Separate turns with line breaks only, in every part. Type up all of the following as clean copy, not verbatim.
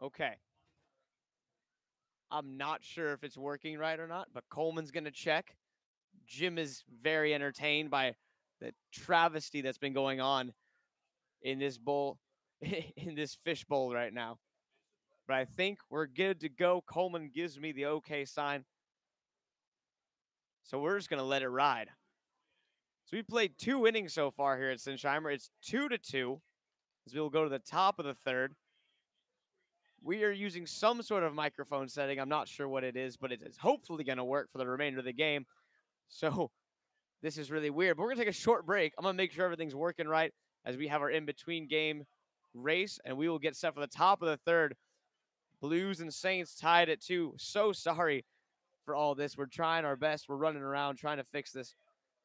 Okay. I'm not sure if it's working right or not, but Coleman's going to check. Jim is very entertained by the travesty that's been going on in this bowl, in this fish bowl right now. But I think we're good to go. Coleman gives me the okay sign. So we're just going to let it ride. So we played 2 innings so far here at Sinsheimer. It's 2-2 as we will go to the top of the third. We are using some sort of microphone setting. I'm not sure what it is, but it is hopefully going to work for the remainder of the game. So this is really weird. But we're going to take a short break. I'm going to make sure everything's working right as we have our in-between game race, and we will get set for the top of the third. Blues and Saints tied at 2. So sorry for all this. We're trying our best. We're running around trying to fix this.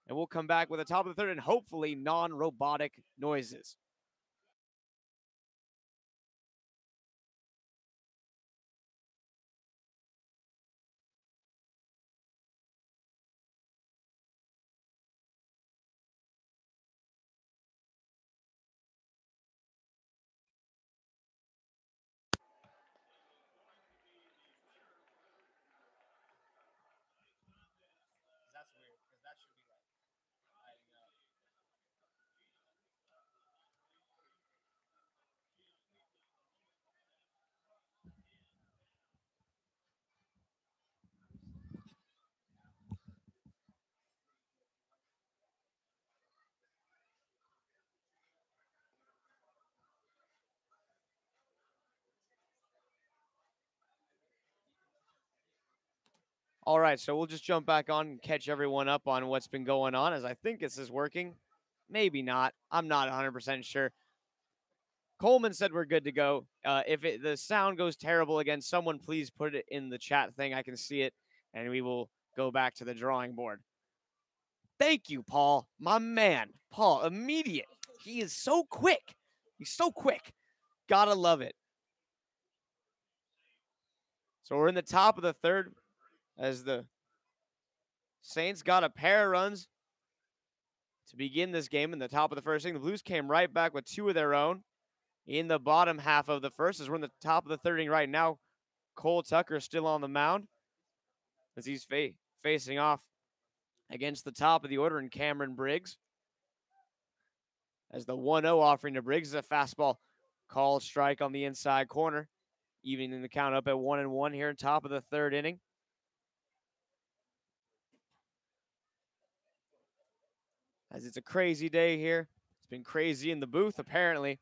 And we'll come back with the top of the third and hopefully non-robotic noises. That's weird because that should be like lighting up. All right, so we'll just jump back on and catch everyone up on what's been going on, as I think this is working. Maybe not. I'm not 100% sure. Coleman said we're good to go. If the sound goes terrible again, someone please put it in the chat thing. I can see it, and we will go back to the drawing board. Thank you, Paul. My man. Paul, immediate. He is so quick. He's so quick. Gotta love it. So we're in the top of the third as the Saints got a pair of runs to begin this game in the top of the first inning. The Blues came right back with 2 of their own in the bottom half of the first as we're in the top of the third inning right now. Cole Tucker still on the mound as he's facing off against the top of the order in Cameron Briggs. As the 1-0 offering to Briggs is a fastball called strike on the inside corner, evening the count up at 1-1 here in top of the third inning. As it's a crazy day here. It's been crazy in the booth, apparently.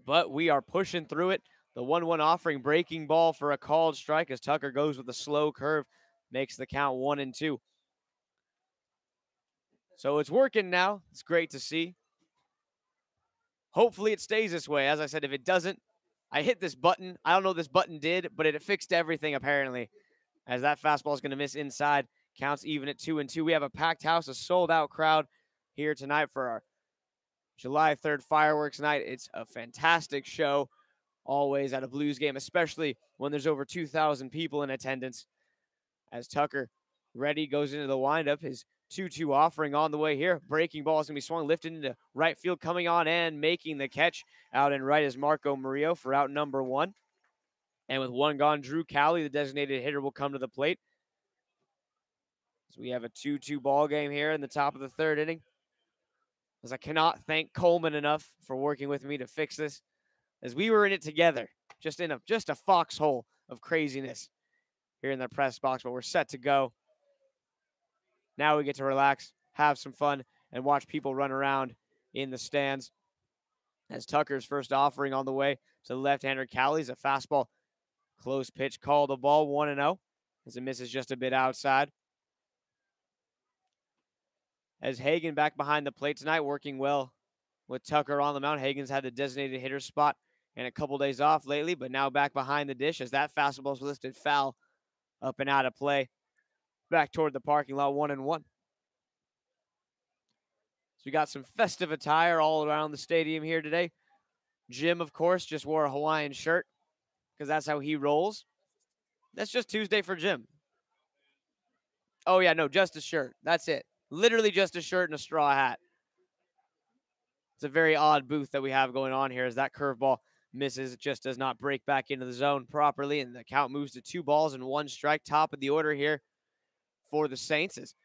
But we are pushing through it. The 1-1 offering, breaking ball for a called strike as Tucker goes with a slow curve, makes the count 1-2. So it's working now. It's great to see. Hopefully it stays this way. As I said, if it doesn't, I hit this button. I don't know what this button did, but it fixed everything apparently. As that fastball is going to miss inside. Counts even at 2-2. We have a packed house, a sold-out crowd here tonight for our July 3rd fireworks night. It's a fantastic show, always at a Blues game, especially when there's over 2,000 people in attendance. As Tucker ready goes into the windup, his 2-2 offering on the way here. Breaking ball is going to be swung, lifted into right field, coming on and making the catch out in right is Marco Murillo for out number 1. And with 1 gone, Drew Cowley, the designated hitter, will come to the plate. So we have a 2-2 ball game here in the top of the third inning. As I cannot thank Coleman enough for working with me to fix this, as we were in it together, just a foxhole of craziness here in the press box, but we're set to go. Now we get to relax, have some fun, and watch people run around in the stands. As Tucker's first offering on the way to the left-hander Cowley's a fastball. Close pitch, call the ball, 1-0, as it misses just a bit outside. As Hagen back behind the plate tonight, working well with Tucker on the mound. Hagen's had the designated hitter spot and a couple days off lately, but now back behind the dish as that fastball is lifted foul, up and out of play. Back toward the parking lot, 1-1. So we got some festive attire all around the stadium here today. Jim, of course, just wore a Hawaiian shirt because that's how he rolls. That's just Tuesday for Jim. Oh, yeah, no, just a shirt. That's it. Literally just a shirt and a straw hat. It's a very odd booth that we have going on here as that curveball misses, just does not break back into the zone properly, and the count moves to 2 balls and 1 strike. Top of the order here for the Saints as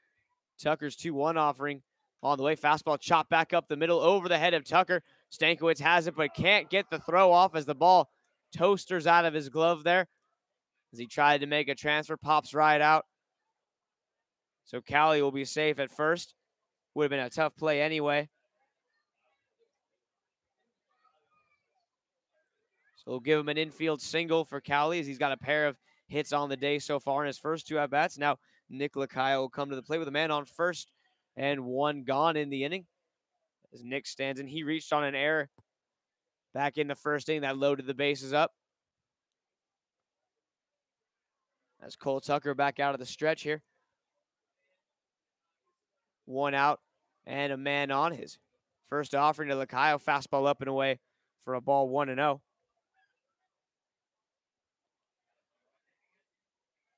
Tucker's 2-1 offering on the way. Fastball chopped back up the middle over the head of Tucker. Stankiewicz has it, but can't get the throw off as the ball toasters out of his glove there as he tried to make a transfer, pops right out. So Cali will be safe at first. Would have been a tough play anyway. So we'll give him an infield single for Cali as he's got a pair of hits on the day so far in his first 2 at-bats. Now Nick Lacayo will come to the plate with a man on first and 1 gone in the inning. As Nick stands in, he reached on an error back in the first inning that loaded the bases up. As Cole Tucker back out of the stretch here. 1 out and a man on. His first offering to Lacayo, fastball up and away for a ball, 1-0.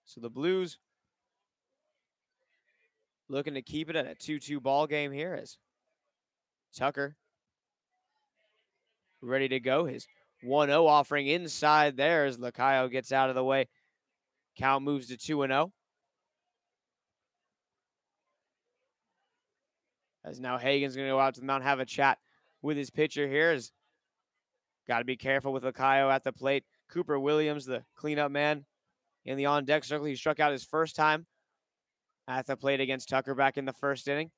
So the Blues looking to keep it at a 2-2 ball game here as Tucker ready to go. His 1-0 offering inside there as Lacayo gets out of the way. Count moves to 2-0. As now Hagen's going to go out to the mound, have a chat with his pitcher here. As got to be careful with Lacayo at the plate. Cooper Williams, the cleanup man in the on-deck circle. He struck out his first time at the plate against Tucker back in the first inning.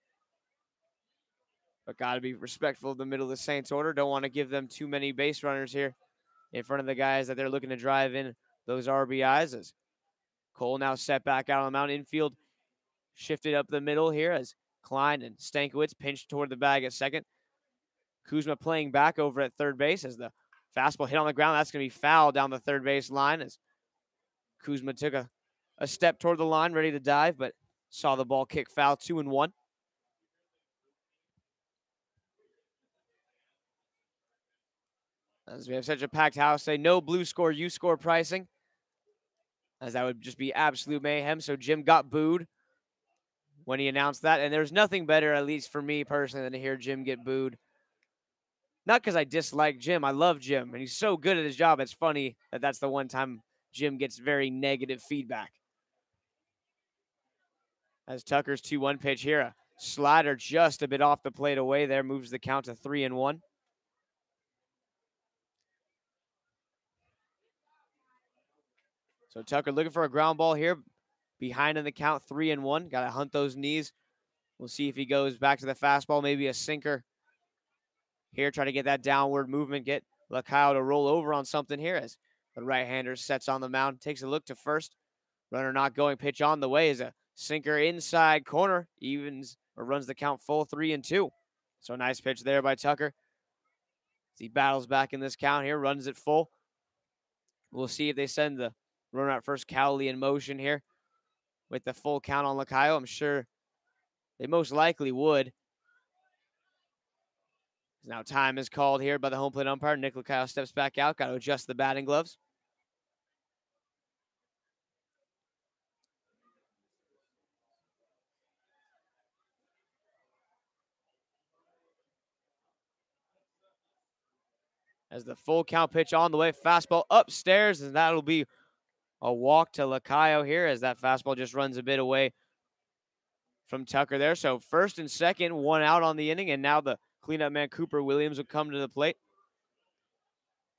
But got to be respectful of the middle of the Saints order. Don't want to give them too many base runners here in front of the guys that they're looking to drive in those RBIs. As Cole now set back out on the mound. Infield shifted up the middle here as Klein and Stankiewicz pinched toward the bag at second. Kuzma playing back over at third base as the fastball hit on the ground. That's going to be foul down the third base line as Kuzma took a step toward the line, ready to dive, but saw the ball kick foul, 2-1. As we have such a packed house, say no blue score, you score pricing, as that would just be absolute mayhem. So Jim got booed when he announced that, and there's nothing better, at least for me personally, than to hear Jim get booed. Not because I dislike Jim. I love Jim, and he's so good at his job. It's funny that that's the one time Jim gets very negative feedback. As Tucker's 2-1 pitch here, a slider just a bit off the plate away there, moves the count to 3-1. So Tucker looking for a ground ball here, behind in the count, 3-1. Got to hunt those knees. We'll see if he goes back to the fastball, maybe a sinker here, try to get that downward movement, get Lacayo to roll over on something here as the right-hander sets on the mound, takes a look to first. Runner not going, pitch on the way is a sinker inside corner, evens or runs the count full, 3-2. So nice pitch there by Tucker. As he battles back in this count here, runs it full. We'll see if they send the runner at first, Cowley, in motion here with the full count on Lacayo. I'm sure they most likely would. Now time is called here by the home plate umpire. Nick Lacayo steps back out. Got to adjust the batting gloves. As the full count pitch on the way. Fastball upstairs, and that'll be a walk to Lacayo here as that fastball just runs a bit away from Tucker there. So first and second, 1 out on the inning, and now the cleanup man Cooper Williams will come to the plate.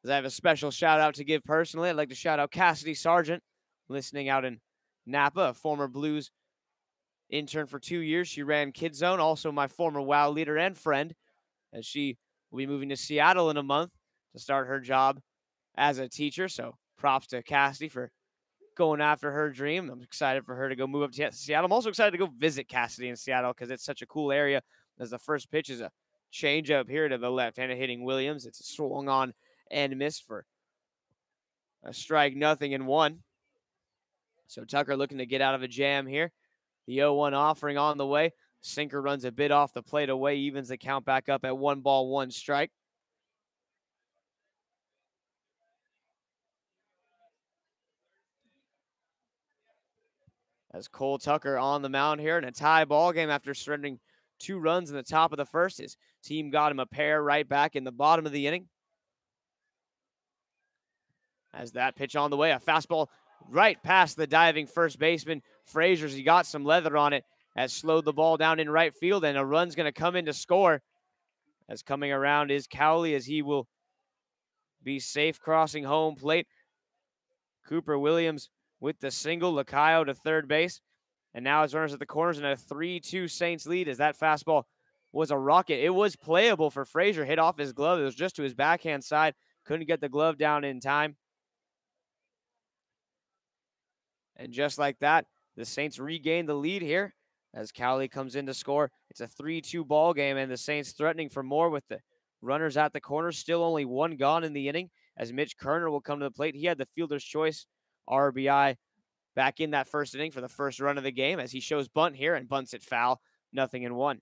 As I have a special shout out to give personally, I'd like to shout out Cassidy Sargent, listening out in Napa, a former Blues intern for 2 years. She ran Kid Zone, also my former WOW leader and friend, as she will be moving to Seattle in a month to start her job as a teacher. So props to Cassidy for going after her dream. I'm excited for her to go move up to Seattle. I'm also excited to go visit Cassidy in Seattle because it's such a cool area. As the first pitch is a changeup here to the left-handed hitting Williams. It's a swung on and missed for a strike, 0-1. So Tucker looking to get out of a jam here. The 0-1 offering on the way. Sinker runs a bit off the plate away, evens the count back up at 1 ball, 1 strike. As Cole Tucker on the mound here in a tie ball game after surrendering 2 runs in the top of the first. His team got him a pair right back in the bottom of the inning. As that pitch on the way, a fastball right past the diving first baseman. Frazier's, he got some leather on it, has slowed the ball down in right field, and a run's going to come in to score. As coming around is Cowley, as he will be safe crossing home plate. Cooper Williams with the single, Lacayo to third base. And now his runners at the corners in a 3-2 Saints lead as that fastball was a rocket. It was playable for Frazier, hit off his glove. It was just to his backhand side. Couldn't get the glove down in time. And just like that, the Saints regain the lead here as Cowley comes in to score. It's a 3-2 ball game, and the Saints threatening for more with the runners at the corner. Still only one gone in the inning as Mitch Kerner will come to the plate. He had the fielder's choice RBI back in that first inning for the first run of the game as he shows bunt here and bunts it foul. 0-1.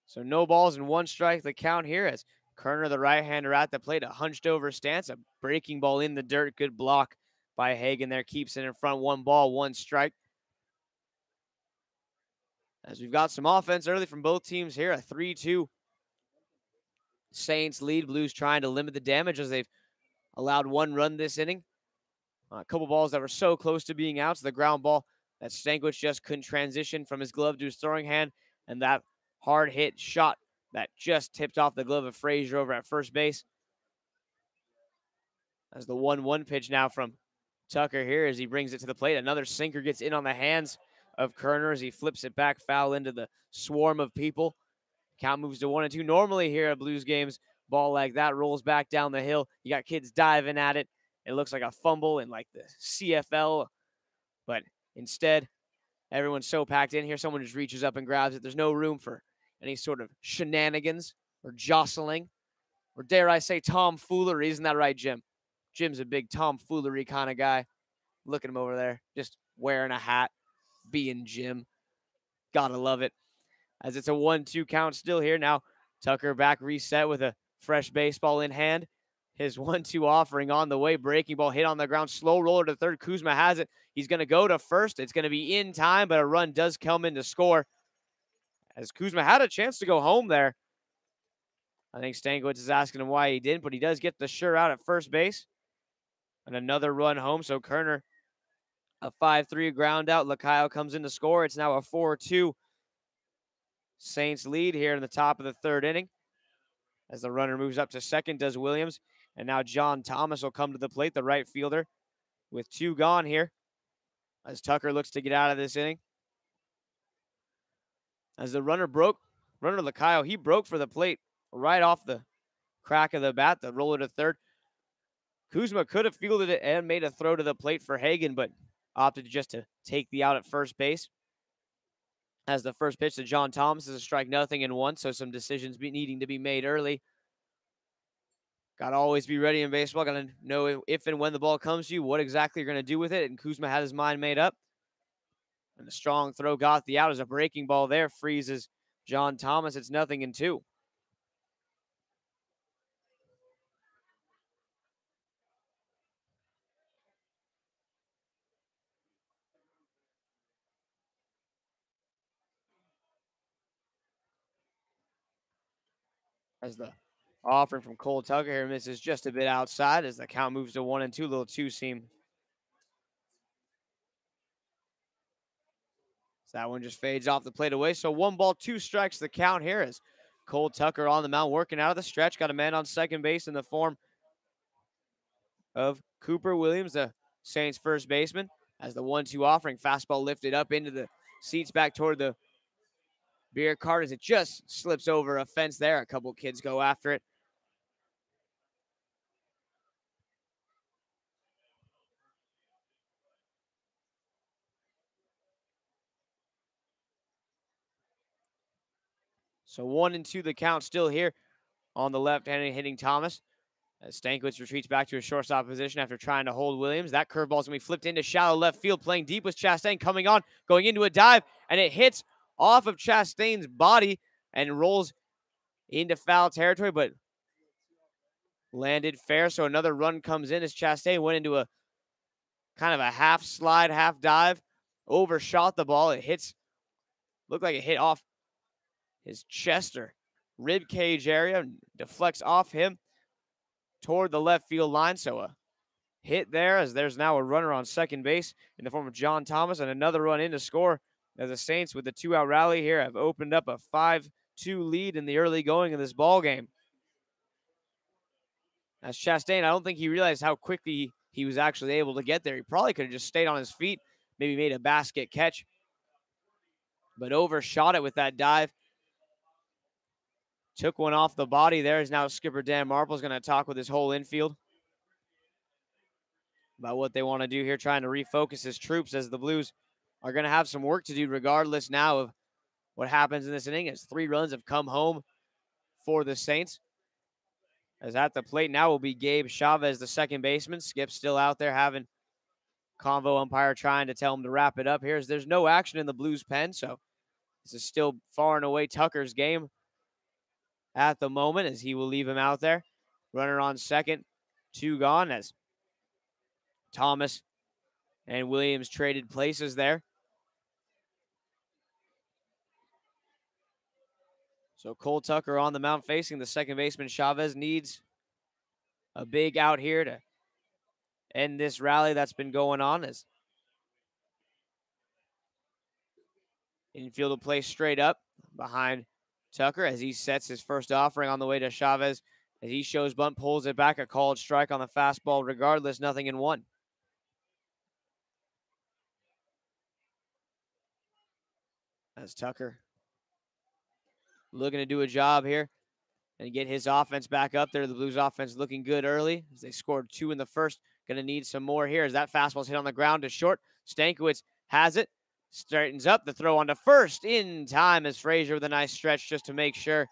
So no balls and one strike the count here as Kerner, the right-hander at the plate, a hunched over stance, a breaking ball in the dirt. Good block by Hagen there, keeps it in front. 1 ball, 1 strike. As we've got some offense early from both teams here, a 3-2 Saints lead. Blues trying to limit the damage as they've allowed 1 run this inning. A couple balls that were so close to being out. So the ground ball that Stankiewicz just couldn't transition from his glove to his throwing hand, and that hard hit shot that just tipped off the glove of Frazier over at first base. As the 1-1 pitch now from Tucker here as he brings it to the plate. Another sinker gets in on the hands of Kerner as he flips it back foul into the swarm of people. Count moves to 1-2. Normally here at Blues games, ball like that rolls back down the hill. You got kids diving at it. It looks like a fumble in like the CFL, but instead, everyone's so packed in here, someone just reaches up and grabs it. There's no room for any sort of shenanigans or jostling, or dare I say tomfoolery. Isn't that right, Jim? Jim's a big tomfoolery kind of guy. Look at him over there, just wearing a hat, being Jim. Gotta love it. As it's a 1-2 count still here. Now Tucker back reset with a fresh baseball in hand. His 1-2 offering on the way. Breaking ball hit on the ground. Slow roller to third. Kuzma has it. He's going to go to first. It's going to be in time, but a run does come in to score. As Kuzma had a chance to go home there. I think Stankiewicz is asking him why he didn't, but he does get the sure out at first base. And another run home. So Kerner, a 5-3 ground out. Lacayo comes in to score. It's now a 4-2 Saints lead here in the top of the third inning. As the runner moves up to second, does Williams. And now John Thomas will come to the plate, the right fielder, with 2 gone here. As Tucker looks to get out of this inning. As the runner Lacayo, he broke for the plate right off the crack of the bat, the roller to third. Kuzma could have fielded it and made a throw to the plate for Hagen, but opted just to take the out at first base. As the first pitch to John Thomas is a strike, 0-1, so some decisions needing to be made early. Got to always be ready in baseball. Got to know if and when the ball comes to you, what exactly you're going to do with it. And Kuzma had his mind made up. And the strong throw got the out as a breaking ball there. Freezes John Thomas. It's 0-2. As the offering from Cole Tucker here misses just a bit outside as the count moves to 1-2. Little 2-seam. So that one just fades off the plate away. So 1 ball, 2 strikes the count here as Cole Tucker on the mound working out of the stretch. Got a man on second base in the form of Cooper Williams, the Saints first baseman. As the 1-2 offering, fastball lifted up into the seats back toward the beer cart as it just slips over a fence there. A couple kids go after it. So 1-2 the count still here on the left-handed hitting Thomas. As Stankiewicz retreats back to his shortstop position after trying to hold Williams. That curveball is going to be flipped into shallow left field, playing deep with Chastain coming on, going into a dive, and it hits off of Chastain's body and rolls into foul territory, but landed fair. So another run comes in as Chastain went into a kind of a half slide, half dive, overshot the ball. It looked like it hit off his chest or rib cage area, deflects off him toward the left field line. So a hit there, as there's now a runner on second base in the form of John Thomas, and another run in to score as the Saints, with the 2-out rally here, have opened up a 5-2 lead in the early going of this ball game. As Chastain, I don't think he realized how quickly he was actually able to get there. He probably could have just stayed on his feet, maybe made a basket catch, but overshot it with that dive. Took one off the body there. Is now skipper Dan Marple is going to talk with his whole infield about what they want to do here, trying to refocus his troops, as the Blues are going to have some work to do regardless now of what happens in this inning, as 3 runs have come home for the Saints. As at the plate now will be Gabe Chavez, the second baseman. Skip's still out there having convo umpire trying to tell him to wrap it up here, as there's no action in the Blues pen, so this is still far and away Tucker's game at the moment, as he will leave him out there. Runner on second, 2 gone, as Thomas and Williams traded places there. So Cole Tucker on the mound facing the second baseman. Chavez needs a big out here to end this rally that's been going on, as infield will play straight up behind Tucker as he sets his first offering on the way to Chavez. As he shows bunt, pulls it back, a called strike on the fastball regardless, 0-1. As Tucker looking to do a job here and get his offense back up there. The Blues offense looking good early as they scored 2 in the first. Going to need some more here as that fastball's hit on the ground to short. Stankiewicz has it, straightens up the throw onto first in time, as Frazier with a nice stretch just to make sure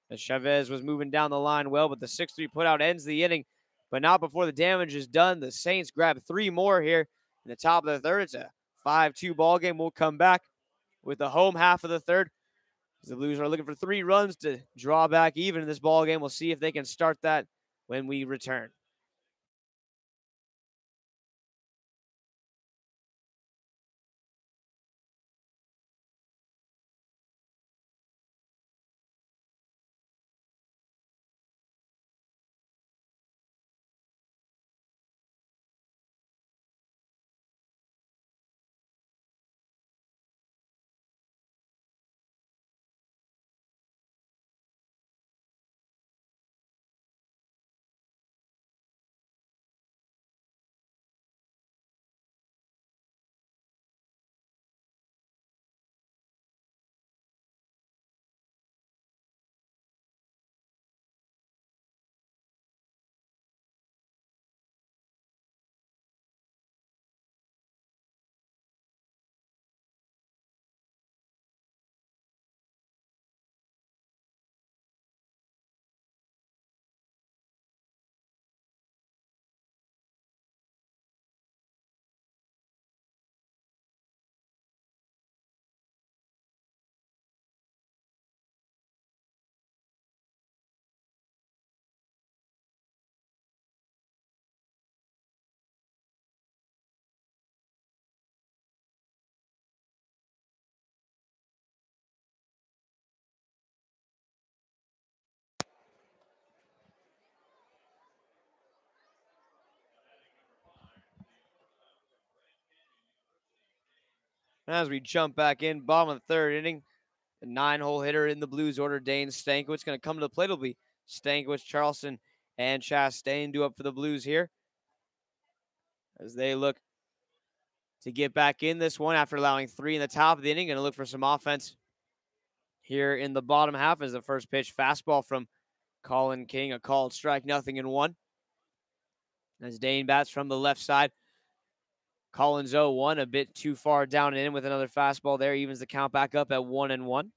that Chavez was moving down the line well, but the 6-3 putout ends the inning, but not before the damage is done. The Saints grab 3 more here in the top of the third. It's a 5-2 ball game. We'll come back with the home half of the third. The Blues are looking for 3 runs to draw back even in this ball game. We'll see if they can start that when we return. As we jump back in, bottom of the third inning, the 9-hole hitter in the Blues order, Dane Stankiewicz, going to come to the plate. It'll be Stankiewicz, Charleston, and Chastain due up for the Blues here, as they look to get back in this one after allowing 3 in the top of the inning. Going to look for some offense here in the bottom half, as the first pitch fastball from Colin King, a called strike, 0-1. As Dane bats from the left side. Collins 0-1, a bit too far down and in with another fastball there. Evens the count back up at 1-1.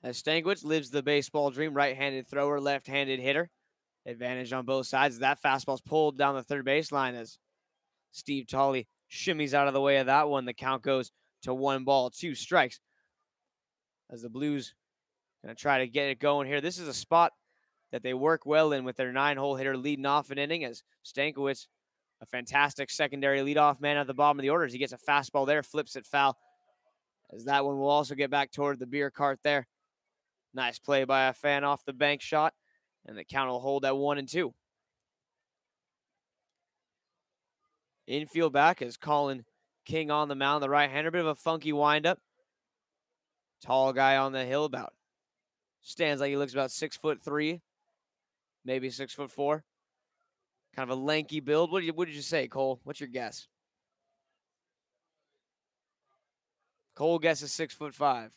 As Stankiewicz lives the baseball dream, right-handed thrower, left-handed hitter. Advantage on both sides. That fastball's pulled down the third baseline as Steve Tolley shimmies out of the way of that one. The count goes to 1 ball, 2 strikes. As the Blues Going to try to get it going here. This is a spot that they work well in with their 9-hole hitter leading off an inning, as Stankiewicz, a fantastic secondary leadoff man at the bottom of the order, as he gets a fastball there, flips it foul, as that one will also get back toward the beer cart there. Nice play by a fan off the bank shot, and the count will hold at 1-2. Infield back is Colin King on the mound, the right-hander. Bit of a funky windup. Tall guy on the hill, about stands like he looks about 6'3", maybe 6'4". Kind of a lanky build. What did you say, Cole? What's your guess? Cole guesses 6'5".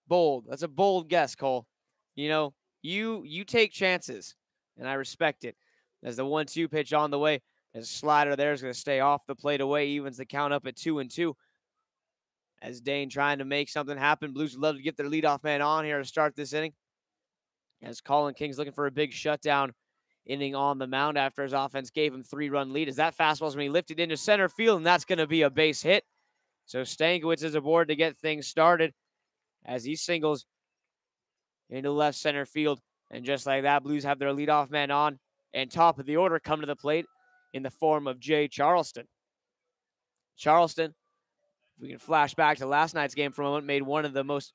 Bold. That's a bold guess, Cole. You know, you take chances, and I respect it. As the 1-2 pitch on the way, his slider there is going to stay off the plate away, evens the count up at 2-2. As Dane trying to make something happen. Blues would love to get their leadoff man on here to start this inning. As Colin King's looking for a big shutdown inning on the mound after his offense gave him 3-run lead. As that fastball's going to be lifted into center field, and that's going to be a base hit. So Stankiewicz is aboard to get things started as he singles into left center field. And just like that, Blues have their leadoff man on, and top of the order come to the plate in the form of Jay Charleston. Charleston, if we can flash back to last night's game for a moment, made one of the most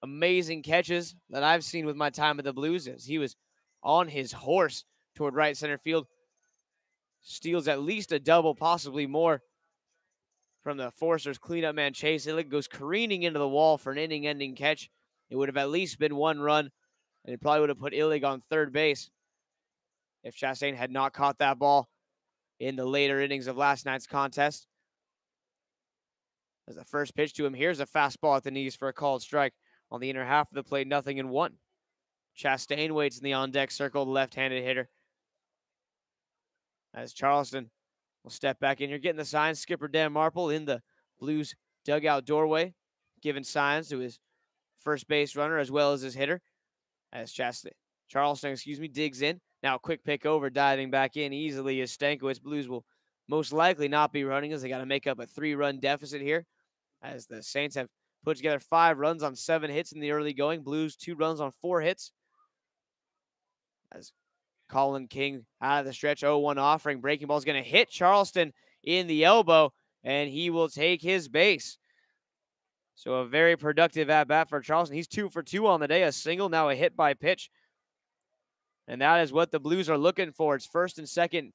amazing catches that I've seen with my time at the Blues, as he was on his horse toward right center field. Steals at least a double, possibly more, from the Foresters cleanup man Chase Illig. Goes careening into the wall for an inning-ending catch. It would have at least been 1 run, and it probably would have put Illig on third base if Chastain had not caught that ball in the later innings of last night's contest. As the first pitch to him, here's a fastball at the knees for a called strike on the inner half of the plate, 0-1. Chastain waits in the on-deck circle, the left-handed hitter. As Charleston will step back in here, getting the signs. Skipper Dan Marple in the Blues dugout doorway, giving signs to his first base runner as well as his hitter. As Charleston digs in. Now a quick pick over, diving back in easily as Stankiewicz. Blues will most likely not be running, as they got to make up a 3-run deficit here, as the Saints have put together 5 runs on 7 hits in the early going. Blues 2 runs on 4 hits. As Colin King out of the stretch, 0-1 offering. Breaking ball is going to hit Charleston in the elbow, and he will take his base. So a very productive at-bat for Charleston. He's 2 for 2 on the day, a single, now a hit by pitch. And that is what the Blues are looking for. It's first and second,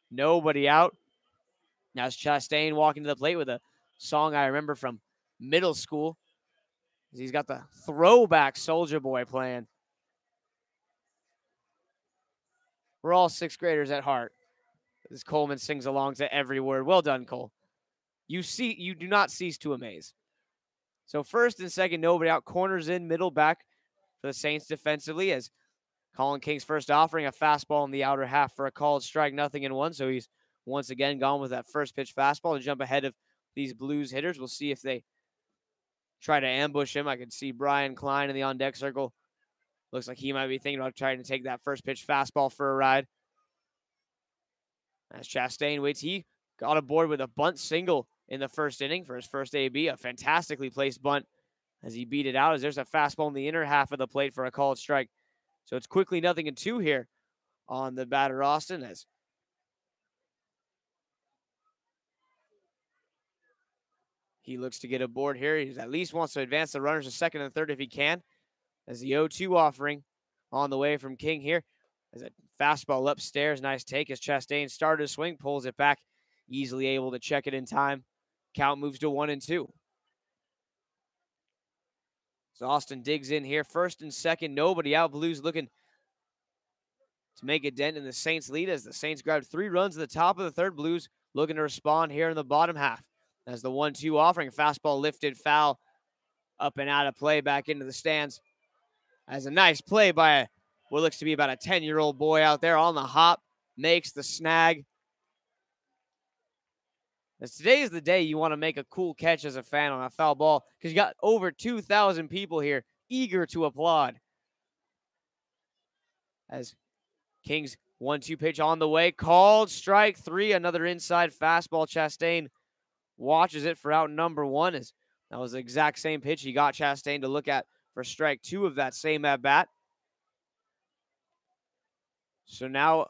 nobody out. Now it's Chastain walking to the plate with a song I remember from middle school. He's got the throwback Soulja Boy playing. We're all 6th graders at heart. As Coleman sings along to every word. Well done, Cole. You do not cease to amaze. So first and second, nobody out. Corners in, middle back for the Saints defensively, as Colin King's first offering, a fastball in the outer half for a called strike, 0-1. So he's once again gone with that first pitch fastball to jump ahead of these Blues hitters. We'll see if they try to ambush him. I can see Brian Klein in the on-deck circle. Looks like he might be thinking about trying to take that first pitch fastball for a ride. As Chastain waits, he got aboard with a bunt single in the first inning for his first AB. A fantastically placed bunt as he beat it out, as there's a fastball in the inner half of the plate for a called strike. So it's quickly 0-2 here on the batter Austin, as he looks to get aboard here. He at least wants to advance the runners to second and third if he can, as the 0-2 offering on the way from King here. As a fastball upstairs, nice take as Chastain started to swing, pulls it back, easily able to check it in time. Count moves to 1-2. So Austin digs in here, first and second, nobody out. Blues looking to make a dent in the Saints' lead as the Saints grabbed 3 runs at the top of the third. Blues looking to respond here in the bottom half. As the 1-2 offering, fastball lifted foul, up and out of play, back into the stands. As a nice play by what looks to be about a 10-year-old boy out there on the hop, makes the snag. As today is the day you want to make a cool catch as a fan on a foul ball, because you got over 2,000 people here eager to applaud. As King's 1-2 pitch on the way, called strike 3, another inside fastball. Chastain watches it for out number 1 as That was the exact same pitch he got Chastain to look at for strike 2 of that same at bat. So now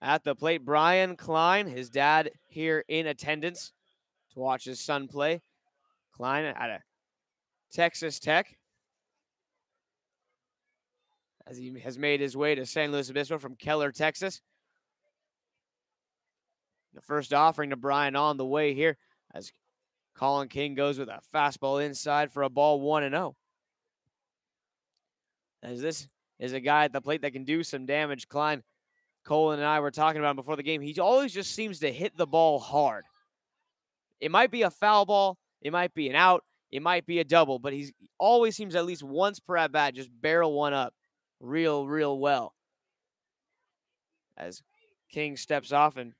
at the plate, Brian Klein, his dad here in attendance to watch his son play. Klein at a Texas Tech, as he has made his way to San Luis Obispo from Keller, Texas. The first offering to Brian on the way here as Colin King goes with a fastball inside for a ball 1-0. As this is a guy at the plate that can do some damage. Klein, Colin and I were talking about him before the game. He always just seems to hit the ball hard. It might be a foul ball. It might be an out. It might be a double, but he always seems at least once per at bat just barrel one up real well. As King steps off and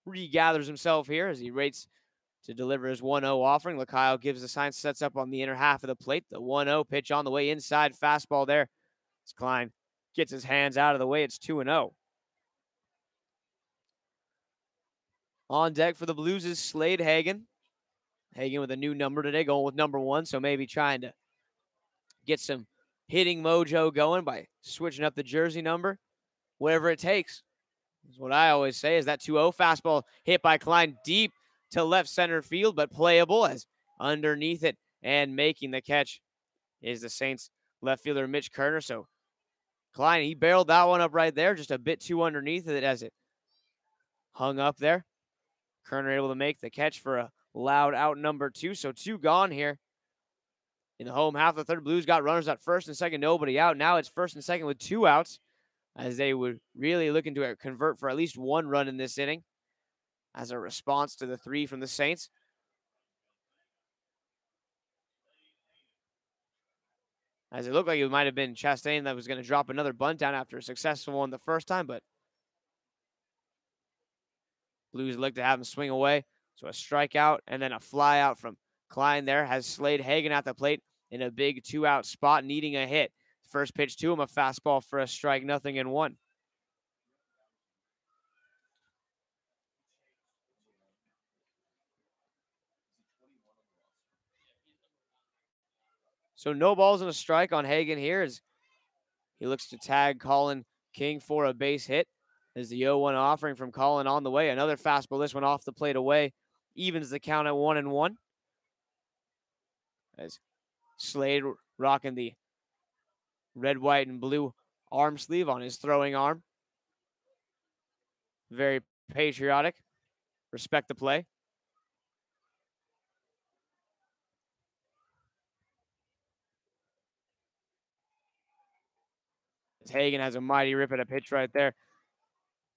regathers himself here as he waits to deliver his 1-0 offering. Lacayo gives the sign, sets up on the inner half of the plate. The 1-0 pitch on the way inside, fastball there. As Klein gets his hands out of the way, it's 2-0. On deck for the Blues is Slade Hagen. Hagen with a new number today, going with number 1, so maybe trying to get some hitting mojo going by switching up the jersey number. Whatever it takes is what I always say. Is that 2-0 fastball hit by Klein deep to left center field, but playable as underneath it and making the catch is the Saints left fielder Mitch Kerner. So Klein, he barreled that one up right there, just a bit too underneath it as it hung up there. Kerner able to make the catch for a loud out number 2. So 2 gone here in the home half of the third. Blues got runners at first and second, nobody out. Now it's first and second with 2 outs as they would really looking to convert for at least 1 run in this inning as a response to the 3 from the Saints. As it looked like it might have been Chastain that was going to drop another bunt down after a successful one the first time, but Blues look to have him swing away. So a strikeout and then a fly out from Klein there has Slade Hagen at the plate in a big 2-out spot, needing a hit. First pitch to him, a fastball for a strike, 0-1. So no balls and a strike on Hagen here as he looks to tag Colin King for a base hit. As the 0-1 offering from Colin on the way. Another fastball, this one off the plate away. Evens the count at 1-1. As Slade rocking the red, white, and blue arm sleeve on his throwing arm. Very patriotic. Respect the play. As Hagen has a mighty rip at a pitch right there.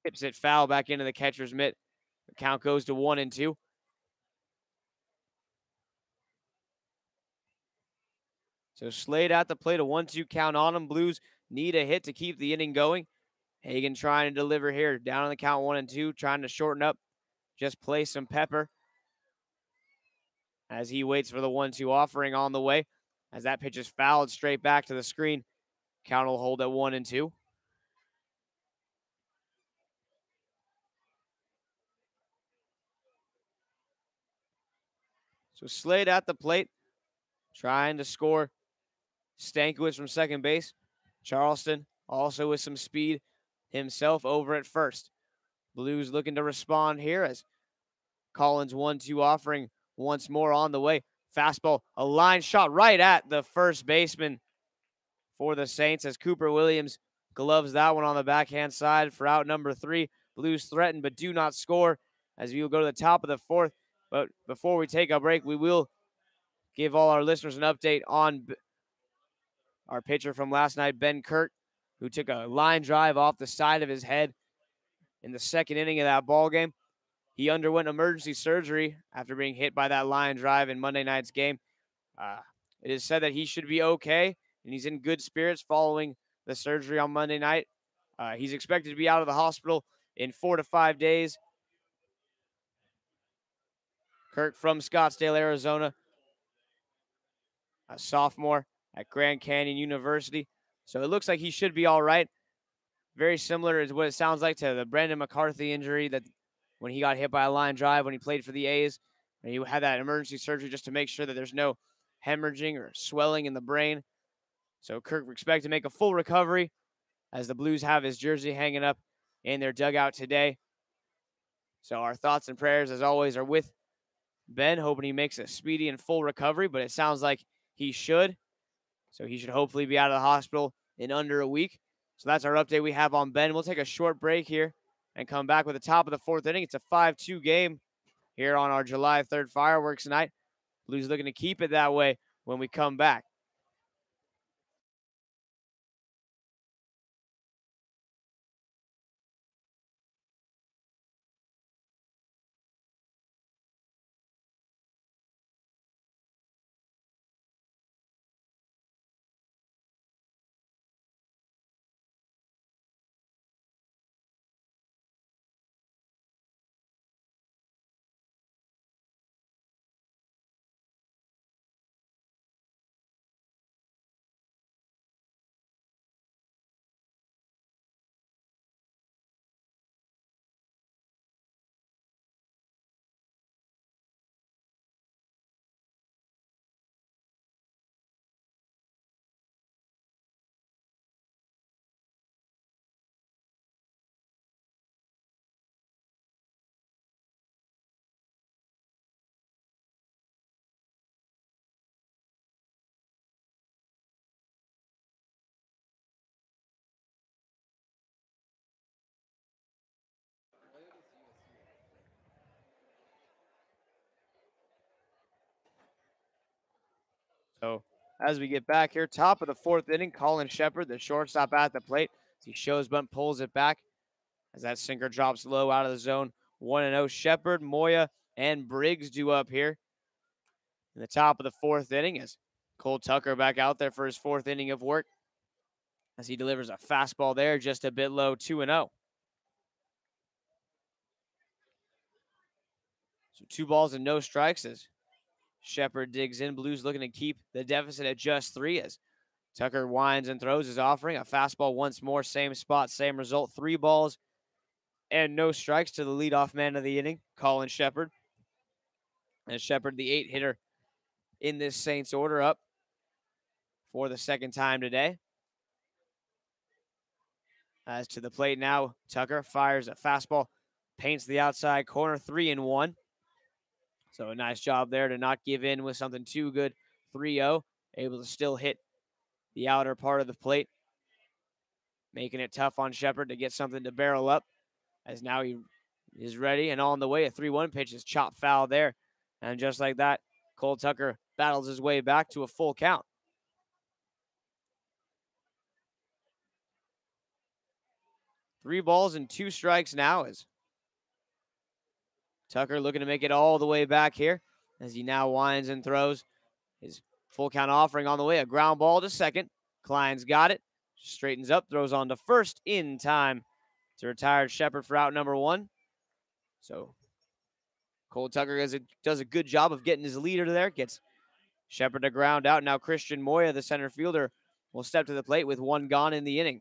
Tips it foul back into the catcher's mitt. The count goes to 1-2. So Slade at the plate, a 1-2 count on him. Blues need a hit to keep the inning going. Hagen trying to deliver here. Down on the count 1-2, trying to shorten up. Just play some pepper as he waits for the 1-2 offering on the way. As that pitch is fouled straight back to the screen. Count will hold at 1-2. So Slade at the plate, trying to score. Stankiewicz from second base. Charleston also with some speed himself over at first. Blues looking to respond here as Collins 1-2 offering once more on the way. Fastball, a line shot right at the first baseman for the Saints as Cooper Williams gloves that one on the backhand side for out number 3. Blues threaten but do not score as we will go to the top of the 4th. But before we take a break, we will give all our listeners an update on our pitcher from last night, Ben Kurt, who took a line drive off the side of his head in the second inning of that ball game. He underwent emergency surgery after being hit by that line drive in Monday night's game. It is said that he should be okay, and he's in good spirits following the surgery on Monday night. He's expected to be out of the hospital in 4 to 5 days. Kurt from Scottsdale, Arizona, a sophomore at Grand Canyon University. So it looks like he should be all right. Very similar to what it sounds like to the Brandon McCarthy injury that when he got hit by a line drive when he played for the A's. And he had that emergency surgery just to make sure that there's no hemorrhaging or swelling in the brain. So Kirk, we expect to make a full recovery as the Blues have his jersey hanging up in their dugout today. So our thoughts and prayers, as always, are with Ben, hoping he makes a speedy and full recovery, but it sounds like he should. So he should hopefully be out of the hospital in under a week. So that's our update we have on Ben. We'll take a short break here and come back with the top of the fourth inning. It's a 5-2 game here on our July 3rd fireworks night. Blues looking to keep it that way when we come back. So as we get back here, top of the fourth inning, Colin Shepard, the shortstop at the plate. He shows bunt, pulls it back as that sinker drops low out of the zone. 1-0. Shepard, Moya, and Briggs due up here in the top of the fourth inning as Cole Tucker back out there for his fourth inning of work as he delivers a fastball there just a bit low, 2-0. So 2 balls and no strikes as Shepard digs in. Blues looking to keep the deficit at just 3 as Tucker winds and throws his offering. A fastball once more, same spot, same result. 3 balls and no strikes to the leadoff man of the inning, Colin Shepard. And Shepard, the 8 hitter in this Saints order, up for the second time today. As to the plate now, Tucker fires a fastball, paints the outside corner, 3-1. So a nice job there to not give in with something too good. 3-0, able to still hit the outer part of the plate, making it tough on Shepard to get something to barrel up. As now he is ready and on the way. A 3-1 pitch is chopped foul there. And just like that, Cole Tucker battles his way back to a full count. Three balls and 2 strikes now as Tucker looking to make it all the way back here as he now winds and throws his full count offering on the way. A ground ball to second. Klein's got it. Straightens up, throws on to first in time to retire Shepard for out number 1. So Cole Tucker does a good job of getting his leader there. Gets Shepard to ground out. Now Christian Moya, the center fielder, will step to the plate with 1 gone in the inning.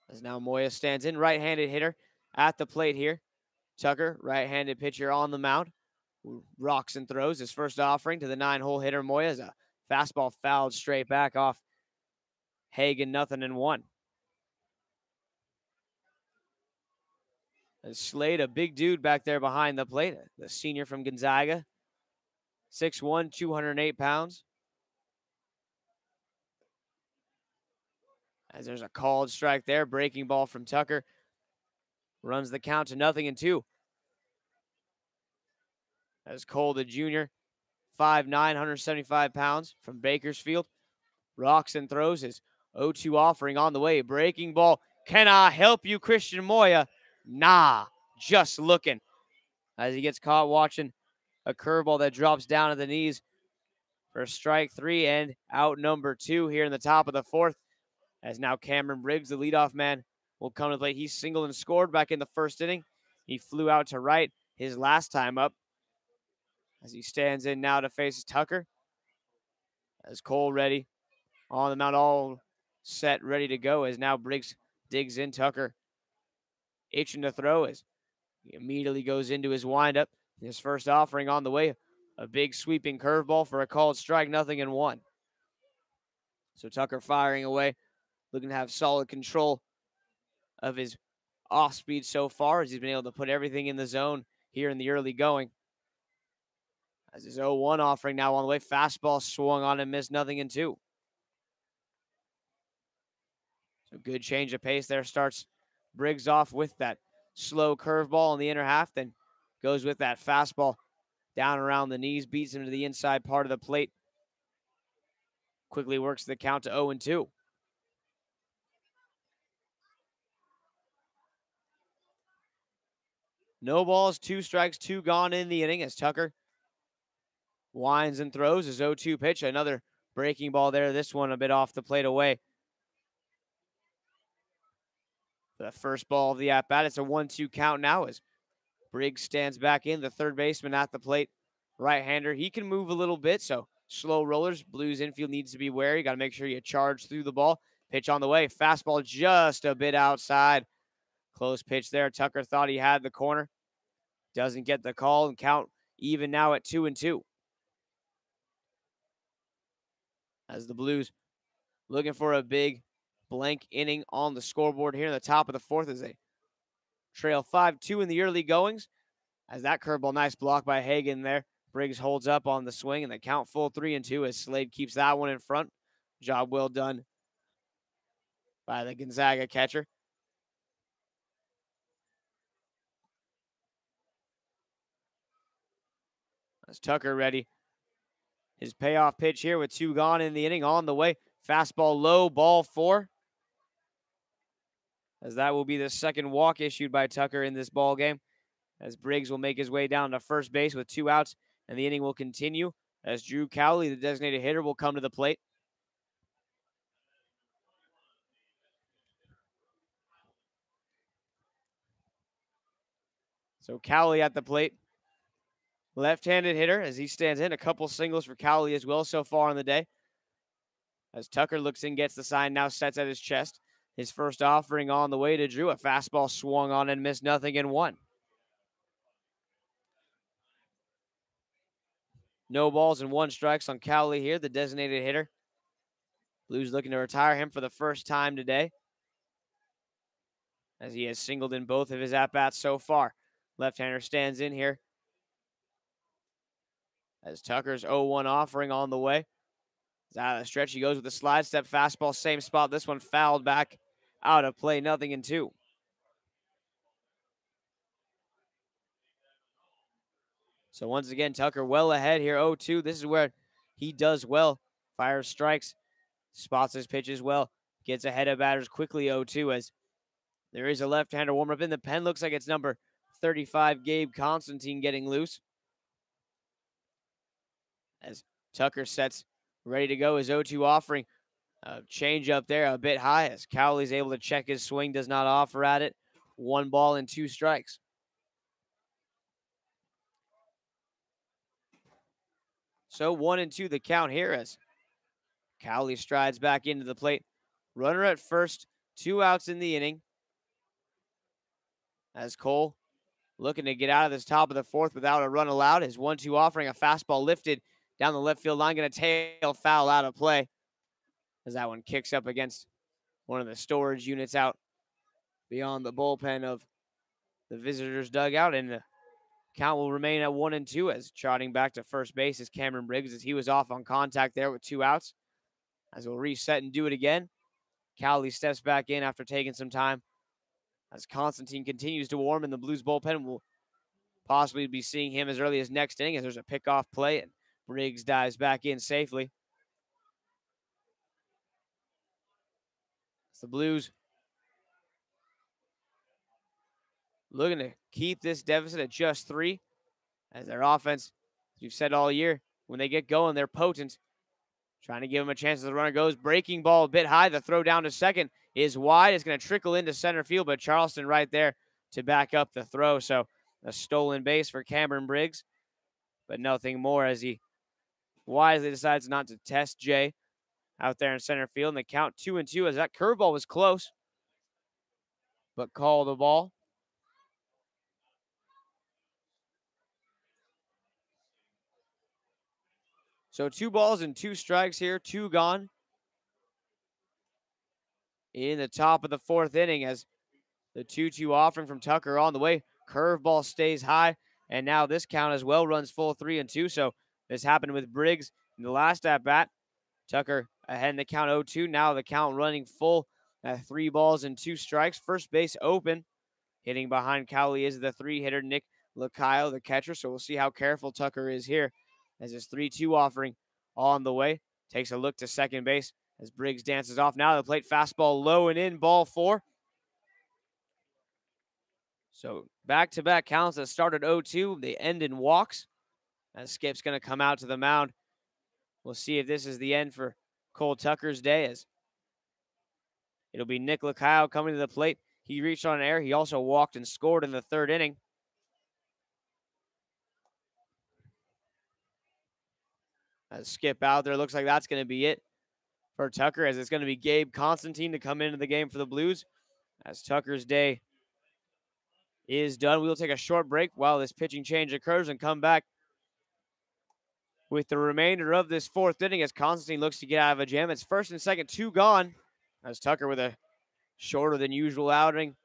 As now Moya stands in, right-handed hitter at the plate here. Tucker, right-handed pitcher on the mound. Rocks and throws his first offering to the 9-hole hitter Moya as a fastball fouled straight back off Hagen, 0-1. As Slade, a big dude back there behind the plate, the senior from Gonzaga, 6'1", 208 pounds. As there's a called strike there, breaking ball from Tucker. Runs the count to 0-2. As Cole, the junior, 5'9", 175 pounds from Bakersfield. Rocks and throws his 0-2 offering on the way. Breaking ball. Can I help you, Christian Moya? Nah, just looking. As he gets caught watching a curveball that drops down at the knees for strike 3 and out number 2 here in the top of the fourth. As now Cameron Briggs, the leadoff man, will come to the plate. He singled and scored back in the first inning. He flew out to right his last time up. As he stands in now to face Tucker. As Cole ready on the mound, all set, ready to go. As now Briggs digs in. Tucker itching to throw as he immediately goes into his windup. His first offering on the way, a big sweeping curveball for a called strike, 0-1. So Tucker firing away, looking to have solid control of his off speed so far as he's been able to put everything in the zone here in the early going. As his 0-1 offering now on the way, fastball swung on and missed, 0-2. So good change of pace there. Starts Briggs off with that slow curveball in the inner half, then goes with that fastball down around the knees, beats him to the inside part of the plate. Quickly works the count to 0-2. No balls, 2 strikes, 2 gone in the inning as Tucker winds and throws his 0-2 pitch. Another breaking ball there. This one a bit off the plate away. The first ball of the at-bat. It's a 1-2 count now as Briggs stands back in. The third baseman at the plate. Right-hander. He can move a little bit, so slow rollers. Blues infield needs to be wary. Got to make sure you charge through the ball. Pitch on the way. Fastball just a bit outside. Close pitch there. Tucker thought he had the corner. Doesn't get the call and count even now at 2-2. As the Blues looking for a big blank inning on the scoreboard here in the top of the fourth as they trail 5-2 in the early goings. As that curveball, nice block by Hagen there. Briggs holds up on the swing and the count full 3-2 as Slade keeps that one in front. Job well done by the Gonzaga catcher. As Tucker ready. His payoff pitch here with 2 gone in the inning on the way. Fastball low, ball 4. As that will be the second walk issued by Tucker in this ball game. As Briggs will make his way down to first base with 2 outs, and the inning will continue as Drew Cowley, the designated hitter, will come to the plate. So Cowley at the plate. Left-handed hitter as he stands in. A couple singles for Cowley as well so far on the day. As Tucker looks in, gets the sign, now sets at his chest. His first offering on the way to Drew. A fastball swung on and missed, 0-1. No balls and 1 strikes on Cowley here, the designated hitter. Blues looking to retire him for the first time today, as he has singled in both of his at-bats so far. Left-hander stands in here. As Tucker's 0-1 offering on the way. He's out of the stretch. He goes with a slide step fastball, same spot. This one fouled back out of play, 0-2. So once again, Tucker well ahead here, 0-2. This is where he does well. Fires strikes, spots his pitches well, gets ahead of batters quickly, 0-2, as there is a left-hander warm-up in the pen. Looks like it's number 35, Gabe Constantine, getting loose. As Tucker sets ready to go, his 0-2 offering. Change up there a bit high as Cowley's able to check his swing, does not offer at it. 1 ball and 2 strikes. So 1-2 the count here as Cowley strides back into the plate. Runner at first, 2 outs in the inning. As Cole looking to get out of this top of the fourth without a run allowed. His 1-2 offering, a fastball lifted down the left field line, going to tail foul out of play. As that one kicks up against one of the storage units out beyond the bullpen of the visitors' dugout. And the count will remain at 1-2 as trotting back to first base is Cameron Briggs, as he was off on contact there with 2 outs. As we'll reset and do it again. Cowley steps back in after taking some time. As Constantine continues to warm in the Blues bullpen, we'll possibly be seeing him as early as next inning as there's a pickoff play and Briggs dives back in safely. It's the Blues looking to keep this deficit at just 3 as their offense, as you've said all year, when they get going, they're potent. Trying to give him a chance as the runner goes. Breaking ball a bit high. The throw down to second is wide. It's going to trickle into center field, but Charleston right there to back up the throw. So a stolen base for Cameron Briggs, but nothing more as he wisely decides not to test Jay out there in center field. And the count 2-2 as that curveball was close, but call the ball. So 2 balls and 2 strikes here, 2 gone in the top of the 4th inning as the 2-2 offering from Tucker on the way. Curveball stays high, and now this count as well runs full 3-2. So this happened with Briggs in the last at bat. Tucker ahead in the count 0-2. Now the count running full at 3 balls and 2 strikes. First base open. Hitting behind Cowley is the 3-hitter Nick Lacayo, the catcher. So we'll see how careful Tucker is here as his 3-2 offering on the way. Takes a look to second base as Briggs dances off. Now the plate fastball low and in, ball 4. So back-to-back counts that started 0-2. They end in walks. As Skip's going to come out to the mound. We'll see if this is the end for Cole Tucker's day, as it'll be Nick Lacayo coming to the plate. He reached on air. He also walked and scored in the 3rd inning. As Skip out there, looks like that's going to be it for Tucker, as it's going to be Gabe Constantine to come into the game for the Blues, as Tucker's day is done. We'll take a short break while this pitching change occurs and come back with the remainder of this 4th inning as Constantine looks to get out of a jam. It's 1st and 2nd, 2 gone, as Tucker with a shorter than usual outing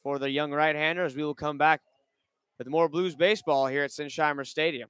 for the young right-hander, as we will come back with more Blues baseball here at Sinsheimer Stadium.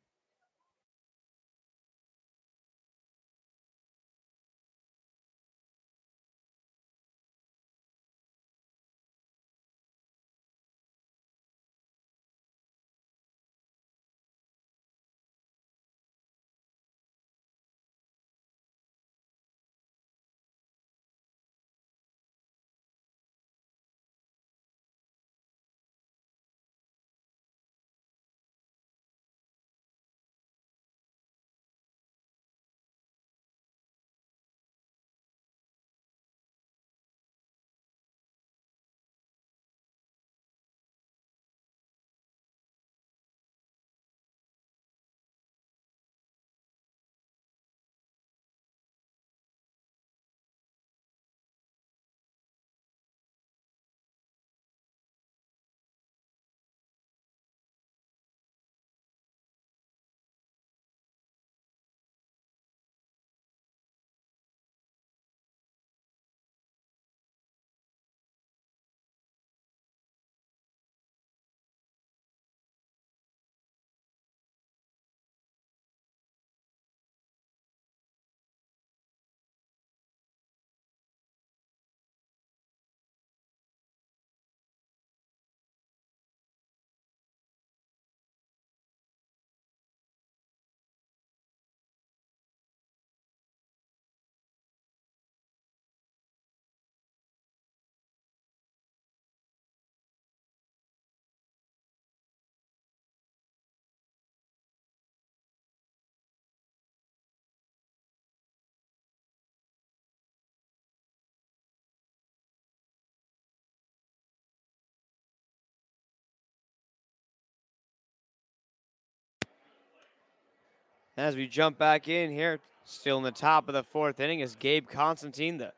As we jump back in here, still in the top of the 4th inning, is Gabe Constantine, the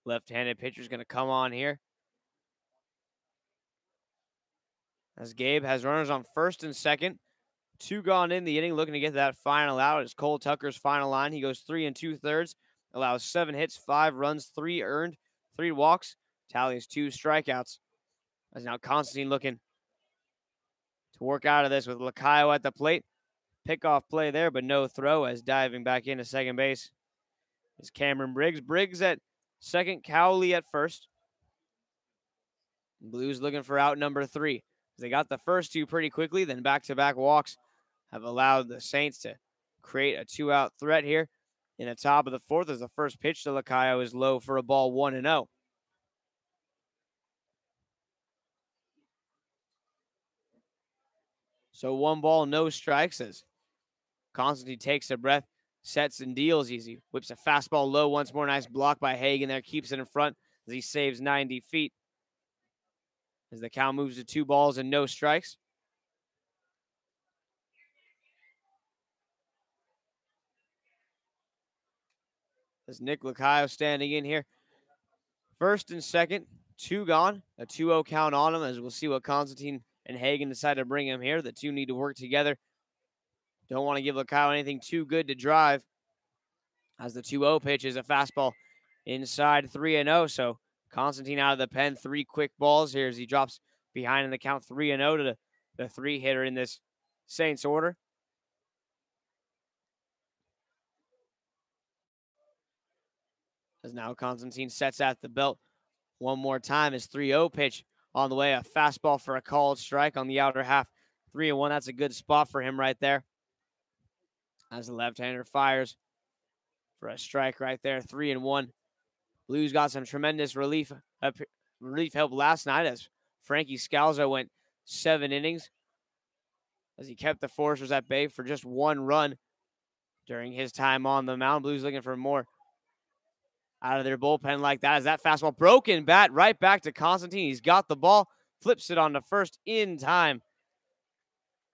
left-handed pitcher, is going to come on here. As Gabe has runners on 1st and 2nd, 2 gone in the inning, looking to get that final out. It's Cole Tucker's final line. He goes 3 2/3, allows 7 hits, 5 runs, 3 earned, 3 walks, tallies 2 strikeouts. As now Constantine looking to work out of this with Lacayo at the plate. Pickoff play there, but no throw, as diving back into second base is Cameron Briggs. Briggs at second, Cowley at first. Blues looking for out number 3. They got the first 2 pretty quickly, then back-to-back walks have allowed the Saints to create a 2-out threat here. In the top of the 4th, as the first pitch to Lacayo is low for a ball, 1-0. So 1 ball, no strikes, as Constantine takes a breath, sets and deals easy. Whips a fastball low once more. Nice block by Hagen there. Keeps it in front as he saves 90 feet. As the count moves to 2 balls and no strikes. As Nick Lacayo standing in here. 1st and 2nd, 2 gone. A 2-0 count on him, as we'll see what Constantine and Hagen decide to bring him here. The 2 need to work together. Don't want to give Lacayo anything too good to drive. As the 2-0 pitch is a fastball inside 3-0. So Constantine out of the pen, 3 quick balls here as he drops behind in the count 3-0 to the 3-hitter in this Saints order. As now Constantine sets at the belt one more time. His 3-0 pitch on the way. A fastball for a called strike on the outer half. 3-1. That's a good spot for him right there. As the left-hander fires for a strike right there. 3-1. Blues got some tremendous relief help last night as Frankie Scalzo went 7 innings as he kept the Foresters at bay for just 1 run during his time on the mound. Blues looking for more out of their bullpen like that. As that fastball broken bat right back to Constantine. He's got the ball, flips it on to first in time.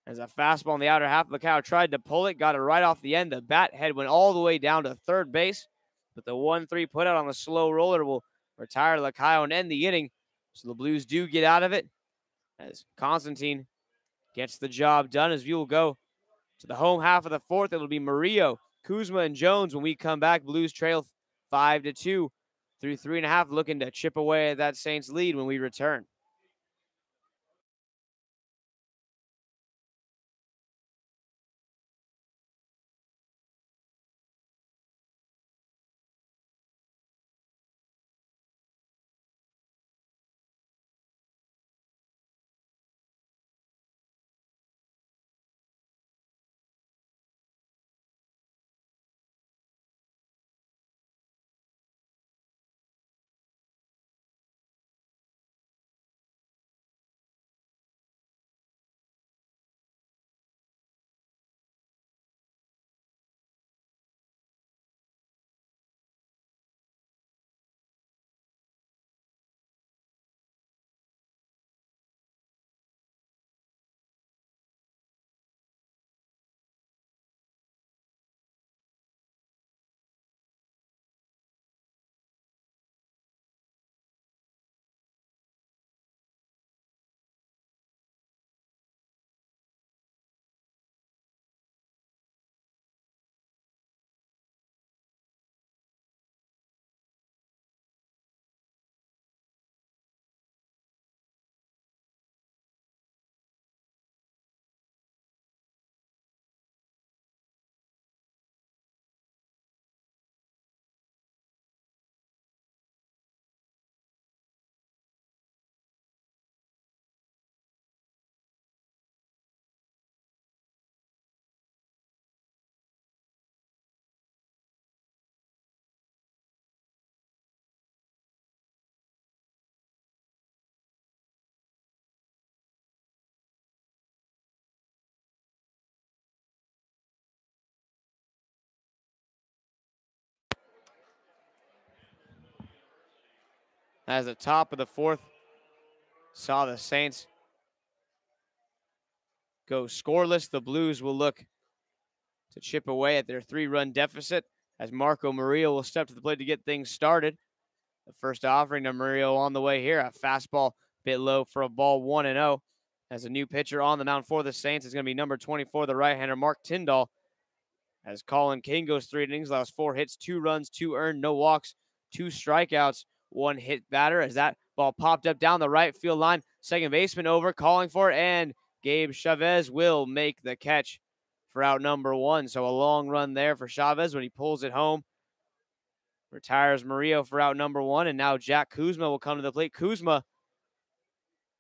As a fastball in the outer half of the count tried to pull it, got it right off the end. The bat head went all the way down to third base, but the 1-3 put out on the slow roller will retire Lacayo and end the inning. So the Blues do get out of it as Constantine gets the job done. As we will go to the home half of the fourth, it'll be Murillo, Kuzma, and Jones. When we come back, Blues trail 5-2 through 3.5, looking to chip away at that Saints lead when we return. As the top of the fourth saw the Saints go scoreless, the Blues will look to chip away at their 3-run deficit as Marco Murillo will step to the plate to get things started. The first offering to Murillo on the way here. A fastball bit low for a ball 1-0. As a new pitcher on the mound for the Saints is going to be number 24, the right-hander Mark Tyndall. As Colin King goes 3 innings, allows 4 hits, 2 runs, 2 earned, no walks, 2 strikeouts, 1 hit batter. As that ball popped up down the right field line, second baseman over, calling for it, and Gabe Chavez will make the catch for out number 1. So a long run there for Chavez when he pulls it home. Retires Murillo for out number 1, and now Jack Kuzma will come to the plate. Kuzma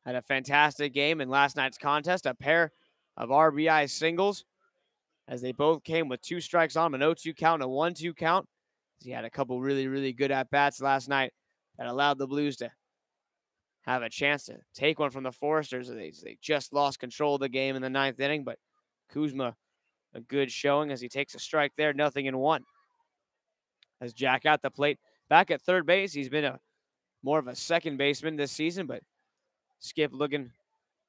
had a fantastic game in last night's contest, a pair of RBI singles, as they both came with 2 strikes on him, an 0-2 count and a 1-2 count. He had a couple really, really good at-bats last night that allowed the Blues to have a chance to take one from the Foresters. They just lost control of the game in the 9th inning, but Kuzma, a good showing as he takes a strike there, 0-1. As Jack at the plate, back at third base, he's been more of a second baseman this season, but Skip looking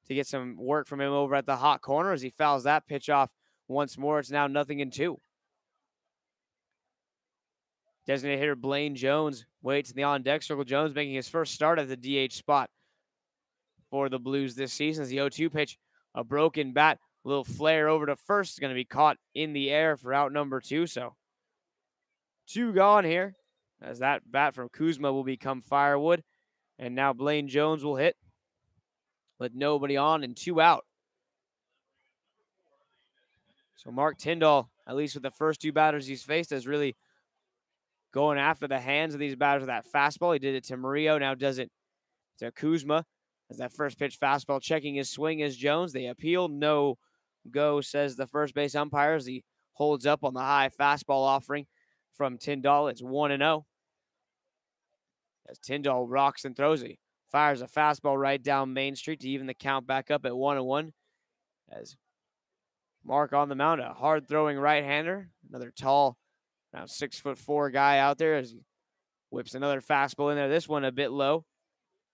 to get some work from him over at the hot corner as he fouls that pitch off once more. It's now 0-2. Designated hitter Blaine Jones waits in the on-deck circle. Jones making his first start at the DH spot for the Blues this season. As the 0-2 pitch, a broken bat, a little flare over to first, is going to be caught in the air for out number 2. So 2 gone here, as that bat from Kuzma will become firewood. And now Blaine Jones will hit with nobody on and 2 out. So Mark Tyndall, at least with the first 2 batters he's faced, is really going after the hands of these batters with that fastball. He did it to Murillo, now does it to Kuzma. As that first pitch fastball checking his swing is Jones. They appeal, no go, says the first base umpire as he holds up on the high fastball offering from Tyndall. It's 1-0. As Tyndall rocks and throws it, fires a fastball right down Main Street to even the count back up at 1-1. As Mark on the mound, a hard throwing right-hander, another tall, around 6'4" guy out there as he whips another fastball in there. This one a bit low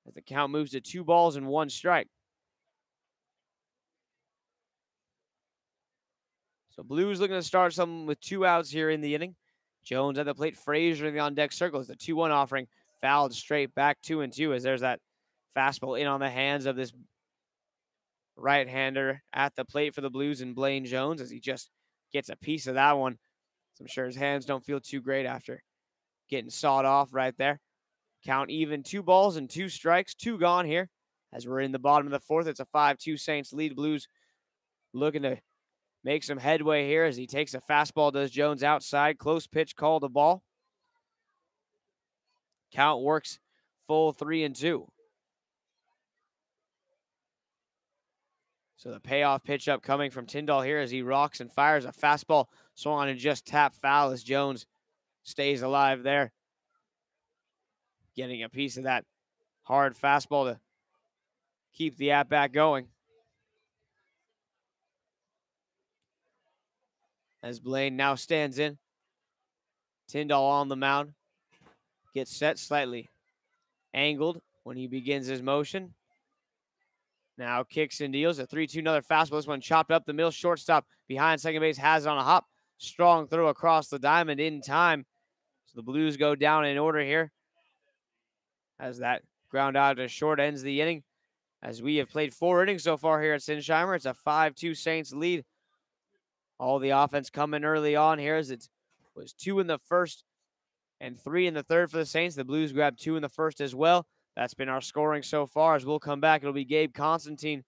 as the count moves to 2 balls and 1 strike. So Blues looking to start something with 2 outs here in the inning. Jones at the plate, Frazier in the on-deck circle as the 2-1 offering fouled straight back 2-2 as there's that fastball in on the hands of this right-hander at the plate for the Blues and Blaine Jones as he just gets a piece of that one. So I'm sure his hands don't feel too great after getting sawed off right there. Count even, 2 balls and 2 strikes, 2 gone here as we're in the bottom of the 4th. It's a 5-2 Saints lead. Blues looking to make some headway here as he takes a fastball, does Jones outside. Close pitch called a ball. Count works full 3-2. So the payoff pitch up coming from Tyndall here as he rocks and fires a fastball. Swung on and just tap foul as Jones stays alive there. Getting a piece of that hard fastball to keep the at-bat going. As Blaine now stands in. Tyndall on the mound. Gets set slightly angled when he begins his motion. Now kicks and deals. A 3-2, another fastball. This one chopped up the middle. Shortstop behind second base has it on a hop. Strong throw across the diamond in time. So the Blues go down in order here. As that ground out to short ends the inning. As we have played 4 innings so far here at Sinsheimer. It's a 5-2 Saints lead. All the offense coming early on here as it was 2 in the first and 3 in the third for the Saints. The Blues grabbed 2 in the first as well. That's been our scoring so far. As we'll come back, it'll be Gabe Constantine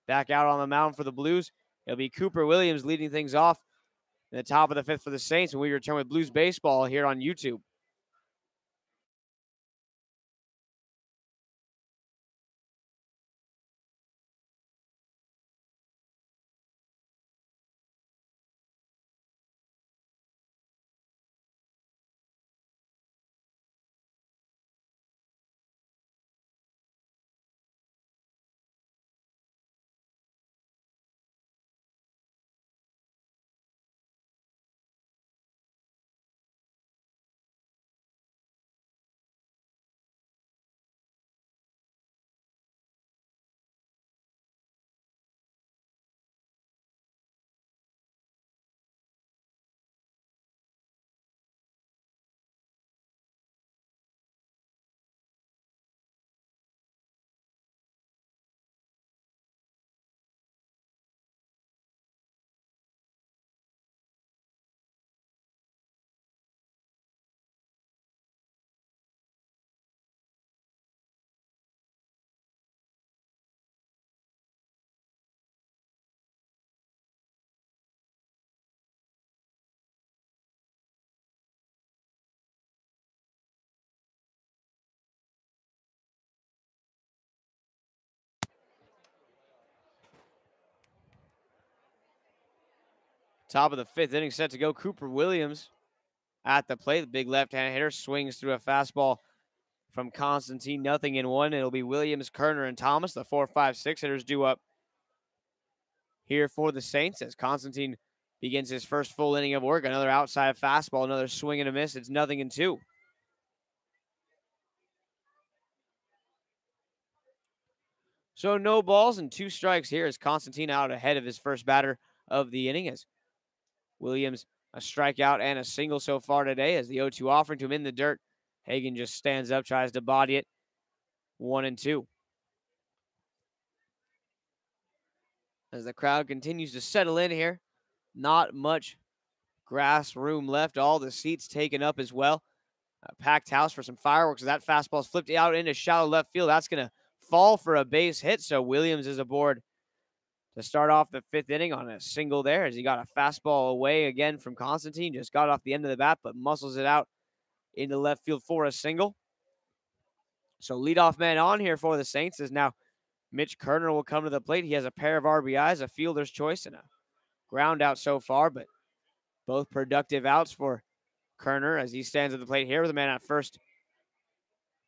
back out on the mound for the Blues. It'll be Cooper Williams leading things off in the top of the 5th for the Saints when we return with Blues Baseball here on YouTube. Top of the 5th inning set to go. Cooper Williams at the plate. The big left-hand hitter swings through a fastball from Constantine. 0-1. It'll be Williams, Kerner, and Thomas. The 4, 5, 6 hitters due up here for the Saints as Constantine begins his first full inning of work. Another outside fastball, another swing and a miss. It's 0-2. So no balls and 2 strikes here as Constantine out ahead of his first batter of the inning as Williams a strikeout and a single so far today as the 0-2 offering to him in the dirt. Hagan just stands up, tries to body it. 1-2. As the crowd continues to settle in here, not much grass room left. All the seats taken up as well. A packed house for some fireworks. That fastball's flipped out into shallow left field. That's going to fall for a base hit. So Williams is aboard to start off the 5th inning on a single there as he got a fastball away again from Constantine. Just got off the end of the bat, but muscles it out into left field for a single. So leadoff man on here for the Saints is now Mitch Kerner will come to the plate. He has a pair of RBIs, a fielder's choice, and a ground out so far, but both productive outs for Kerner as he stands at the plate here with a man at first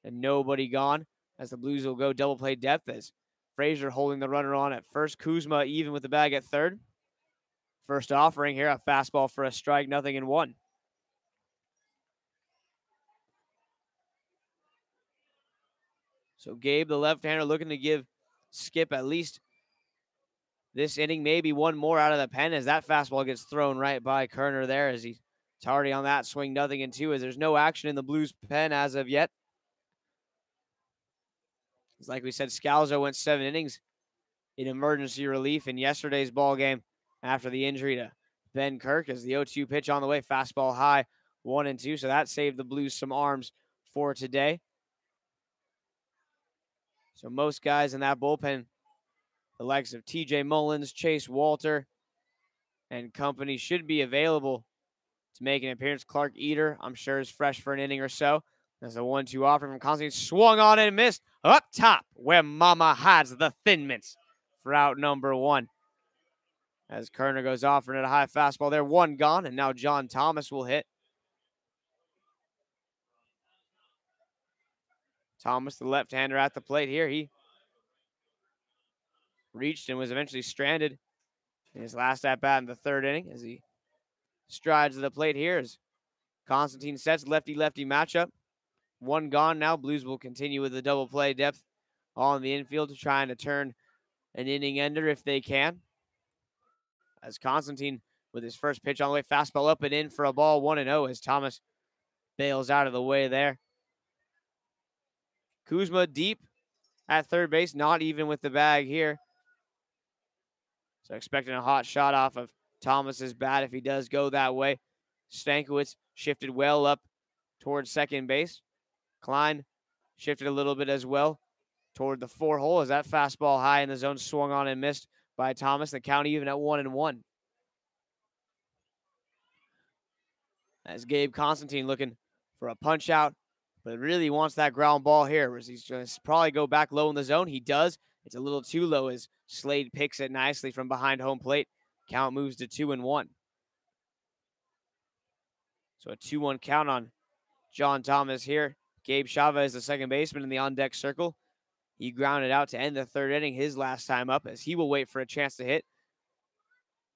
and nobody gone as the Blues will go double play depth as Frazier holding the runner on at first. Kuzma even with the bag at third. First offering here, a fastball for a strike, 0-1. So Gabe, the left-hander, looking to give Skip at least this inning, maybe one more out of the pen as that fastball gets thrown right by Kerner there as he's already on that swing, 0-2 as there's no action in the Blues pen as of yet. It's like we said, Scalzo went 7 innings in emergency relief in yesterday's ball game after the injury to Ben Kirk as the 0-2 pitch on the way, fastball high, 1-2. So that saved the Blues some arms for today. So most guys in that bullpen, the likes of TJ Mullins, Chase Walter, and company should be available to make an appearance. Clark Eater, I'm sure, is fresh for an inning or so. There's a 1-2 offer from Constantine. Swung on and missed up top where Mama hides the Thin Mints for out number 1. As Kerner goes offering at a high fastball there. 1 gone, and now John Thomas will hit. Thomas, the left-hander at the plate here. He reached and was eventually stranded in his last at-bat in the 3rd inning as he strides to the plate here as Constantine sets lefty-lefty matchup. 1 gone now. Blues will continue with the double play depth on the infield, trying to turn an inning ender if they can. As Constantine with his first pitch on the way, fastball up and in for a ball, 1-0 as Thomas bails out of the way there. Kuzma deep at third base, not even with the bag here. So expecting a hot shot off of Thomas's bat if he does go that way. Stankiewicz shifted well up towards second base. Klein shifted a little bit as well toward the 4 hole as that fastball high in the zone swung on and missed by Thomas. The count even at 1-1. As Gabe Constantine looking for a punch out, but really wants that ground ball here. As he's going to probably go back low in the zone. He does. It's a little too low as Slade picks it nicely from behind home plate. Count moves to 2-1. So a 2-1 count on John Thomas here. Gabe Chavez, the second baseman in the on-deck circle. He grounded out to end the 3rd inning his last time up as he will wait for a chance to hit.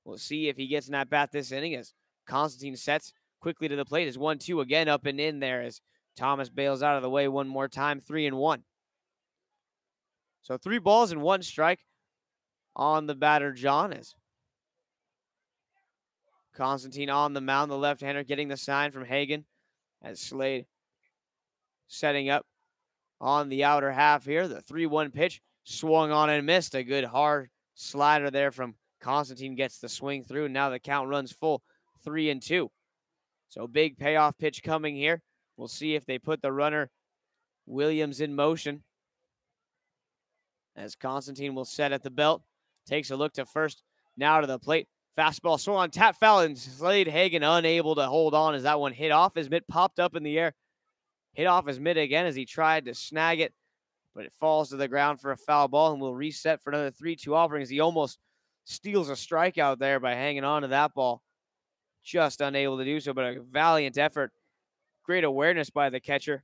We'll see if he gets an at-bat this inning as Constantine sets quickly to the plate. Is 1-2 again up and in there as Thomas bails out of the way one more time, 3-1. So 3 balls and 1 strike on the batter, John, as Constantine on the mound, the left-hander getting the sign from Hagen as Slade setting up on the outer half here. The 3-1 pitch swung on and missed. A good hard slider there from Constantine gets the swing through. Now the count runs full, 3-2. So big payoff pitch coming here. We'll see if they put the runner Williams in motion. As Constantine will set at the belt. Takes a look to first. Now to the plate. Fastball swung on, tap foul, and Slade Hagen unable to hold on as that one hit off his mitt, popped up in the air. Hit off his mitt again as he tried to snag it, but it falls to the ground for a foul ball and will reset for another 3-2 offering as he almost steals a strikeout there by hanging on to that ball. Just unable to do so, but a valiant effort. Great awareness by the catcher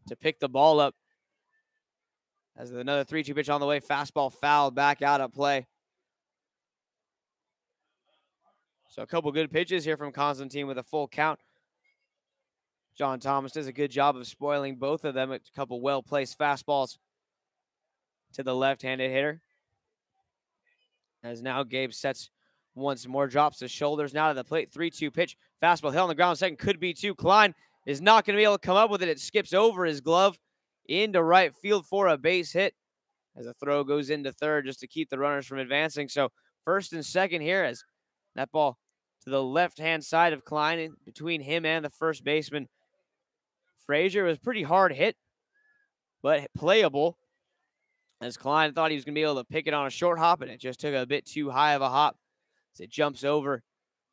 to pick the ball up. As another 3-2 pitch on the way, fastball fouled back out of play. So a couple good pitches here from Constantine with a full count. John Thomas does a good job of spoiling both of them. A couple well-placed fastballs to the left-handed hitter. As now Gabe sets once more, drops his shoulders. Now to the plate, 3-2 pitch. Fastball hit on the ground, second, could be 2. Klein is not going to be able to come up with it. It skips over his glove into right field for a base hit as a throw goes into third just to keep the runners from advancing. So first and second here as that ball to to the left-hand side of Klein between him and the first baseman. Frazier was pretty hard hit, but playable, as Klein thought he was going to be able to pick it on a short hop, and it just took a bit too high of a hop as it jumps over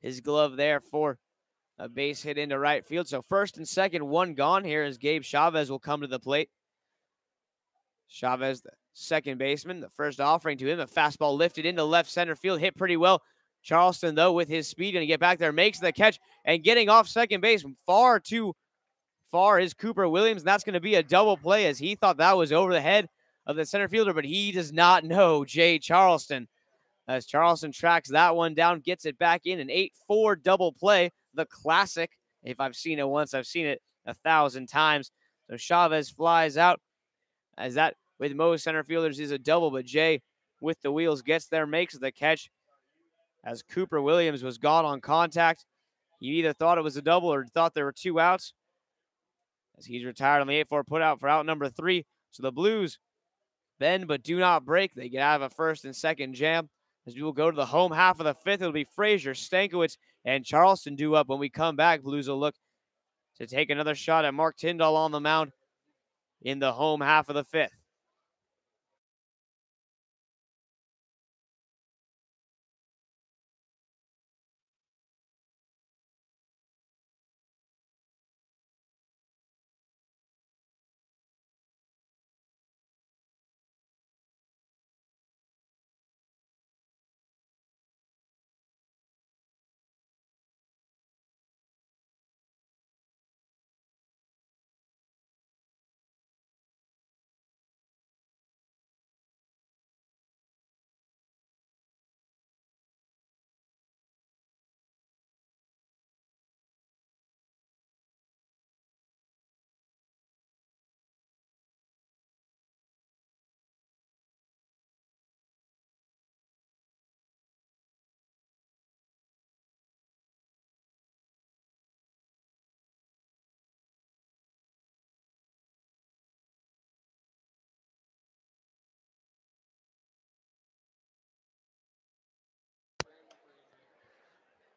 his glove there for a base hit into right field. So first and second, one gone here as Gabe Chavez will come to the plate. Chavez, the second baseman, the first offering to him. A fastball lifted into left center field, hit pretty well. Charleston, though, with his speed, going to get back there, makes the catch, and getting off second base far too far is Cooper Williams, and that's going to be a double play as he thought that was over the head of the center fielder, but he does not know Jay Charleston. As Charleston tracks that one down, gets it back in an 8-4 double play, the classic. If I've seen it once, I've seen it 1,000 times. So Chavez flies out, as that with most center fielders is a double, but Jay with the wheels gets there, makes the catch, as Cooper Williams was gone on contact. He either thought it was a double or thought there were two outs, as he's retired on the 8-4 putout for out number 3. So the Blues bend but do not break. They get out of a first and second jam. As we will go to the home half of the 5th, it'll be Frazier, Stankiewicz, and Charleston due up. When we come back, Blues will look to take another shot at Mark Tyndall on the mound in the home half of the 5th.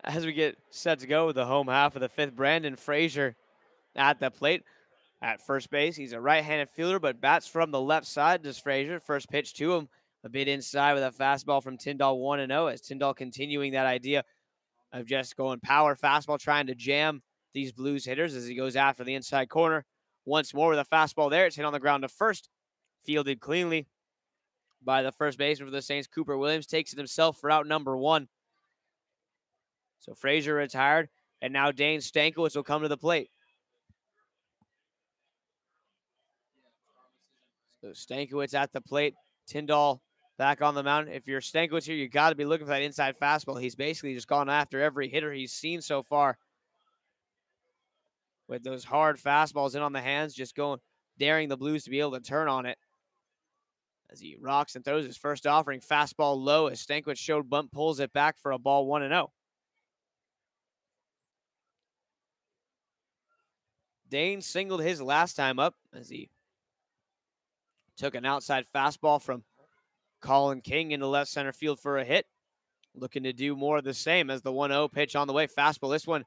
As we get set to go with the home half of the 5th, Brandon Frazier at the plate at first base. He's a right-handed fielder, but bats from the left side. Does Frazier. First pitch to him, a bit inside with a fastball from Tyndall, 1-0, as Tyndall continuing that idea of just going power fastball, trying to jam these Blues hitters as he goes after the inside corner. Once more with a fastball there. It's hit on the ground to first. Fielded cleanly by the first baseman for the Saints. Cooper Williams takes it himself for out number 1. So Frazier retired, and now Dane Stankiewicz will come to the plate. So Stankiewicz at the plate. Tyndall back on the mound. If you're Stankiewicz here, you got to be looking for that inside fastball. He's basically just gone after every hitter he's seen so far with those hard fastballs in on the hands, just daring the Blues to be able to turn on it. As he rocks and throws his first offering, fastball low as Stankiewicz showed bunt, pulls it back for a ball, 1-0. Dane singled his last time up as he took an outside fastball from Colin King into left center field for a hit. Looking to do more of the same as the 1-0 pitch on the way. Fastball. This one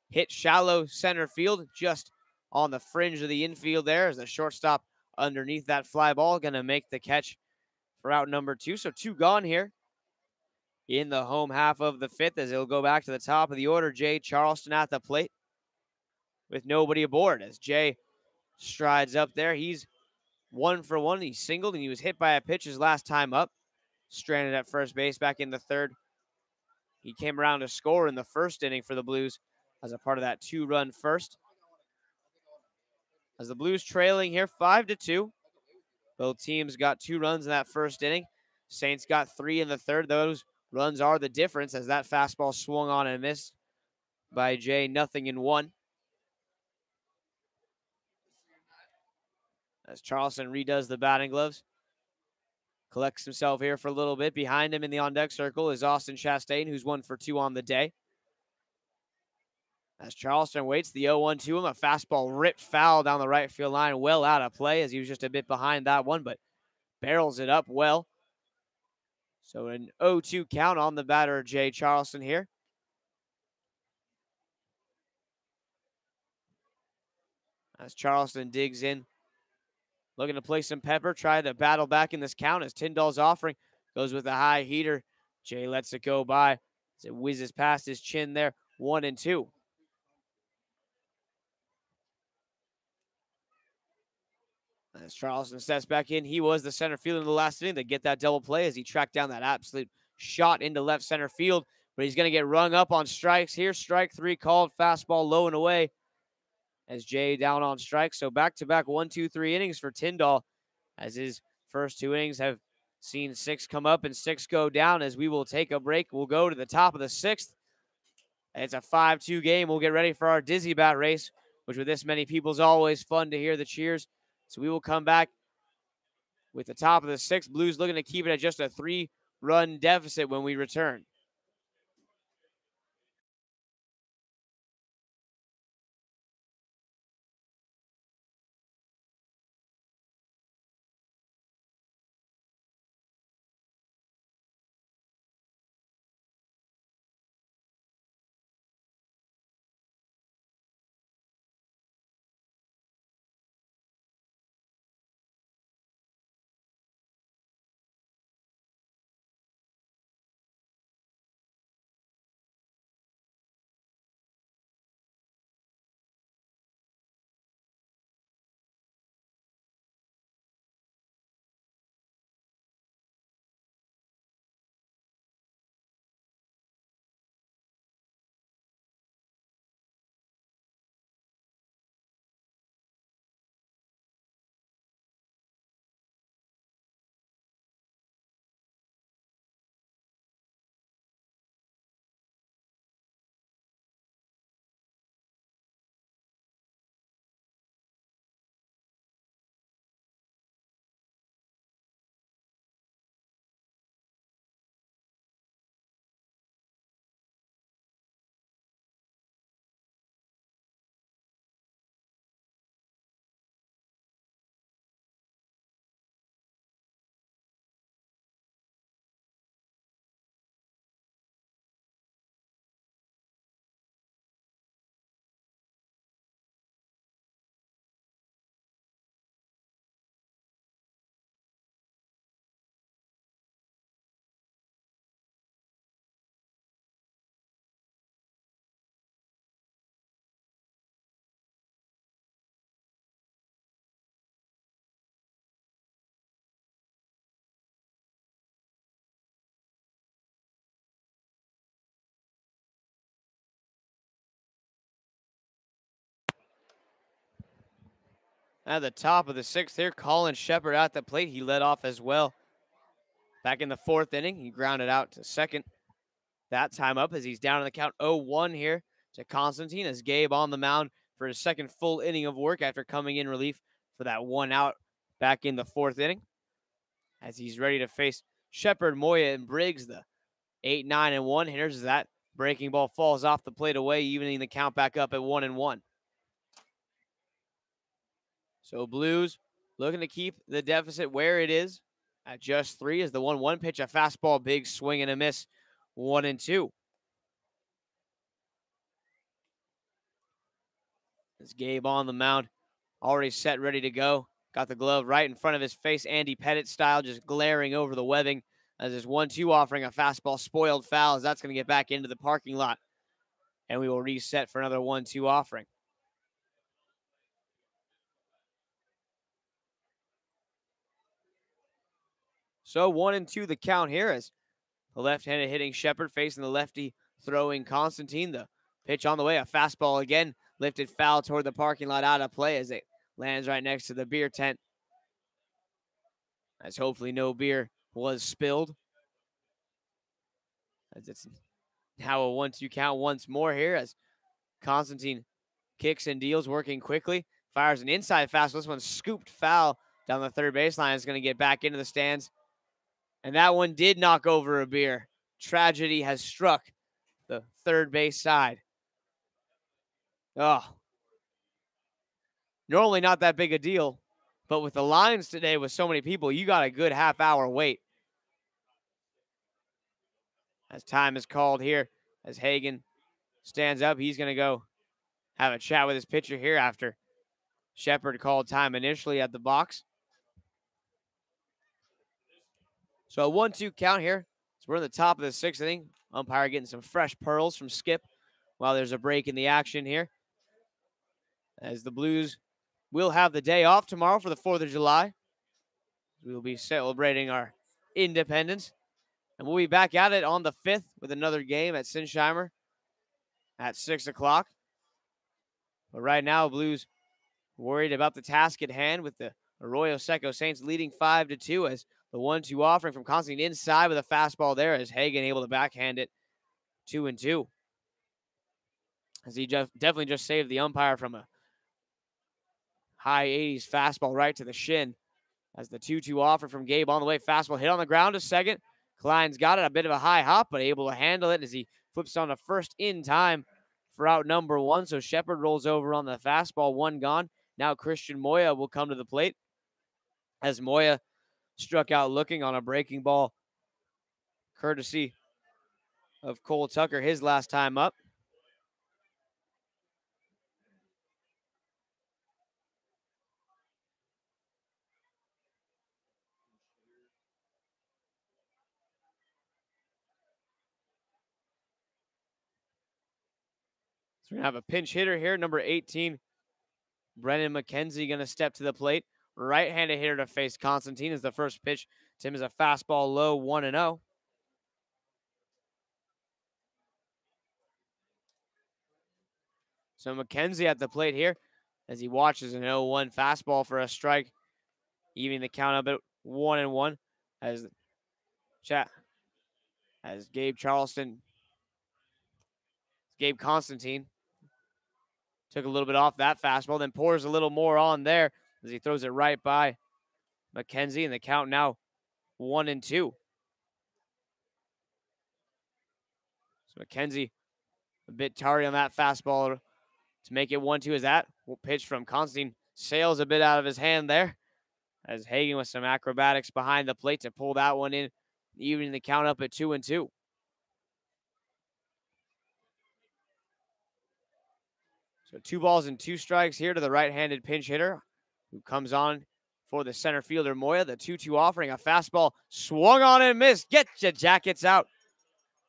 hit shallow center field, just on the fringe of the infield there as the shortstop underneath that fly ball going to make the catch for out number 2. So 2 gone here in the home half of the 5th as it'll go back to the top of the order. Jay Charleston at the plate with nobody aboard as Jay strides up there. He's 1 for 1. He singled and he was hit by a pitch his last time up. Stranded at first base back in the 3rd. He came around to score in the 1st inning for the Blues as a part of that 2-run first. As the Blues trailing here 5-2. Both teams got 2 runs in that 1st inning. Saints got 3 in the 3rd. Those runs are the difference as that fastball swung on and missed by Jay, 0-1. As Charleston redoes the batting gloves. Collects himself here for a little bit. Behind him in the on-deck circle is Austin Chastain, who's 1 for 2 on the day. As Charleston waits, the 0-1 to him. A fastball ripped foul down the right field line. Well out of play as he was just a bit behind that one, but barrels it up well. So an 0-2 count on the batter, Jay Charleston here. As Charleston digs in, looking to play some pepper, try to battle back in this count as Tyndall's offering. Goes with a high heater. Jay lets it go by as it whizzes past his chin there. 1-2. As Charleston steps back in, he was the center fielder in the last inning to get that double play as he tracked down that absolute shot into left center field. But he's going to get rung up on strikes here. Strike 3 called, fastball low and away as Jay down on strikes. So back-to-back 1-2-3 innings for Tyndall as his first 2 innings have seen 6 come up and 6 go down. As we will take a break, we'll go to the top of the 6th. It's a 5-2 game. We'll get ready for our Dizzy Bat race, which with this many people is always fun to hear the cheers. So we will come back with the top of the 6th. Blues looking to keep it at just a 3-run deficit when we return. At the top of the 6th here, Colin Shepard at the plate. He led off as well. Back in the 4th inning, he grounded out to second. That time up as he's down in the count 0-1 here to Constantine as Gabe on the mound for his second full inning of work after coming in relief for that 1 out back in the 4th inning. As he's ready to face Shepard, Moya, and Briggs, the 8, 9, and 1 hitters, as that breaking ball falls off the plate away, evening the count back up at 1-1. So Blues looking to keep the deficit where it is at just 3 as the 1-1 pitch, a fastball, big swing and a miss, 1-2. As Gabe on the mound, already set, ready to go. Got the glove right in front of his face, Andy Pettit style, just glaring over the webbing as his 1-2 offering a fastball spoiled foul as that's going to get back into the parking lot. And we will reset for another 1-2 offering. So 1-2 the count here as the left-handed hitting Shepard facing the lefty throwing Constantine. The pitch on the way, a fastball again, lifted foul toward the parking lot, out of play as it lands right next to the beer tent. As hopefully no beer was spilled. As it's now a 1-2 count once more here as Constantine kicks and deals, working quickly. Fires an inside fastball. This one's scooped foul down the third baseline. It's going to get back into the stands. And that one did knock over a beer. Tragedy has struck the third base side. Oh. Normally not that big a deal, but with the lines today with so many people, you got a good half-hour wait. As time is called here, as Hagan stands up, he's going to go have a chat with his pitcher here after Shepard called time initially at the box. So a 1-2 count here. So we're in the top of the 6th inning. Umpire getting some fresh pearls from Skip while there's a break in the action here. As the Blues will have the day off tomorrow for the 4th of July. We will be celebrating our independence. And we'll be back at it on the 5th with another game at Sinsheimer at 6 o'clock. But right now, Blues worried about the task at hand with the Arroyo Seco Saints leading 5-2 as the 1-2 offering from Constantine inside with a fastball there as Hagen able to backhand it 2-2. As he definitely just saved the umpire from a high 80s fastball right to the shin. As the 2-2 offer from Gabe on the way, fastball hit on the ground to second. Klein's got it, a bit of a high hop, but able to handle it as he flips on to first in time for out number 1. So Shepard rolls over on the fastball, 1 gone. Now Christian Moya will come to the plate as Moya struck out looking on a breaking ball, courtesy of Cole Tucker, his last time up. So we're going to have a pinch hitter here, number 18, Brennan McKenzie, going to step to the plate. Right-handed hitter to face Constantine is the first pitch. Tim is a fastball low, 1-0. So McKenzie at the plate here as he watches an 0-1 fastball for a strike, evening the count up at 1-1 as Gabe Constantine took a little bit off that fastball, then pours a little more on there as he throws it right by McKenzie, and the count now 1-2. So McKenzie a bit tardy on that fastball to make it 1-2 as that pitch from Constantine sails a bit out of his hand there as Hagen with some acrobatics behind the plate to pull that one in, evening the count up at 2-2. So 2 balls and 2 strikes here to the right-handed pinch hitter who comes on for the center fielder Moya. The 2-2 offering, a fastball swung on and missed. Get your Jackets out.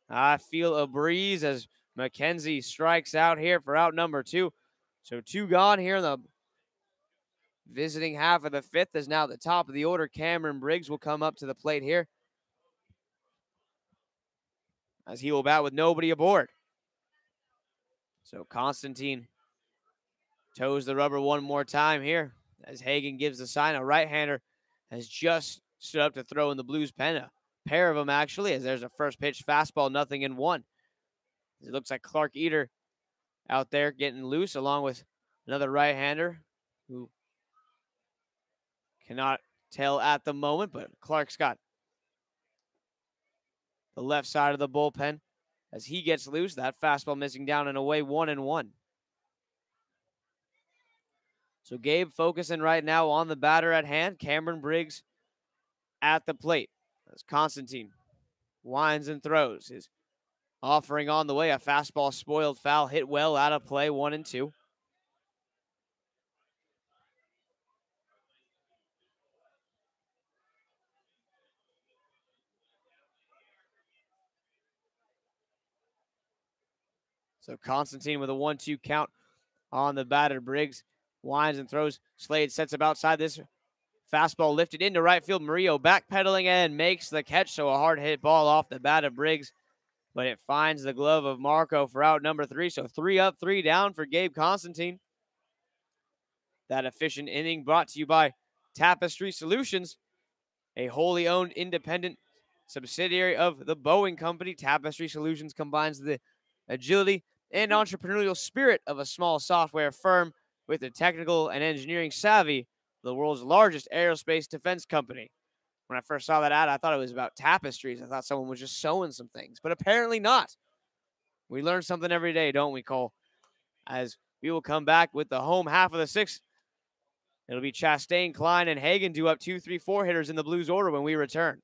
I feel a breeze as McKenzie strikes out here for out number 2. So 2 gone here in the visiting half of the 5th as now the top of the order. Cameron Briggs will come up to the plate here as he will bat with nobody aboard. So Constantine toes the rubber one more time here as Hagen gives the sign. A right-hander has just stood up to throw in the Blues pen. A pair of them, actually, as there's a first pitch fastball, 0-1. It looks like Clark Eater out there getting loose, along with another right-hander who cannot tell at the moment, but Clark's got the left side of the bullpen as he gets loose. That fastball missing down and away, 1-1. So Gabe focusing right now on the batter at hand, Cameron Briggs at the plate. As Constantine winds and throws. His offering on the way, a fastball spoiled foul, hit well out of play, 1-2. So Constantine with a 1-2 count on the batter. Briggs winds and throws. Slade sets up outside. This fastball lifted into right field. Murillo backpedaling and makes the catch. So a hard hit ball off the bat of Briggs, but it finds the glove of Marco for out number 3. So 3 up, 3 down for Gabe Constantine. That efficient inning brought to you by Tapestry Solutions, a wholly owned independent subsidiary of the Boeing Company. Tapestry Solutions combines the agility and entrepreneurial spirit of a small software firm with the technical and engineering savvy of the world's largest aerospace defense company. When I first saw that ad, I thought it was about tapestries. I thought someone was just sewing some things, but apparently not. We learn something every day, don't we, Cole? As we will come back with the home half of the 6th. It'll be Chastain, Klein, and Hagen do up 2, 3, 4 hitters in the Blues order when we return.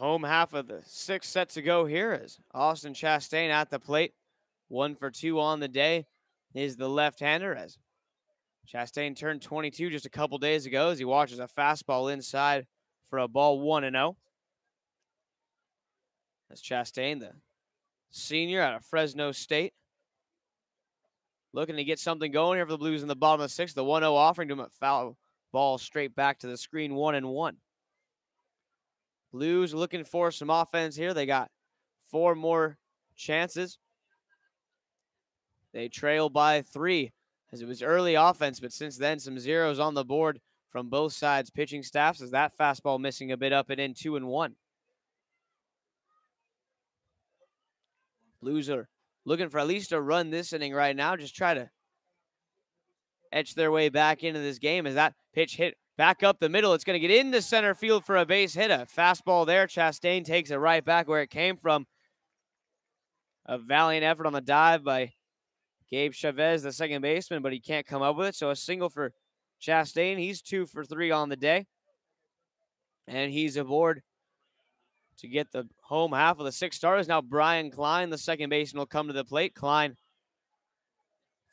Home half of the sixth set to go here as Austin Chastain at the plate. 1 for 2 on the day is the left-hander as Chastain turned 22 just a couple days ago as he watches a fastball inside for a ball 1-0. That's Chastain, the senior out of Fresno State, looking to get something going here for the Blues in the bottom of the sixth. The 1-0 offering to him a foul ball straight back to the screen, 1-1. Blues looking for some offense here. They got 4 more chances. They trail by 3 as it was early offense, but since then some zeros on the board from both sides pitching staffs as that fastball missing a bit up and in, 2-1. Blues are looking for at least a run this inning right now, just try to etch their way back into this game as that pitch hit back up the middle. It's going to get into center field for a base hit. A fastball there. Chastain takes it right back where it came from. A valiant effort on the dive by Gabe Chavez, the second baseman, but he can't come up with it. So a single for Chastain. He's 2 for 3 on the day. And he's aboard to get the home half of the 6 starters. Now Brian Klein, the second baseman, will come to the plate. Klein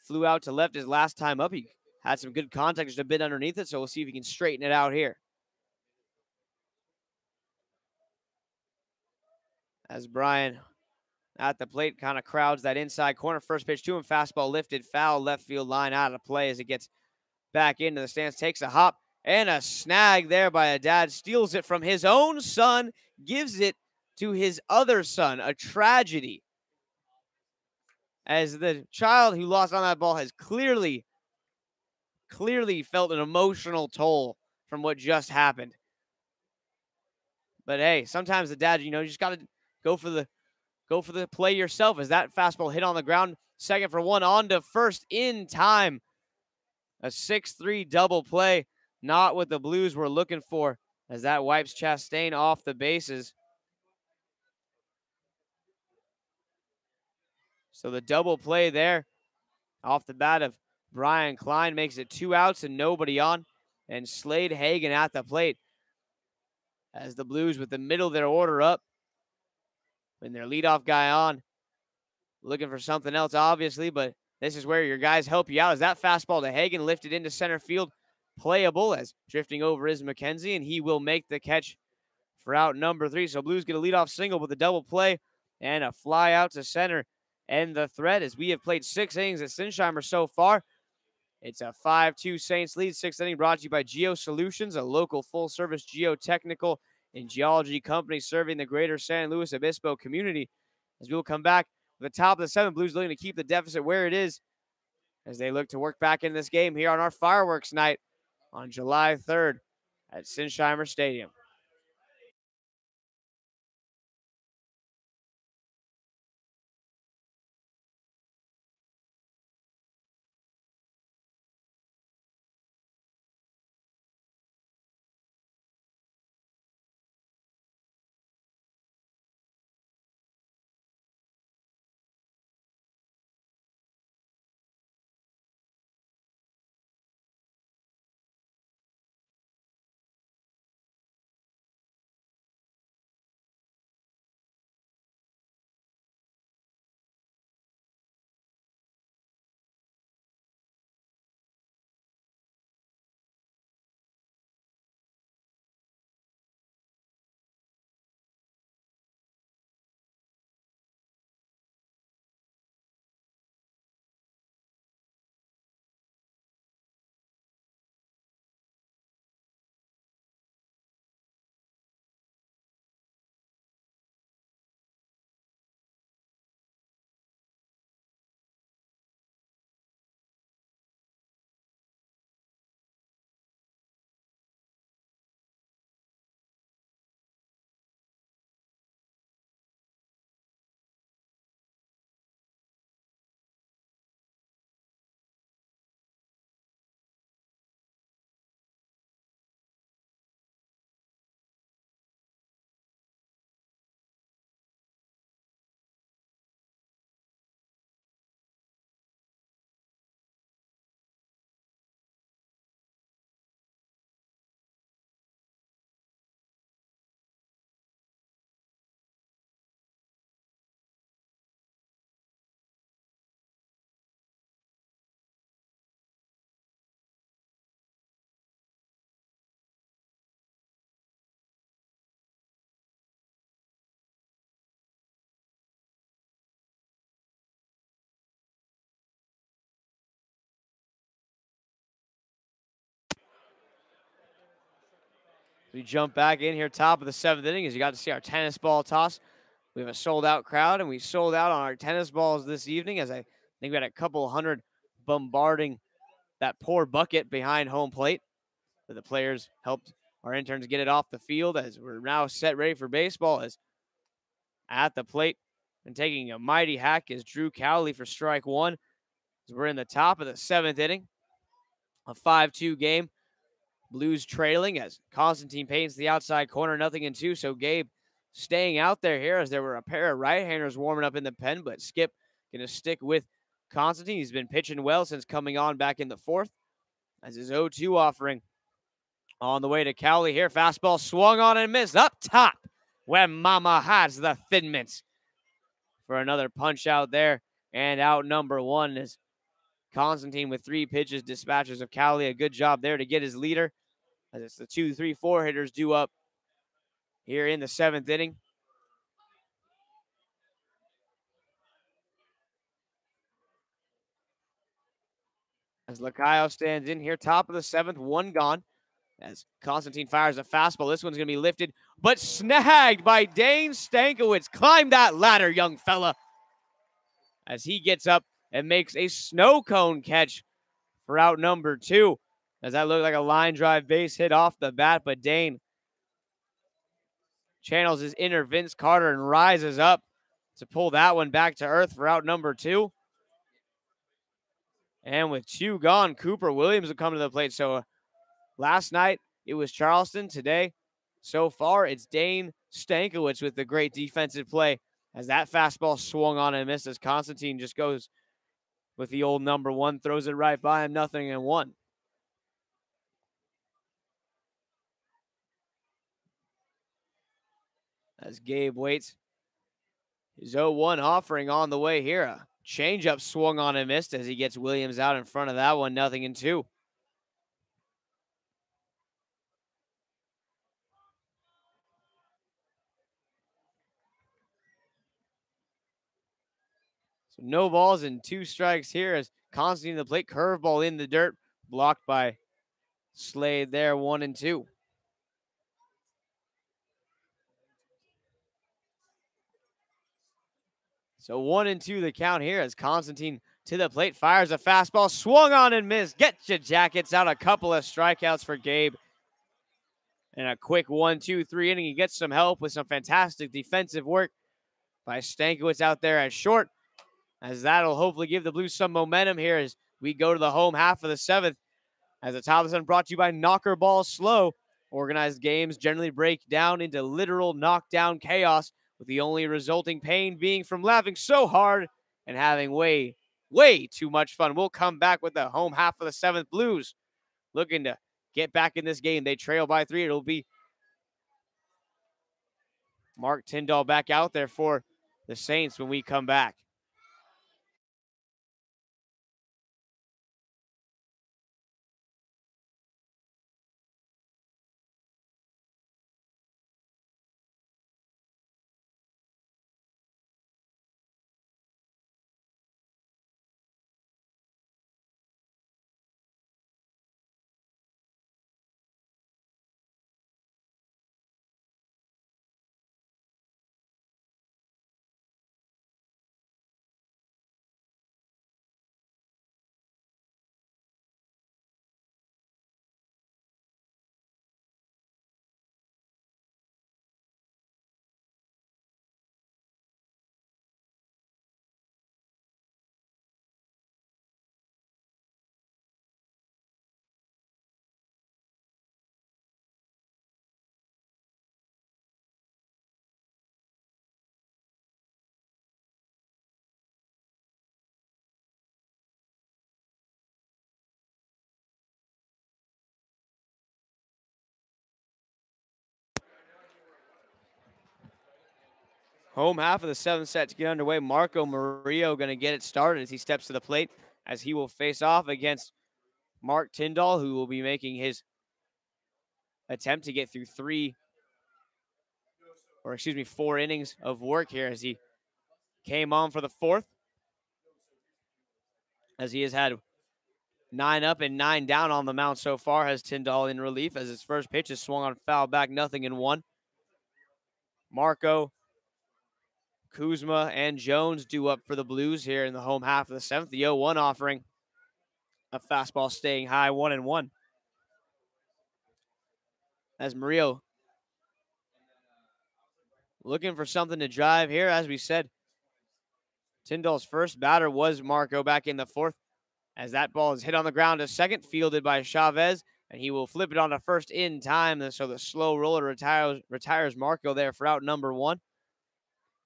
flew out to left his last time up. He had some good contact just a bit underneath it, so we'll see if he can straighten it out here. As Brian at the plate kind of crowds that inside corner. First pitch to him, fastball lifted, foul, left field line out of play as it gets back into the stands. Takes a hop and a snag there by a dad. Steals it from his own son, gives it to his other son. A tragedy, as the child who lost on that ball has clearly felt an emotional toll from what just happened. But hey, sometimes the dad, you just got to go for the play yourself. As that fastball hit on the ground, second for 1, on to first in time. A 6-3 double play, not what the Blues were looking for, as that wipes Chastain off the bases. So the double play there off the bat of Brian Klein makes it 2 outs and nobody on. And Slade Hagan at the plate as the Blues with the middle of their order up. And their leadoff guy on, looking for something else, obviously, but this is where your guys help you out. As that fastball to Hagan lifted into center field, playable, as drifting over is McKenzie, and he will make the catch for out number 3. So Blues get a leadoff single with a double play and a fly out to center. And the threat, as we have played 6 innings at Sinsheimer so far, it's a 5-2 Saints lead. 6th inning brought to you by Geo Solutions, a local full-service geotechnical and geology company serving the greater San Luis Obispo community. As we will come back with the top of the 7th, Blues looking to keep the deficit where it is as they look to work back in this game here on our fireworks night on July 3rd at Sinsheimer Stadium. We jump back in here, top of the 7th inning, as you got to see our tennis ball toss. We have a sold-out crowd, and we sold out on our tennis balls this evening, as I think we had a couple hundred bombarding that poor bucket behind home plate. But the players helped our interns get it off the field, as we're now set ready for baseball. As at the plate and taking a mighty hack is Drew Cowley for strike one. As we're in the top of the 7th inning, a 5-2 game. Blues trailing as Constantine paints the outside corner, 0-2. So Gabe staying out there here, as there were a pair of right-handers warming up in the pen, but Skip going to stick with Constantine. He's been pitching well since coming on back in the 4th, as his 0-2 offering on the way to Cowley here. Fastball swung on and missed up top, where Mama has the Thin Mints for another punch out there, and out number 1 is Constantine with 3 pitches, dispatches of Cowley. A good job there to get his leader, as it's the 2, 3, 4 hitters due up here in the 7th inning. As Lacayo stands in here, top of the 7th, 1 gone. As Constantine fires a fastball, this one's going to be lifted, but snagged by Dane Stankiewicz. Climb that ladder, young fella, as he gets up and makes a snow cone catch for out number 2. As that looked like a line drive base hit off the bat, but Dane channels his inner Vince Carter and rises up to pull that one back to earth for out number 2. And with 2 gone, Cooper Williams will come to the plate. So last night it was Charleston. Today, so far, it's Dane Stankiewicz with the great defensive play, as that fastball swung on and missed, as Constantine just goes with the old number 1, throws it right by him, 0-1. As Gabe waits, his 0-1 offering on the way here. A changeup swung on and missed, as he gets Williams out in front of that one, 0-2. So no balls and 2 strikes here, as Constantine the plate, curveball in the dirt, blocked by Slade there, 1-2. So 1-2 the count here, as Constantine to the plate, fires a fastball, swung on and missed. Get your Jackets out, a couple of strikeouts for Gabe. And a quick 1, 2, 3 inning. He gets some help with some fantastic defensive work by Stankiewicz out there at short, as that'll hopefully give the Blues some momentum here as we go to the home half of the 7th. As the top of the 7th brought to you by Knocker Ball Slow. Organized games generally break down into literal knockdown chaos, with the only resulting pain being from laughing so hard and having way too much fun. We'll come back with the home half of the 7th. Blues looking to get back in this game. They trail by 3. It'll be Mark Tyndall back out there for the Saints when we come back. Home half of the 7th set to get underway. Marco Murillo going to get it started as he steps to the plate, as he will face off against Mark Tyndall, who will be making his attempt to get through 4 innings of work here, as he came on for the 4th, as he has had 9 up and 9 down on the mound so far has Tyndall in relief as his first pitch is swung on foul back, 0-1. Marco, Kuzma, and Jones due up for the Blues here in the home half of the 7th. The 0-1 offering. A fastball staying high, 1-1. As Murillo looking for something to drive here. As we said, Tyndall's first batter was Marco back in the 4th. As that ball is hit on the ground to second, fielded by Chavez, and he will flip it on to first in time. So the slow roller retires Marco there for out number 1.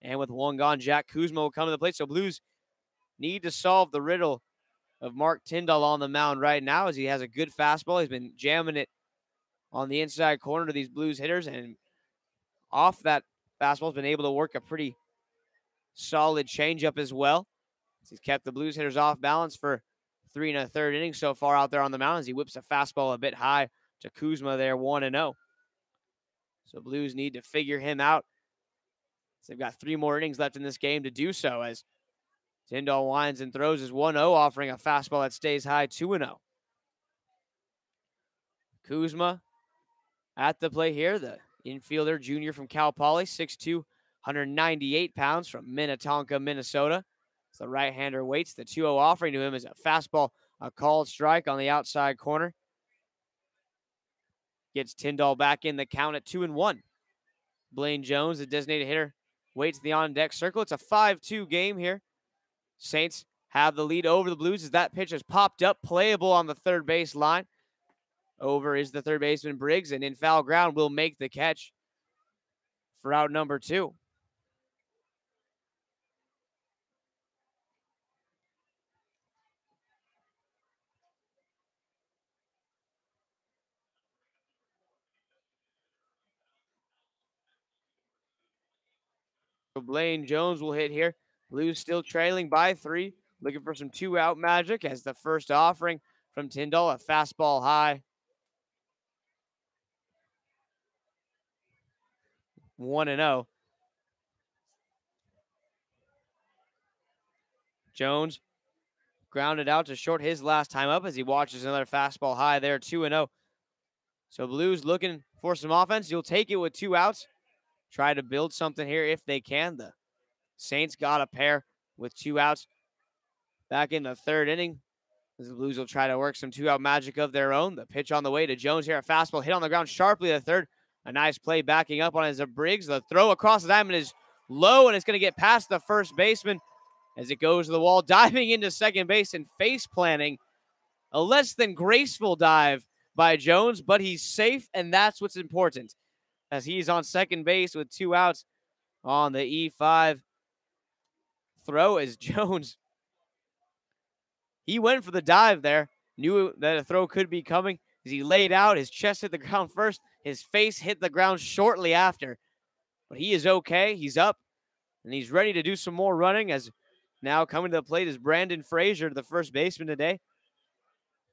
And with 1 gone, Jack Kuzma will come to the plate. So Blues need to solve the riddle of Mark Tyndall on the mound right now, as he has a good fastball. He's been jamming it on the inside corner to these Blues hitters, and off that fastball has been able to work a pretty solid changeup as well. He's kept the Blues hitters off balance for 3 1/3 innings so far out there on the mound, as he whips a fastball a bit high to Kuzma there, 1-0. So Blues need to figure him out. So they've got 3 more innings left in this game to do so, as Tyndall winds and throws his 1-0, offering a fastball that stays high, 2-0. Kuzma at the plate here, the infielder, junior from Cal Poly, 6'2", 198 pounds from Minnetonka, Minnesota. So the right-hander waits. The 2-0 offering to him is a fastball, a called strike on the outside corner. Gets Tyndall back in the count at 2-1. Blaine Jones, the designated hitter, waits the on-deck circle. It's a 5-2 game here. Saints have the lead over the Blues as that pitch has popped up, playable on the third base line. Over is the third baseman Briggs, and in foul ground will make the catch for out number 2. So Blaine Jones will hit here. Blues still trailing by 3, looking for some 2-out magic as the first offering from Tyndall, a fastball high. 1-0. Jones grounded out to short his last time up as he watches another fastball high there, 2-0. So Blues looking for some offense. You'll take it with 2 outs. Try to build something here if they can. The Saints got a pair with 2 outs back in the 3rd inning. The Blues will try to work some 2-out magic of their own. The pitch on the way to Jones here. A fastball hit on the ground sharply to third. A nice play backing up on his Briggs. The throw across the diamond is low, and it's going to get past the first baseman as it goes to the wall, diving into second base and face planting. A less than graceful dive by Jones, but he's safe, and that's what's important, as he's on second base with 2 outs on the E5 throw. As Jones, he went for the dive there, knew that a throw could be coming as he laid out. His chest hit the ground first, his face hit the ground shortly after, but he is okay. He's up, and he's ready to do some more running, as now coming to the plate is Brandon Frazier, the first baseman today.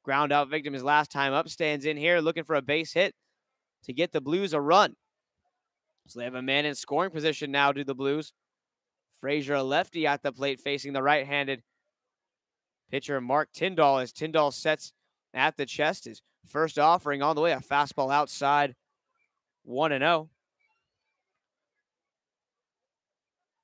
Ground out victim his last time up, stands in here looking for a base hit to get the Blues a run. So they have a man in scoring position now, do the Blues. Frazier, a lefty at the plate, facing the right-handed pitcher Mark Tyndall, as Tyndall sets at the chest. His first offering on the way, a fastball outside, 1-0.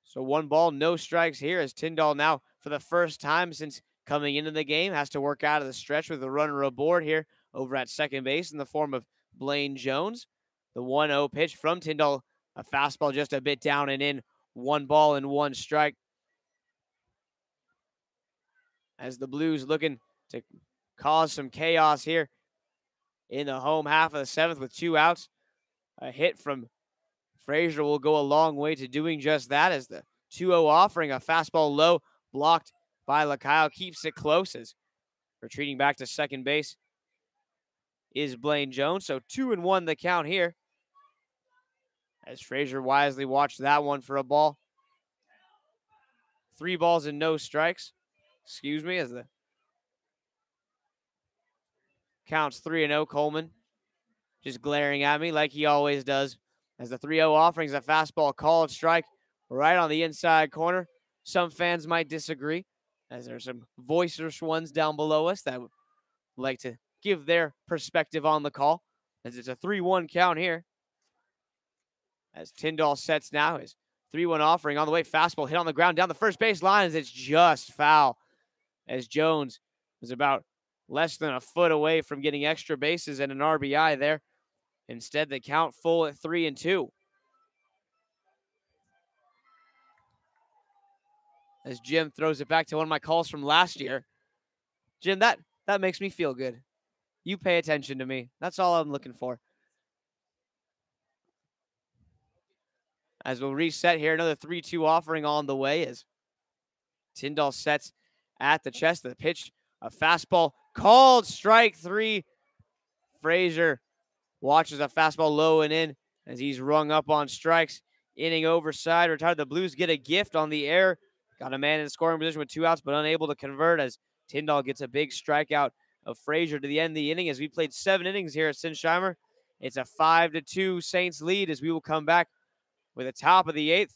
So 1 ball, no strikes here, as Tyndall now, for the first time since coming into the game, has to work out of the stretch with a runner aboard here over at second base in the form of Blaine Jones. The 1-0 pitch from Tyndall, a fastball just a bit down and in, 1 ball and 1 strike. As the Blues looking to cause some chaos here in the home half of the 7th with 2 outs. A hit from Frazier will go a long way to doing just that, as the 2-0 offering, a fastball low, blocked by Lacaille, keeps it close, as retreating back to second base is Blaine Jones. So 2-1 the count here, as Frazier wisely watched that one for a ball. 3 balls and no strikes. Excuse me, as the counts 3-0. Coleman just glaring at me like he always does, as the 3-0 offerings a fastball called strike right on the inside corner. Some fans might disagree, as there's some voiceless ones down below us that like to give their perspective on the call, as it's a 3-1 count here. As Tyndall sets now his 3-1 offering on the way. Fastball hit on the ground down the first base line as it's just foul. As Jones was about less than a foot away from getting extra bases and an RBI there. Instead, the count full at 3-2. As Jim throws it back to one of my calls from last year. Jim, that makes me feel good. You pay attention to me. That's all I'm looking for. As we'll reset here, another 3-2 offering on the way as Tyndall sets at the chest of the pitch. A fastball called strike 3. Frazier watches a fastball low and in as he's rung up on strikes. Inning overside. Retired. The Blues get a gift on the air. Got a man in scoring position with 2 outs, but unable to convert as Tyndall gets a big strikeout of Frazier to the end of the inning. As we played 7 innings here at Sinsheimer, it's a 5-2 Saints lead as we will come back with the top of the 8th.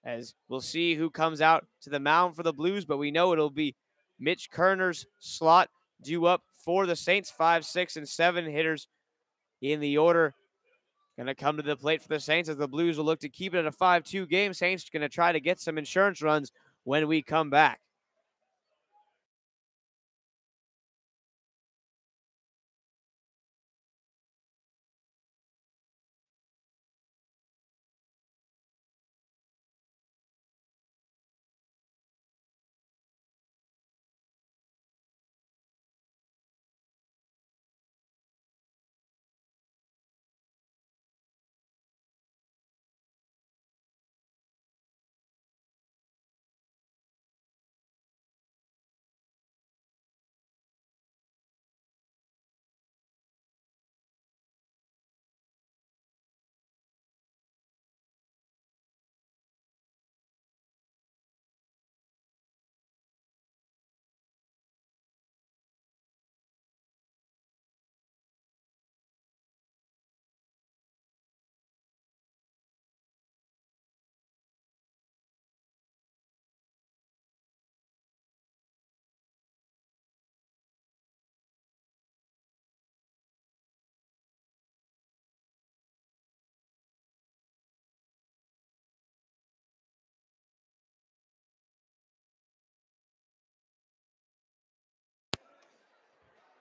As we'll see who comes out to the mound for the Blues, but we know it'll be Mitch Kerner's slot due up for the Saints. 5, 6, and 7 hitters in the order. Going to come to the plate for the Saints as the Blues will look to keep it at a 5-2 game. Saints going to try to get some insurance runs when we come back.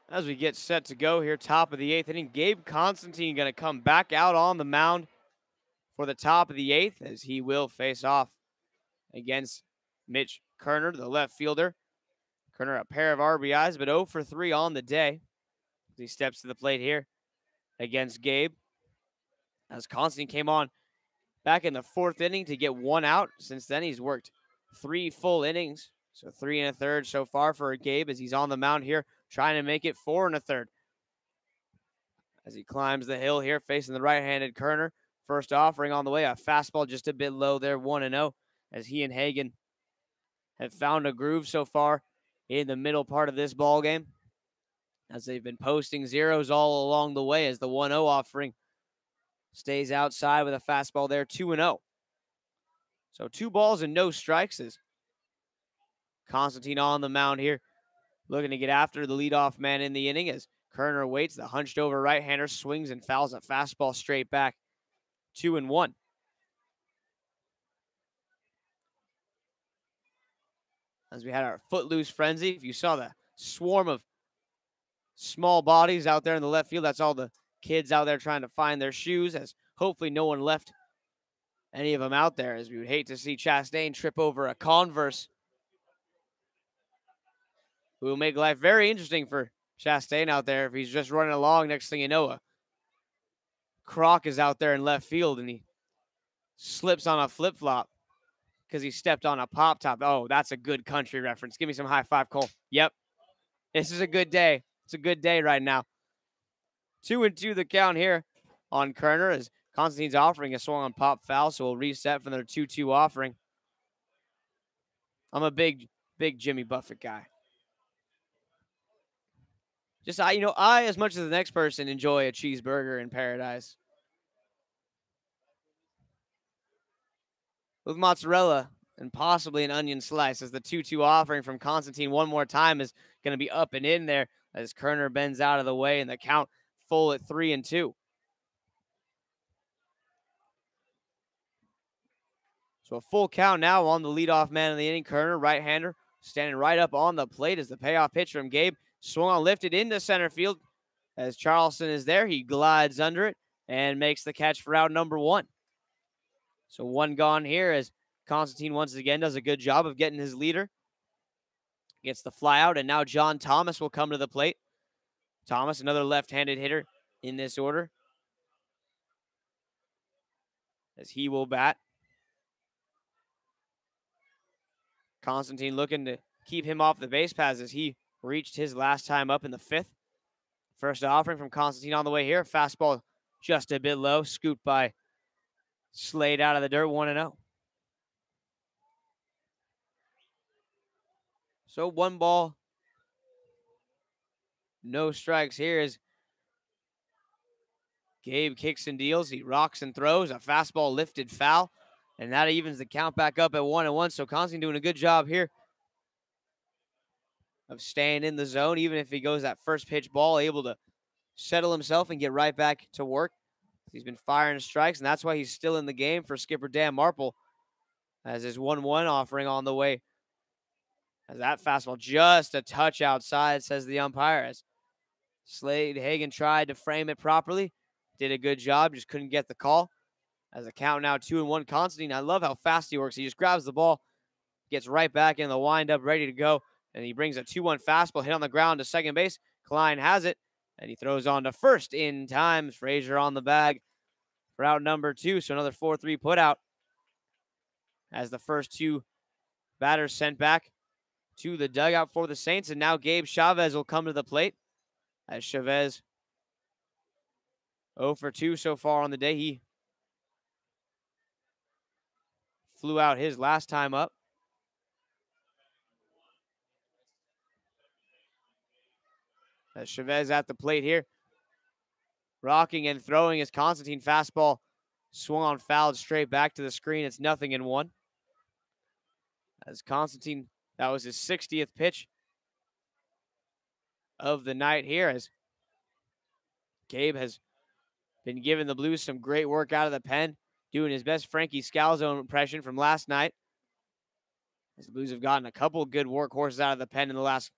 As we get set to go here, top of the 8th inning, Gabe Constantine going to come back out on the mound for the top of the 8th as he will face off against Mitch Kerner, the left fielder. Kerner, a pair of RBIs, but 0 for 3 on the day as he steps to the plate here against Gabe. As Constantine came on back in the 4th inning to get 1 out. Since then, he's worked 3 full innings, so 3 1/3 so far for Gabe as he's on the mound here, trying to make it 4 1/3. As he climbs the hill here, facing the right-handed Kerner. First offering on the way, a fastball just a bit low there, 1-0, as he and Hagen have found a groove so far in the middle part of this ball game, as they've been posting zeros all along the way, as the 1-0 offering stays outside with a fastball there, 2-0. So 2 balls and no strikes as Constantine on the mound here, looking to get after the leadoff man in the inning as Kerner waits. The hunched over right-hander swings and fouls a fastball straight back, 2-1. As we had our footloose frenzy, if you saw the swarm of small bodies out there in the left field, that's all the kids out there trying to find their shoes, as hopefully no one left any of them out there, as we would hate to see Chastain trip over a Converse. Who will make life very interesting for Chastain out there if he's just running along. Next thing you know, a Croc is out there in left field and he slips on a flip-flop because he stepped on a pop top. Oh, that's a good country reference. Give me some high five, Cole. Yep. This is a good day. It's a good day right now. 2-2 the count here on Kerner as Constantine's offering a swung on pop foul, so we'll reset from their 2-2 offering. I'm a big Jimmy Buffett guy. Just, I, as much as the next person, enjoy a cheeseburger in paradise. With mozzarella and possibly an onion slice, as the 2-2 offering from Constantine one more time is going to be up and in there. as Kerner bends out of the way and the count full at 3-2. So a full count now on the leadoff man of the inning, Kerner, right-hander, standing right up on the plate as the payoff pitch from Gabe swung on, lifted into center field. As Charleston is there, he glides under it and makes the catch for out number 1. So 1 gone here as Constantine once again does a good job of getting his leader. Gets the fly out, and now John Thomas will come to the plate. Thomas, another left-handed hitter in this order, as he will bat. Constantine looking to keep him off the base paths as he reached his last time up in the 5th. First offering from Constantine on the way here. Fastball just a bit low, scooped by Slade out of the dirt, 1-0. So 1 ball, no strikes here as Gabe kicks and deals. He rocks and throws. A fastball lifted foul. And that evens the count back up at 1-1. So Constantine doing a good job here of staying in the zone. Even if he goes that first pitch ball, able to settle himself and get right back to work. He's been firing strikes, and that's why he's still in the game for skipper Dan Marple, as his 1-1 offering on the way. As that fastball just a touch outside, says the umpire. As Slade Hagen tried to frame it properly. Did a good job, just couldn't get the call. As the count now 2-1 Constantine. I love how fast he works. He just grabs the ball, gets right back in the windup, ready to go. And he brings a 2-1 fastball hit on the ground to second base. Klein has it, and he throws on to first in time. Frazier on the bag for out number 2. So another 4-3 put out as the first 2 batters sent back to the dugout for the Saints. And now Gabe Chavez will come to the plate as Chavez 0 for 2 so far on the day. He flew out his last time up. As Chavez at the plate here. Rocking and throwing his Constantine fastball. Swung on, fouled straight back to the screen. It's 0-1. As Constantine, that was his 60th pitch of the night here. As Gabe has been giving the Blues some great work out of the pen, doing his best Frankie Scalzo impression from last night. As the Blues have gotten a couple good workhorses out of the pen in the last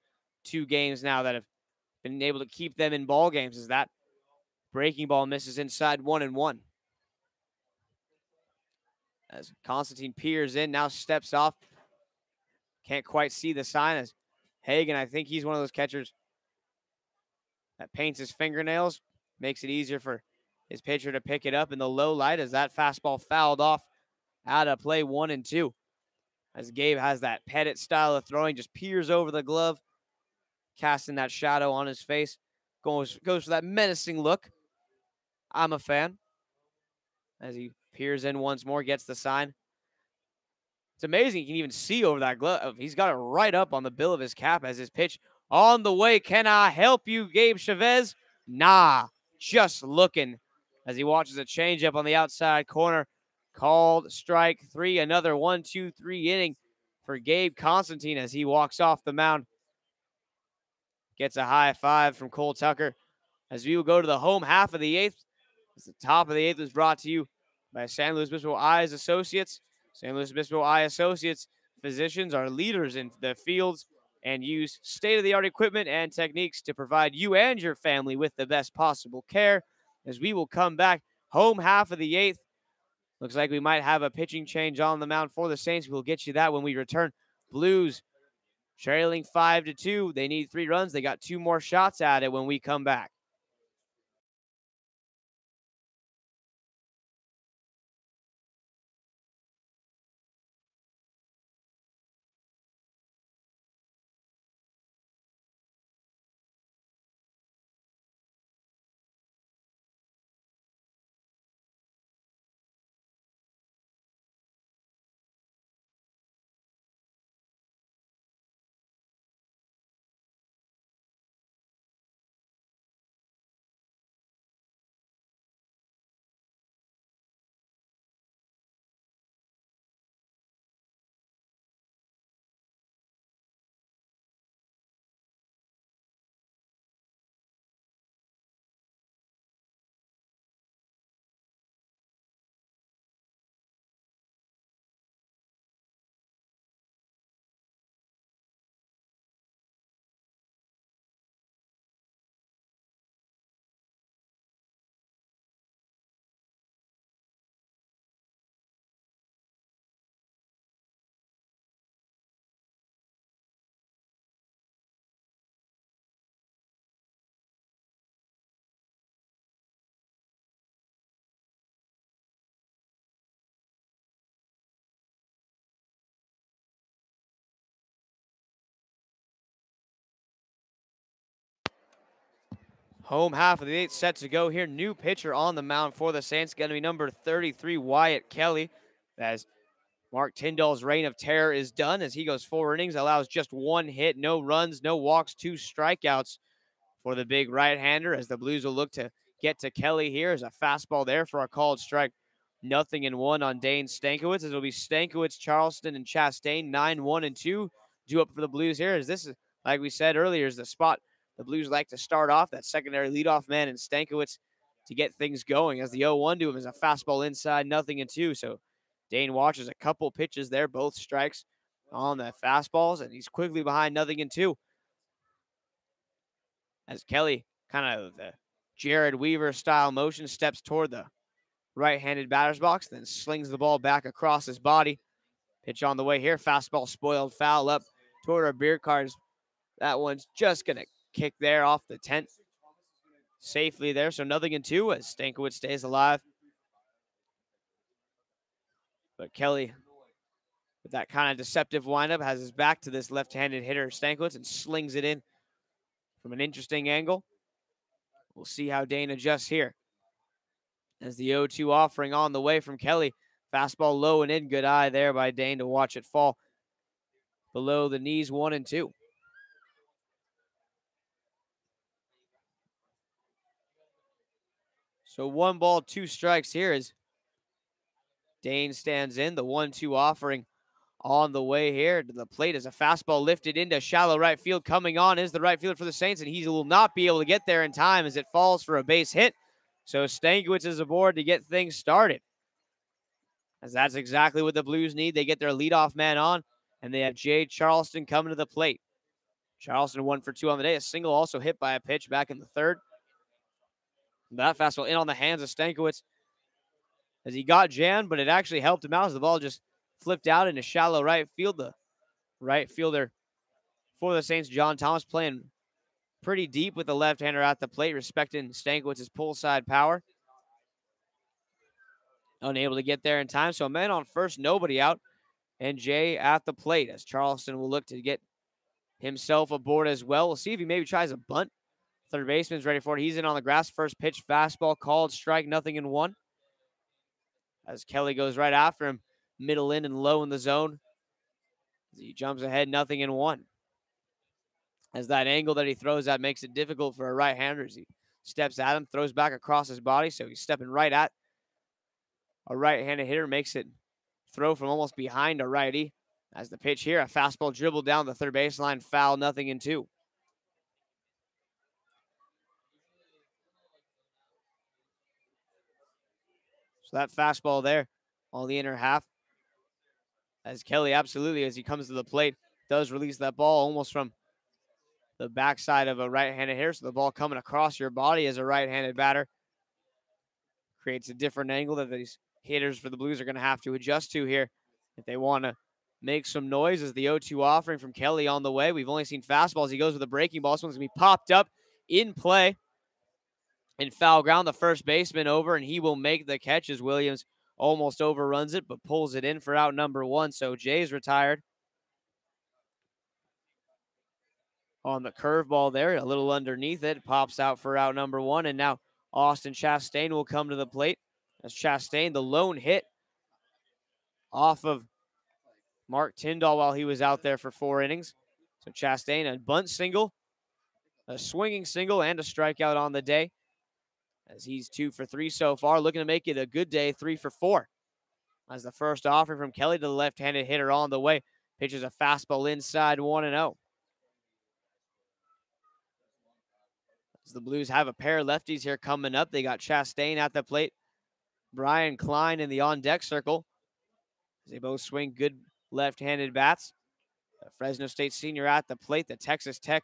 2 games now that have been able to keep them in ball games. As that breaking ball misses inside 1-1. As Constantine peers in, now steps off. Can't quite see the sign as Hagen, I think he's one of those catchers that paints his fingernails, makes it easier for his pitcher to pick it up in the low light as that fastball fouled off out of play 1-2. As Gabe has that Pettit style of throwing, just peers over the glove, casting that shadow on his face. Goes for that menacing look. I'm a fan. As he peers in once more, gets the sign. It's amazing. You can even see over that glove. He's got it right up on the bill of his cap as his pitch on the way. Can I help you, Gabe Chavez? Nah, just looking as he watches a changeup on the outside corner. Called strike 3. Another 1-2-3 inning for Gabe Constantine as he walks off the mound. Gets a high five from Cole Tucker as we will go to the home half of the 8th. As the top of the 8th was brought to you by San Luis Obispo Eyes Associates. San Luis Obispo Eye Associates physicians are leaders in the fields and use state-of-the-art equipment and techniques to provide you and your family with the best possible care. As we will come back home half of the 8th. Looks like we might have a pitching change on the mound for the Saints. We'll get you that when we return. Blues trailing 5-2. They need 3 runs. They got 2 more shots at it when we come back. Home half of the 8th set to go here. New pitcher on the mound for the Saints. Going to be number 33, Wyatt Kelly. As Mark Tyndall's reign of terror is done as he goes 4 innings, allows just 1 hit, no runs, no walks, 2 strikeouts for the big right-hander, as the Blues will look to get to Kelly here. As a fastball there for a called strike. 0-1 on Dane Stankiewicz. It'll be Stankiewicz, Charleston, and Chastain, 9-1-2 due up for the Blues here. As this is, like we said earlier, is the spot the Blues like to start off, that secondary leadoff man in Stankiewicz to get things going. As the 0-1 to him is a fastball inside, 0-2. So Dane watches a couple pitches there, both strikes on the fastballs, and he's quickly behind 0-2. As Kelly, kind of the Jared Weaver style motion, steps toward the right-handed batter's box, then slings the ball back across his body. Pitch on the way here. Fastball spoiled foul up toward our beer cars. That one's just going to kick there off the 10th. Safely there, so 0-2 as Stankiewicz stays alive. But Kelly, with that kind of deceptive windup, has his back to this left-handed hitter, Stankiewicz, and slings it in from an interesting angle. We'll see how Dane adjusts here. As the 0-2 offering on the way from Kelly. Fastball low and in. Good eye there by Dane to watch it fall below the knees, 1-2. So 1 ball, 2 strikes here as Dane stands in. The 1-2 offering on the way here to the plate as a fastball lifted into shallow right field. Coming on is the right fielder for the Saints, and he will not be able to get there in time as it falls for a base hit. So Stankiewicz is aboard to get things started. As that's exactly what the Blues need. They get their leadoff man on, and they have Jay Charleston coming to the plate. Charleston 1 for 2 on the day. A single also hit by a pitch back in the 3rd. That fastball in on the hands of Stankiewicz as he got jammed, but it actually helped him out as the ball just flipped out into shallow right field. The right fielder for the Saints, John Thomas, playing pretty deep with the left-hander at the plate, respecting Stankiewicz's pull side power. Unable to get there in time, so a man on first, nobody out, and Jay at the plate as Charleston will look to get himself aboard as well. We'll see if he maybe tries a bunt. Third baseman's ready for it. He's in on the grass. First pitch, fastball called, strike, 0-1. As Kelly goes right after him, middle in and low in the zone. As he jumps ahead, 0-1. As that angle that he throws at makes it difficult for a right-hander as he steps at him, throws back across his body, so he's stepping right at a right-handed hitter, makes it throw from almost behind a righty. As the pitch here, a fastball dribbled down the third baseline, foul, 0-2. So that fastball there on the inner half. As Kelly absolutely, as he comes to the plate, does release that ball almost from the backside of a right-handed hitter. So the ball coming across your body as a right-handed batter creates a different angle that these hitters for the Blues are going to have to adjust to here if they want to make some noise. As the 0-2 offering from Kelly on the way. We've only seen fastballs. He goes with a breaking ball. This one's going to be popped up in play. In foul ground, the first baseman over, and he will make the catch as Williams almost overruns it, but pulls it in for out number 1. So Jay's retired. On the curveball there, a little underneath it, pops out for out number 1, and now Austin Chastain will come to the plate. As Chastain, the lone hit off of Mark Tyndall while he was out there for 4 innings. So Chastain, a bunt single, a swinging single, and a strikeout on the day. As he's 2 for 3 so far, looking to make it a good day, 3 for 4. As the first offering from Kelly to the left-handed hitter on the way. Pitches a fastball inside, 1-0. As the Blues have a pair of lefties here coming up. They got Chastain at the plate. Brian Klein in the on-deck circle. As they both swing good left-handed bats. The Fresno State senior at the plate. The Texas Tech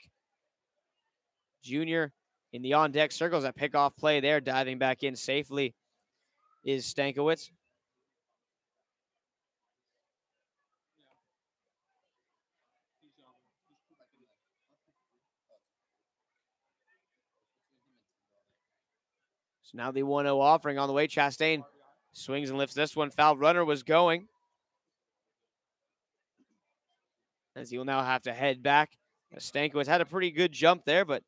junior in the on-deck circles. A pickoff play there. Diving back in safely is Stankiewicz. So now the 1-0 offering on the way. Chastain swings and lifts this one. Foul, runner was going. As he will now have to head back. Stankiewicz had a pretty good jump there, but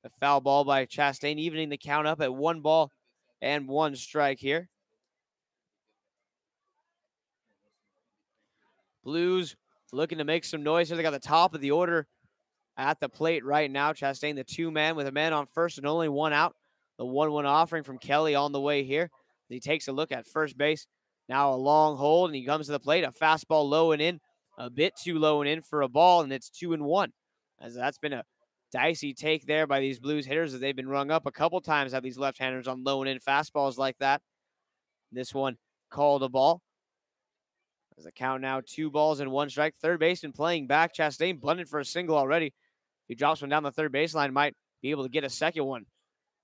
A foul ball by Chastain, evening the count up at 1 ball and 1 strike here. Blues looking to make some noise here. They got the top of the order at the plate right now. Chastain, the 2-man with a man on first and only 1 out. The 1-1 offering from Kelly on the way here. He takes a look at first base. Now a long hold, and he comes to the plate. A fastball low and in, a bit too low and in for a ball, and it's 2-1. As that's been a dicey take there by these Blues hitters, as they've been rung up a couple times at these left-handers on low and in fastballs like that. This one called a ball. As the count now 2 balls and 1 strike. Third baseman playing back. Chastain bunted for a single already. If he drops one down the third baseline, might be able to get a second one.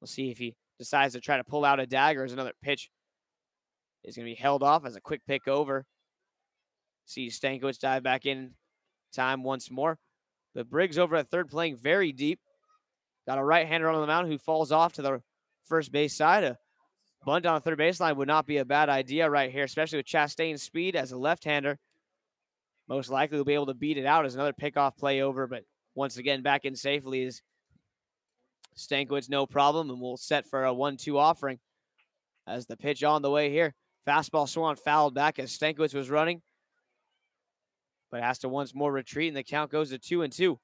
We'll see if he decides to try to pull out a dagger as another pitch is going to be held off as a quick pick over. See Stankiewicz dive back in time once more. But Briggs over at third playing very deep. Got a right-hander on the mound who falls off to the first base side. A bunt on the third baseline would not be a bad idea right here, especially with Chastain's speed as a left-hander. Most likely will be able to beat it out as another pickoff play over, but once again, back in safely is Stankiewicz, no problem, and we'll set for a 1-2 offering as the pitch on the way here. Fastball swung fouled back as Stankiewicz was running, but has to once more retreat, and the count goes to 2-2.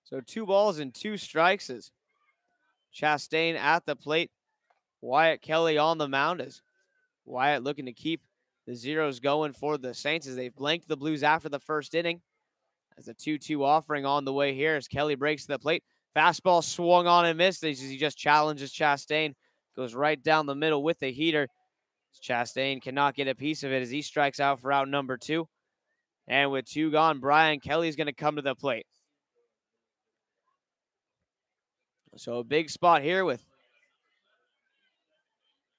So 2 balls and 2 strikes as Chastain at the plate. Wyatt Kelly on the mound as Wyatt looking to keep the zeros going for the Saints as they've blanked the Blues after the first inning. As a 2-2 offering on the way here as Kelly breaks to the plate. Fastball swung on and missed as he just challenges Chastain. Goes right down the middle with the heater. Chastain cannot get a piece of it as he strikes out for out number 2. And with 2 gone, Brian Kelly's going to come to the plate. So a big spot here with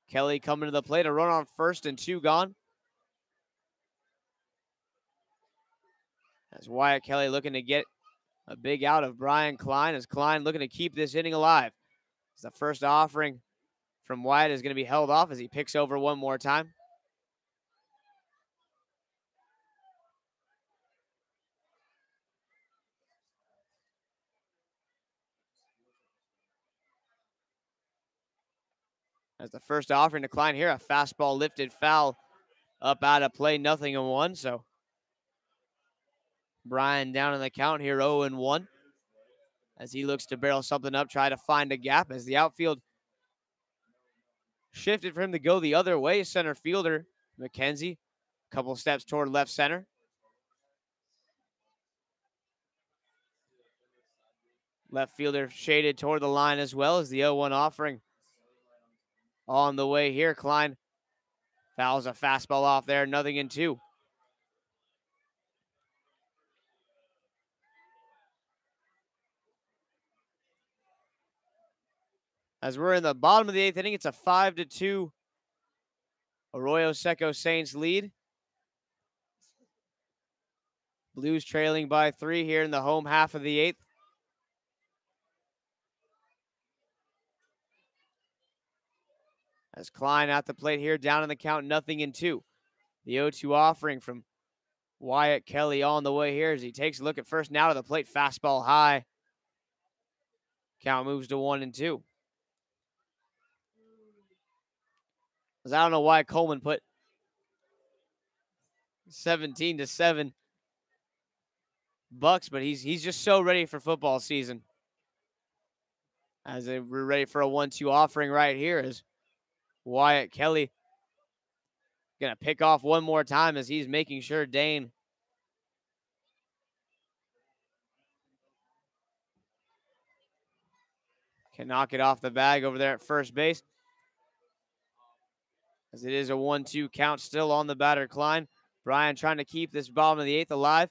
Kelly coming to the plate. A run on first and 2 gone. As Wyatt Kelly looking to get a big out of Brian Klein, as Klein looking to keep this inning alive. As the first offering from Wyatt is going to be held off as he picks over one more time. As the first offering to Klein here, a fastball lifted foul up out of play, 0-1. So Brian down in the count here, 0-1. As he looks to barrel something up, try to find a gap as the outfield shifted for him to go the other way. Center fielder McKenzie, a couple steps toward left center. Left fielder shaded toward the line as well as the 0-1 offering on the way here. Klein fouls a fastball off there, 0-2. As we're in the bottom of the 8th inning, it's a 5-2 Arroyo Seco Saints lead. Blues trailing by 3 here in the home half of the 8th. As Klein at the plate here, down in the count, 0-2. The 0-2 offering from Wyatt Kelly on the way here as he takes a look at first, now to the plate, fastball high. Count moves to 1-2. I don't know why Coleman put 17-7 Bucks, but he's just so ready for football season. As we're ready for a 1-2 offering right here as Wyatt Kelly gonna pick off one more time as he's making sure Dane can knock it off the bag over there at first base. As it is a 1-2 count still on the batter Klein. Brian trying to keep this bottom of the 8th alive.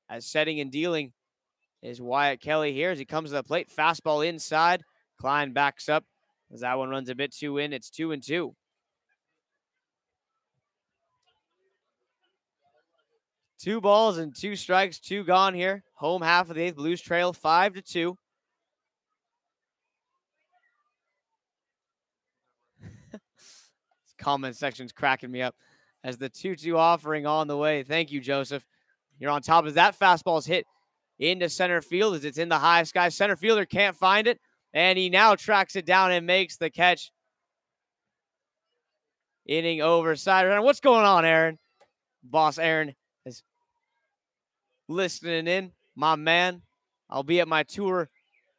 As setting and dealing is Wyatt Kelly here as he comes to the plate. Fastball inside. Klein backs up as that one runs a bit too in. It's 2-2. 2 balls and 2 strikes, 2 gone here. Home half of the 8th. Blues trail 5-2. comment section's cracking me up as the 2-2 offering on the way. Thank you, Joseph. You're on top as that fastball is hit into center field as it's in the high sky. Center fielder can't find it, and he now tracks it down and makes the catch. Inning over, side runner. What's going on, Aaron? Boss Aaron is listening in. My man, I'll be at my tour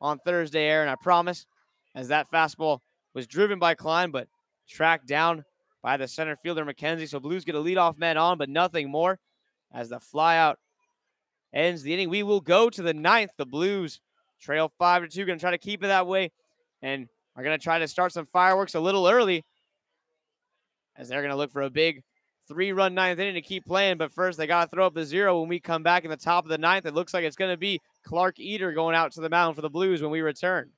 on Thursday, Aaron, I promise, as that fastball was driven by Klein, but tracked down by the center fielder, McKenzie. So Blues get a leadoff man on, but nothing more as the flyout ends the inning. We will go to the ninth. The Blues trail 5-2, going to try to keep it that way, and are going to try to start some fireworks a little early as they're going to look for a big 3-run ninth inning to keep playing. But first, they got to throw up the 0 when we come back in the top of the ninth. It looks like it's going to be Clark Eater going out to the mound for the Blues when we return.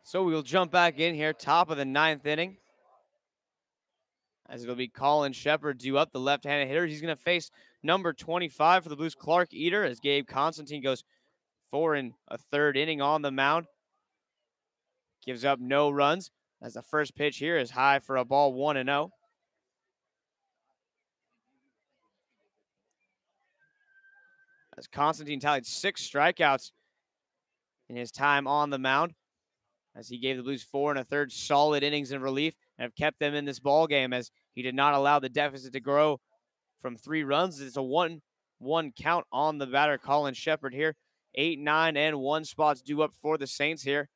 So we'll jump back in here, top of the ninth inning, as it'll be Colin Shepard due up, the left-handed hitter. He's going to face number 25 for the Blues, Clark Eater, as Gabe Constantine goes 4 1/3 inning on the mound. Gives up no runs, as the first pitch here is high for a ball, 1-0. As Constantine tallied 6 strikeouts in his time on the mound, as he gave the Blues 4 1/3 solid innings in relief and have kept them in this ball game, as he did not allow the deficit to grow from 3 runs. It's a 1-1 count on the batter, Colin Shepard here. 8, 9, and 1 spots due up for the Saints here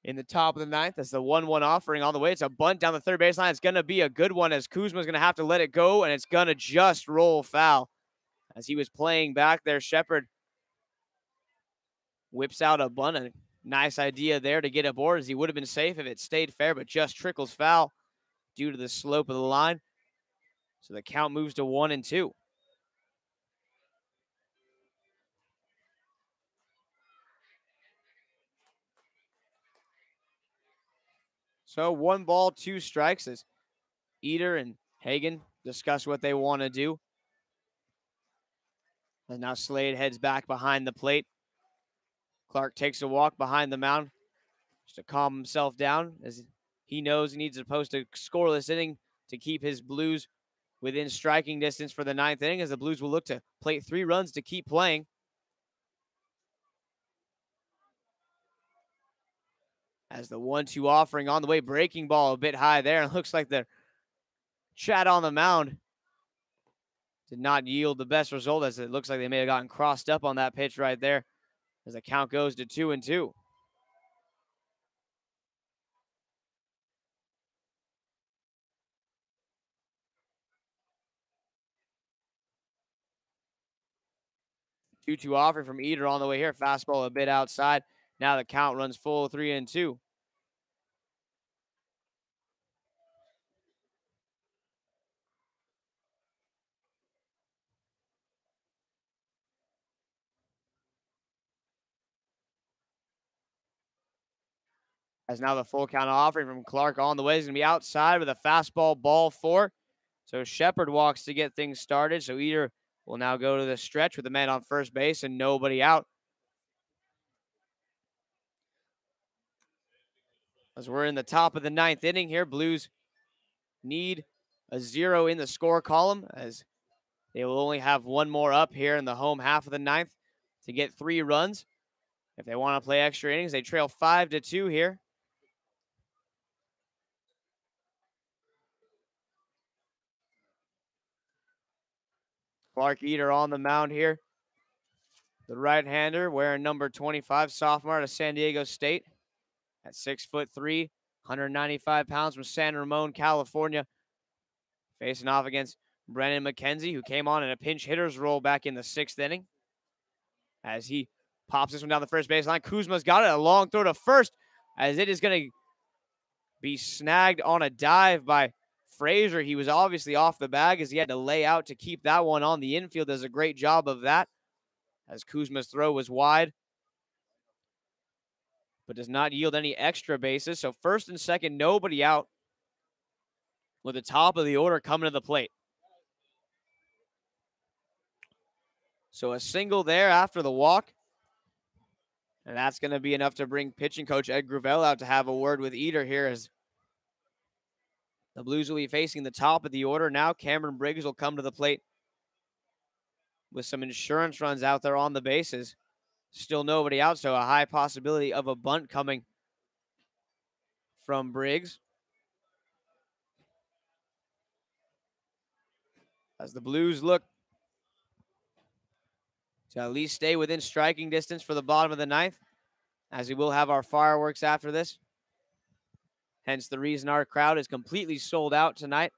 in the top of the ninth. That's the 1-1 offering on the way. It's a bunt down the third baseline. It's going to be a good one, as Kuzma's going to have to let it go, and it's going to just roll foul. As he was playing back there, Shepard whips out a bunt. A nice idea there to get aboard, as he would have been safe if it stayed fair, but just trickles foul due to the slope of the line. So the count moves to 1-2. So 1 ball, 2 strikes as Eater and Hagen discuss what they want to do. And now Slade heads back behind the plate. Clark takes a walk behind the mound just to calm himself down, as he knows he needs to post a scoreless inning to keep his Blues within striking distance for the ninth inning, as the Blues will look to plate 3 runs to keep playing. As the 1-2 offering on the way, breaking ball a bit high there. And looks like the Chad on the mound did not yield the best result, as it looks like they may have gotten crossed up on that pitch right there, as the count goes to 2-2. Two-two offering from Eder on the way here. Fastball a bit outside. Now the count runs full 3-2. As now the full count offering from Clark on the way is going to be outside with a fastball, ball 4. So Shepard walks to get things started. So Eder will now go to the stretch with the man on first base and nobody out. As we're in the top of the 9th inning here, Blues need a 0 in the score column, as they will only have one more up here in the home half of the 9th to get 3 runs. If they want to play extra innings, they trail 5-2 here. Clark Eder on the mound here. The right-hander wearing number 25, sophomore out of San Diego State. At 6'3", 195 pounds from San Ramon, California. Facing off against Brennan McKenzie, who came on in a pinch hitter's role back in the 6th inning. As he pops this one down the first baseline, Kuzma's got it. A long throw to first, as it is going to be snagged on a dive by Frazier. He was obviously off the bag, as he had to lay out to keep that one on the infield. Does a great job of that, as Kuzma's throw was wide, but does not yield any extra bases. So first and second, nobody out, with the top of the order coming to the plate. So a single there after the walk. And that's going to be enough to bring pitching coach Ed Gravel out to have a word with Eder here, as the Blues will be facing the top of the order now. Cameron Briggs will come to the plate with some insurance runs out there on the bases. Still nobody out, so a high possibility of a bunt coming from Briggs. As the Blues look to at least stay within striking distance for the bottom of the 9th, as we will have our fireworks after this. Hence the reason our crowd is completely sold out tonight.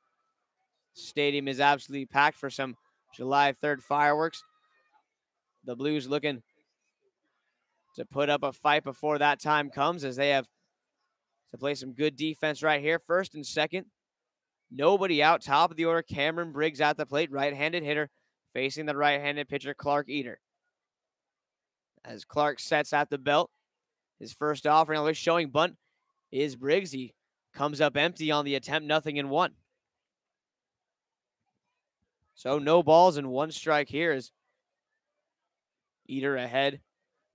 Stadium is absolutely packed for some July 3rd fireworks. The Blues looking to put up a fight before that time comes, as they have to play some good defense right here. First and second, nobody out. Top of the order, Cameron Briggs at the plate, right-handed hitter, facing the right-handed pitcher, Clark Eder. As Clark sets at the belt, his first offering, always showing bunt, is Briggs. He comes up empty on the attempt, 0-1. So no balls and 1 strike here, as Eder ahead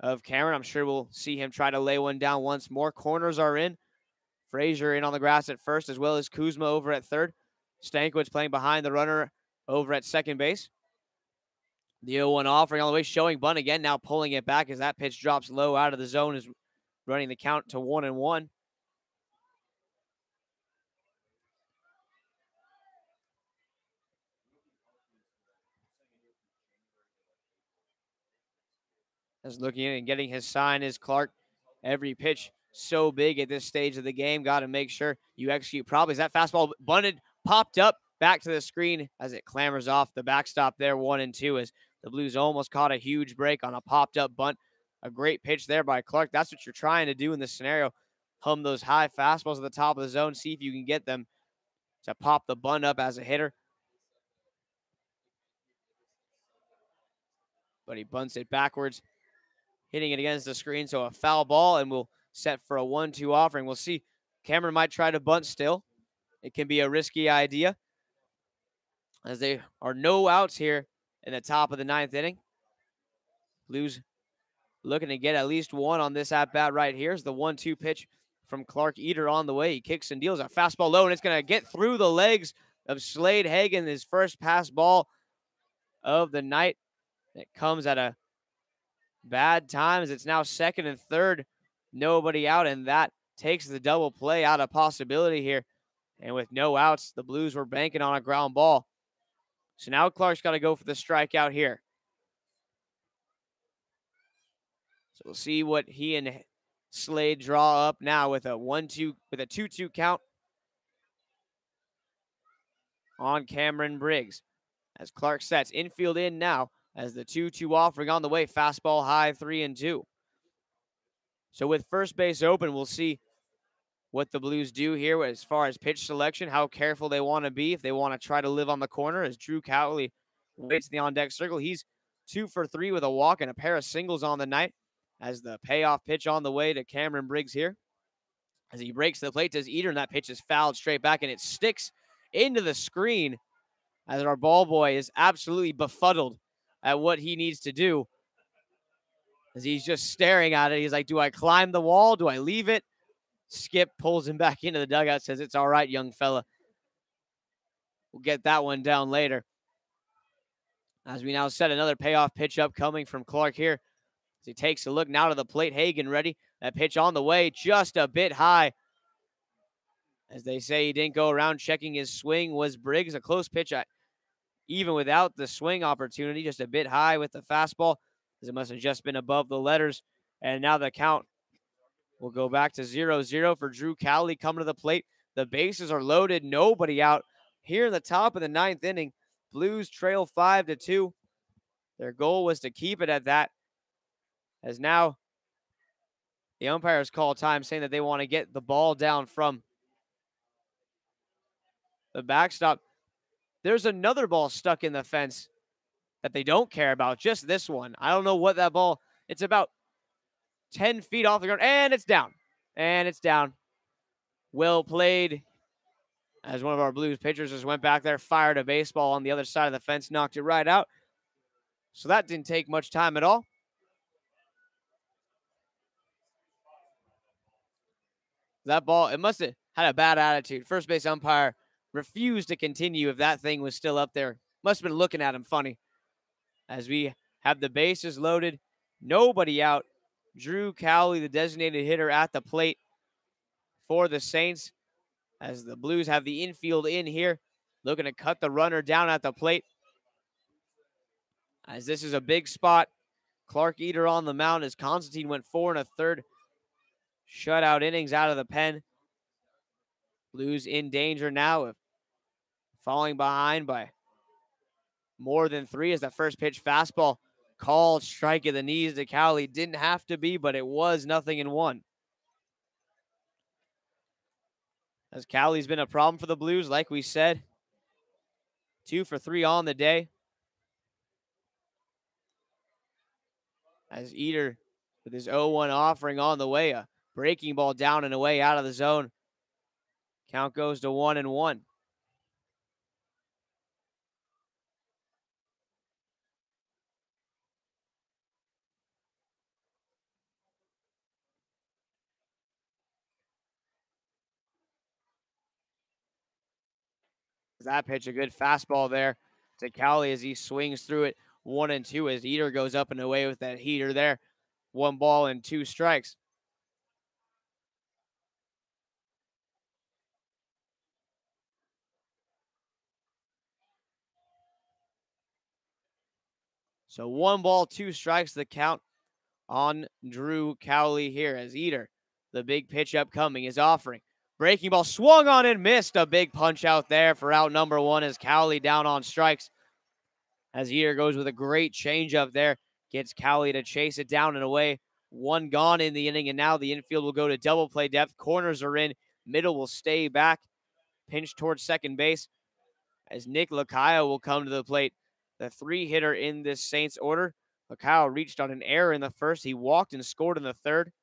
of Cameron. I'm sure we'll see him try to lay one down once more. Corners are in. Frazier in on the grass at first, as well as Kuzma over at third. Stankiewicz playing behind the runner over at second base. The 0-1 offering all the way, showing bunt again, now pulling it back as that pitch drops low out of the zone, is running the count to 1-1. As looking in and getting his sign is Clark. Every pitch so big at this stage of the game. Got to make sure you execute properly. As that fastball bunted, popped up back to the screen as it clambers off the backstop there, 1-2, as the Blues almost caught a huge break on a popped up bunt. A great pitch there by Clark. That's what you're trying to do in this scenario. Hum those high fastballs at the top of the zone. See if you can get them to pop the bunt up as a hitter. But he bunts it backwards, hitting it against the screen. So a foul ball, and we'll set for a 1-2 offering. We'll see. Cameron might try to bunt still. It can be a risky idea, as there are no outs here in the top of the 9th inning. Blues looking to get at least one on this at-bat right here. Is the 1-2 pitch from Clark Eder on the way. He kicks and deals a fastball low, and it's going to get through the legs of Slade Hagen, his first pass ball of the night. It comes at a bad time, as it's now second and third, nobody out, and that takes the double play out of possibility here. And with no outs, the Blues were banking on a ground ball. So now Clark's got to go for the strikeout here. So we'll see what he and Slade draw up now with a 2-2 count on Cameron Briggs. As Clark sets infield in now as the 2-2 offering on the way. Fastball high, 3-2. So with first base open, we'll see what the Blues do here as far as pitch selection, how careful they want to be if they want to try to live on the corner as Drew Cowley waits in the on-deck circle. He's 2 for 3 with a walk and a pair of singles on the night as the payoff pitch on the way to Cameron Briggs here. As he breaks the plate, does Eater, and that pitch is fouled straight back, and it sticks into the screen as our ball boy is absolutely befuddled at what he needs to do as he's just staring at it. He's like, do I climb the wall? Do I leave it? Skip pulls him back into the dugout, says, it's all right, young fella. We'll get that one down later. As we now set another payoff pitch up coming from Clark here. As he takes a look now to the plate, Hagen ready. That pitch on the way, just a bit high. As they say, he didn't go around checking his swing. Was Briggs a close pitch? Even without the swing opportunity, just a bit high with the fastball, as it must have just been above the letters. And now the count will go back to 0-0 for Drew Cowley coming to the plate. The bases are loaded, nobody out. Here in the top of the 9th inning, Blues trail 5-2. Their goal was to keep it at that. As now the umpires call time, saying that they want to get the ball down from the backstop. There's another ball stuck in the fence that they don't care about, just this one. I don't know what that ball, it's about 10 feet off the ground, and it's down. And it's down. Well played. As one of our Blues pitchers just went back there, fired a baseball on the other side of the fence, knocked it right out. So that didn't take much time at all. That ball, it must have had a bad attitude. First base umpire refused to continue if that thing was still up there. Must have been looking at him funny. As we have the bases loaded, nobody out. Drew Cowley, the designated hitter, at the plate for the Saints. As the Blues have the infield in here, looking to cut the runner down at the plate. As this is a big spot. Clark Eater on the mound as Constantine went 4 1/3 shutout innings out of the pen. Blues in danger now of falling behind by more than 3 as the first pitch fastball called strike at the knees to Cowley. Didn't have to be, but it was 0-1. As Cowley's been a problem for the Blues, like we said. 2 for 3 on the day. As Eater with his 0-1 offering on the way, a breaking ball down and away out of the zone. Count goes to 1-1. That pitch, a good fastball there to Cowley as he swings through it. 1-2 as Eater goes up and away with that heater there. 1 ball and 2 strikes. So 1 ball, 2 strikes, the count on Drew Cowley here as Eater, the big pitch upcoming, is offering. Breaking ball swung on and missed. A big punch out there for out number 1 as Cowley down on strikes. As Eater goes with a great changeup there, gets Cowley to chase it down and away. 1 gone in the inning, and now the infield will go to double play depth. Corners are in, middle will stay back, pinch towards second base as Nick Lacayo will come to the plate. The 3-hitter in this Saints order. Lacayo reached on an error in the first. He walked and scored in the third.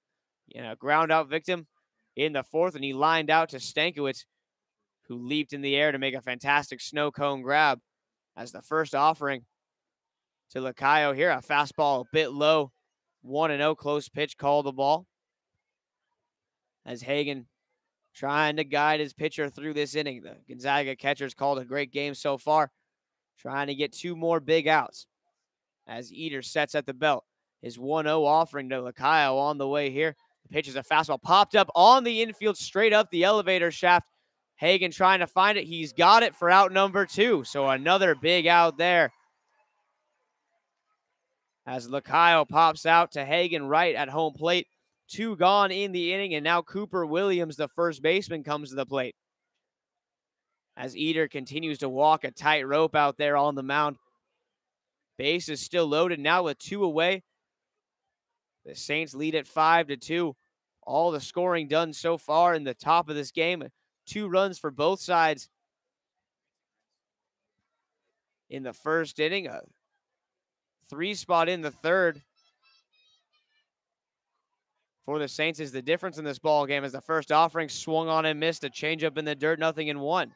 Ground out victim in the fourth, and he lined out to Stankiewicz, who leaped in the air to make a fantastic snow cone grab as the first offering to Lacayo here. A fastball a bit low. 1-0 close pitch, call the ball. As Hagen trying to guide his pitcher through this inning. The Gonzaga catcher's called a great game so far. Trying to get 2 more big outs. As Eater sets at the belt. His 1-0 offering to Lacayo on the way here. The pitch is a fastball popped up on the infield, straight up the elevator shaft. Hagen trying to find it. He's got it for out number 2. So another big out there. As Lacayo pops out to Hagen right at home plate. 2 gone in the inning, and now Cooper Williams, the first baseman, comes to the plate. As Eder continues to walk a tightrope out there on the mound. Base is still loaded now with 2 away. The Saints lead at 5-2. All the scoring done so far in the top of this game. 2 runs for both sides in the first inning. A 3 spot in the third for the Saints is the difference in this ball game, as the first offering swung on and missed. A changeup in the dirt, 0-1.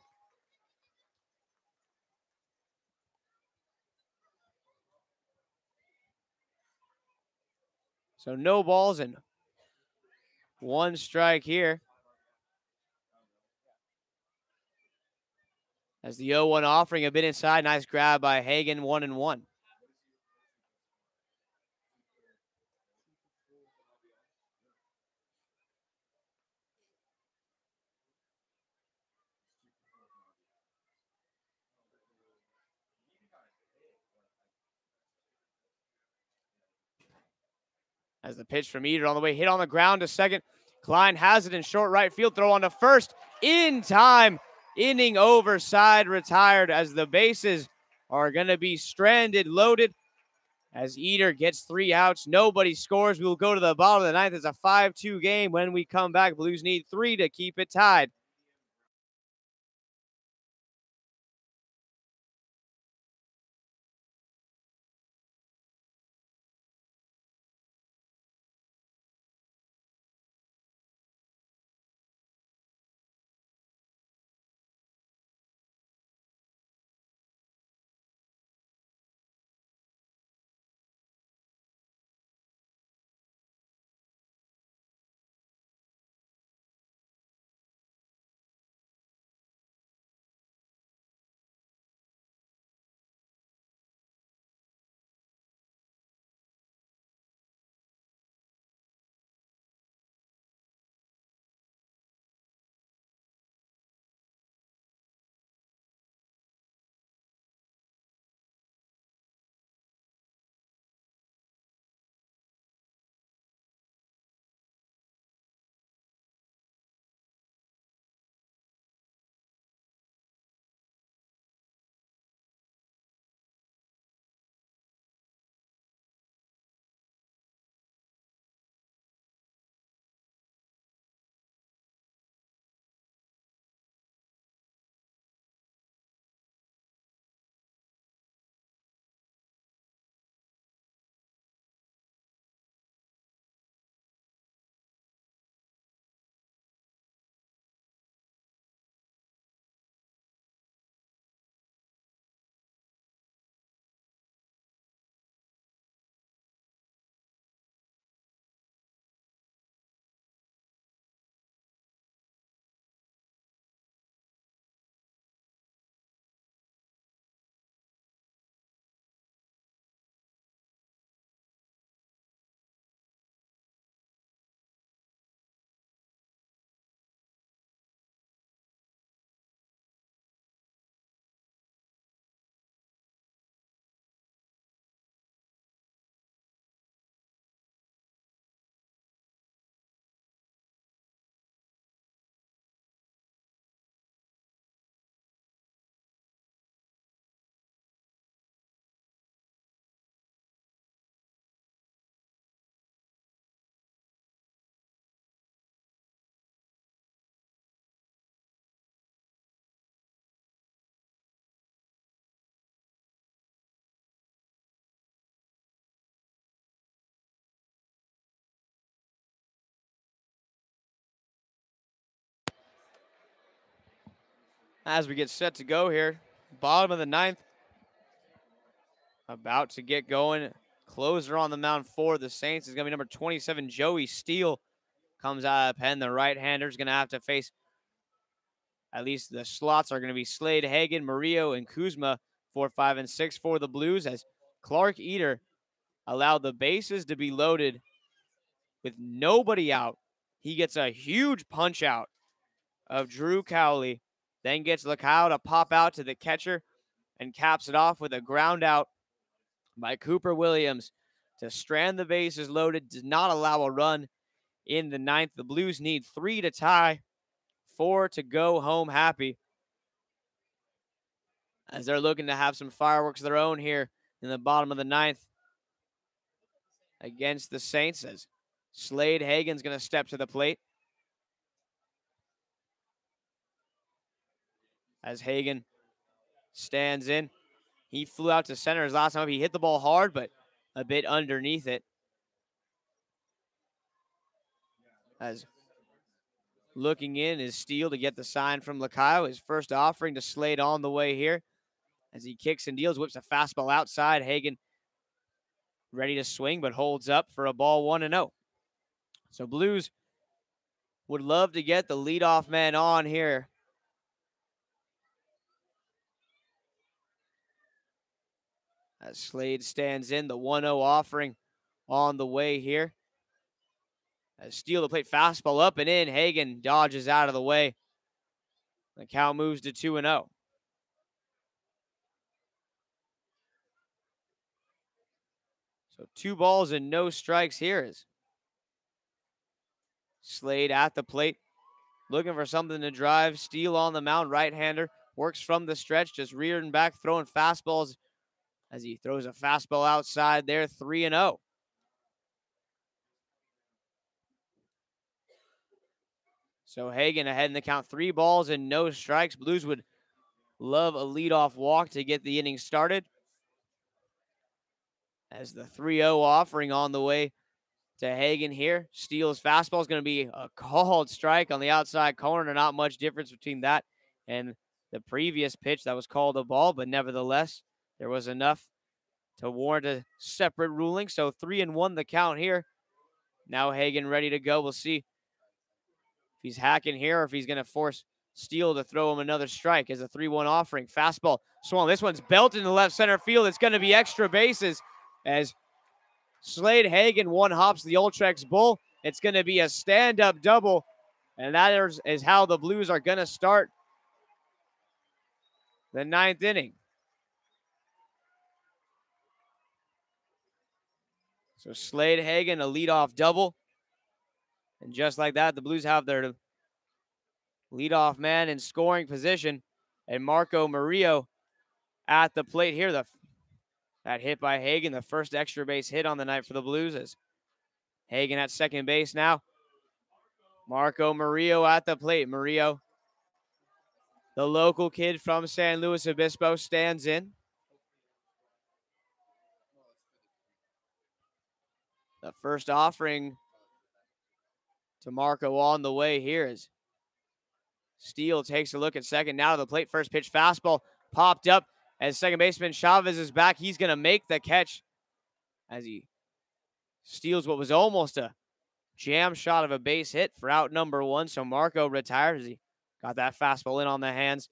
So no balls and 1 strike here. As the 0-1 offering a bit inside. Nice grab by Hagen, 1-1. As the pitch from Eder on the way, hit on the ground to second. Klein has it in short right field. Throw on to first. In time. Inning over, side retired, as the bases are going to be stranded, loaded. As Eder gets 3 outs, nobody scores. We'll go to the bottom of the 9th. It's a 5-2 game. When we come back, Blues need 3 to keep it tied. As we get set to go here, bottom of the 9th, about to get going. Closer on the mound for the Saints is going to be number 27, Joey Steele. Comes out of the pen. The right-hander is going to have to face, at least the slots are going to be Slade, Hagen, Murillo, and Kuzma, 4, 5, and 6 for the Blues, as Clark Eder allowed the bases to be loaded with nobody out. He gets a huge punch out of Drew Cowley, then gets Lakow to pop out to the catcher and caps it off with a ground out by Cooper Williams to strand the bases loaded, does not allow a run in the ninth. The Blues need 3 to tie, 4 to go home happy, as they're looking to have some fireworks of their own here in the bottom of the ninth against the Saints, as Slade Hagen's going to step to the plate. As Hagen stands in, he flew out to center his last time. He hit the ball hard, but a bit underneath it. As looking in is Steele to get the sign from Lakow. His first offering to Slade on the way here. As he kicks and deals, whips a fastball outside. Hagen ready to swing, but holds up for a ball 1-0. So Blues would love to get the leadoff man on here. As Slade stands in, the 1-0 offering on the way here. As Steele to plate, fastball up and in. Hagen dodges out of the way. The count moves to 2-0. So 2 balls and no strikes here is Slade at the plate, looking for something to drive. Steele on the mound, right-hander, works from the stretch, just rearing back, throwing fastballs as he throws a fastball outside there, 3-0. So Hagen ahead in the count, 3 balls and no strikes. Blues would love a leadoff walk to get the inning started, as the 3-0 offering on the way to Hagen here. Steele's fastball is going to be a called strike on the outside corner. Not much difference between that and the previous pitch that was called a ball, but nevertheless, there was enough to warrant a separate ruling. So 3-1 the count here. Now Hagen ready to go. We'll see if he's hacking here or if he's going to force Steele to throw him another strike as a 3-1 offering. Fastball swung. This one's belted in the left center field. It's going to be extra bases as Slade Hagen one-hops the Ultrex Bull. It's going to be a stand-up double, and that is how the Blues are going to start the 9th inning. So Slade Hagen, a leadoff double. And just like that, the Blues have their leadoff man in scoring position, and Marco Murillo at the plate here. That hit by Hagen, the first extra base hit on the night for the Blues, is Hagen at second base now. Marco Murillo at the plate. Murillo, the local kid from San Luis Obispo, stands in. The first offering to Marco on the way here is Steele takes a look at second. Now to the plate. First pitch fastball popped up as second baseman Chavez is back. He's going to make the catch as he steals what was almost a jam shot of a base hit for out number 1. So Marco retires as he got that fastball in on the hands.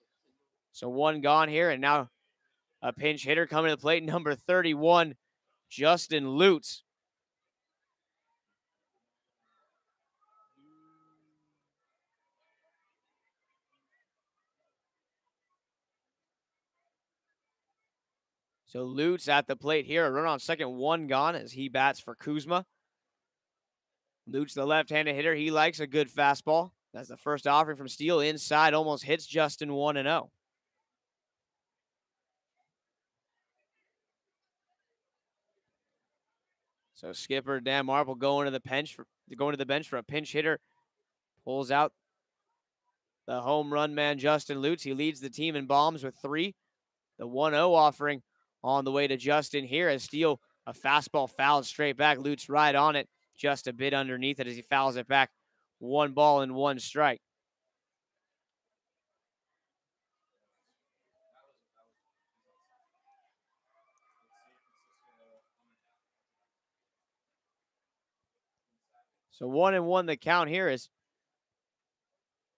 So 1 gone here, and now a pinch hitter coming to the plate, number 31, Justin Lutz. So Lutz at the plate here. A run on second, 1 gone as he bats for Kuzma. Lutz, the left-handed hitter, he likes a good fastball. That's the first offering from Steele. Inside, almost hits Justin, 1-0. So skipper Dan Marple going to the bench for a pinch hitter. Pulls out the home run man, Justin Lutz. He leads the team in bombs with 3. The 1-0 offering on the way to Justin here as Steele, a fastball fouled straight back. Lutz right on it, just a bit underneath it as he fouls it back. 1 ball and 1 strike. So 1-1 the count here is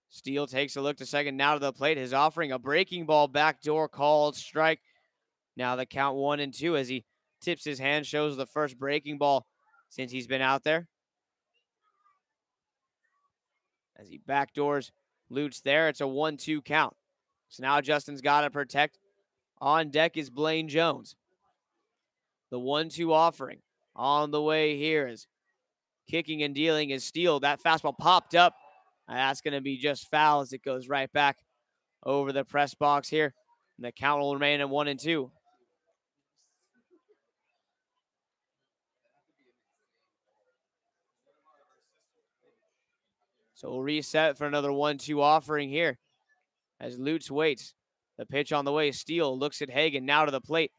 Steele takes a look to second, now to the plate. His offering, a breaking ball, backdoor called strike. Now the count 1-2 as he tips his hand, shows the first breaking ball since he's been out there. as he backdoors Lutz there. It's a 1-2 count. So now Justin's got to protect. On deck is Blaine Jones. The 1-2 offering on the way here is kicking and dealing is Steele. That fastball popped up. That's going to be just foul as it goes right back over the press box here. And the count will remain at 1-2. So we'll reset for another 1-2 offering here as Lutz waits. The pitch on the way. Steele looks at Hagen now to the plate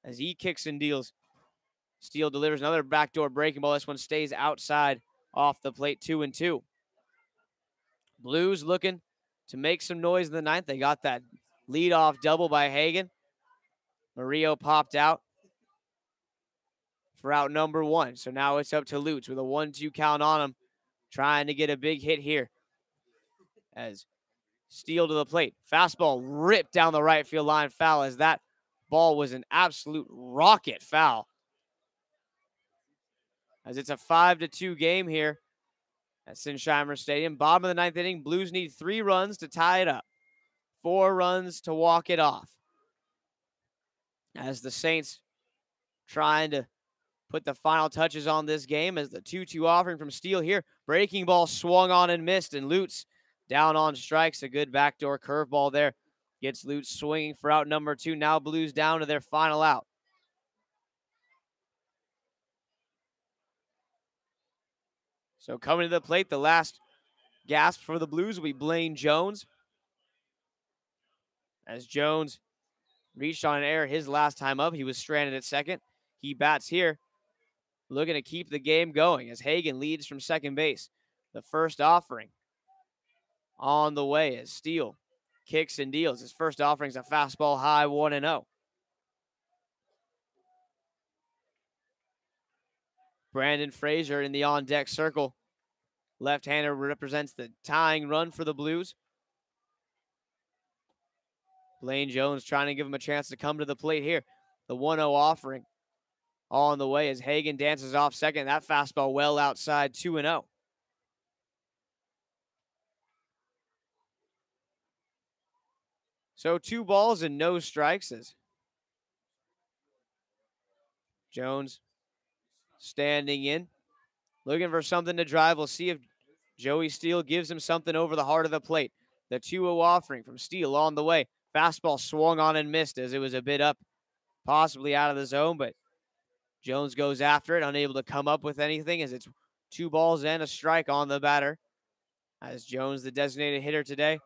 as he kicks and deals. Steele delivers another backdoor breaking ball. This one stays outside off the plate. 2-2. Blues looking to make some noise in the ninth. They got that leadoff double by Hagen. Murillo popped out for out number 1. So now it's up to Lutz with a 1-2 count on him, trying to get a big hit here. As Steele to the plate. Fastball ripped down the right field line, foul, as that ball was an absolute rocket foul. As it's a 5-2 game here at Sinsheimer Stadium. Bottom of the ninth inning, Blues need 3 runs to tie it up. 4 runs to walk it off. As the Saints trying to put the final touches on this game as the 2-2 offering from Steele here. Breaking ball swung on and missed, and Lutz down on strikes. A good backdoor curveball there. Gets Lutz swinging for out number 2. Now Blues down to their final out. So coming to the plate, the last gasp for the Blues will be Blaine Jones. As Jones reached on an error his last time up, he was stranded at second. He bats here, looking to keep the game going as Hagen leads from second base. The first offering on the way as Steele kicks and deals. His first offering is a fastball high, 1-0. Brandon Frazier in the on-deck circle. Left-hander represents the tying run for the Blues. Blaine Jones trying to give him a chance to come to the plate here. The 1-0 offering on the way as Hagen dances off second. That fastball well outside, 2-0. So 2 balls and no strikes as Jones standing in, looking for something to drive. We'll see if Joey Steele gives him something over the heart of the plate. The 2-0 offering from Steele on the way. Fastball swung on and missed as it was a bit up, possibly out of the zone, but Jones goes after it, unable to come up with anything as it's 2 balls and a strike on the batter. As Jones, the designated hitter today.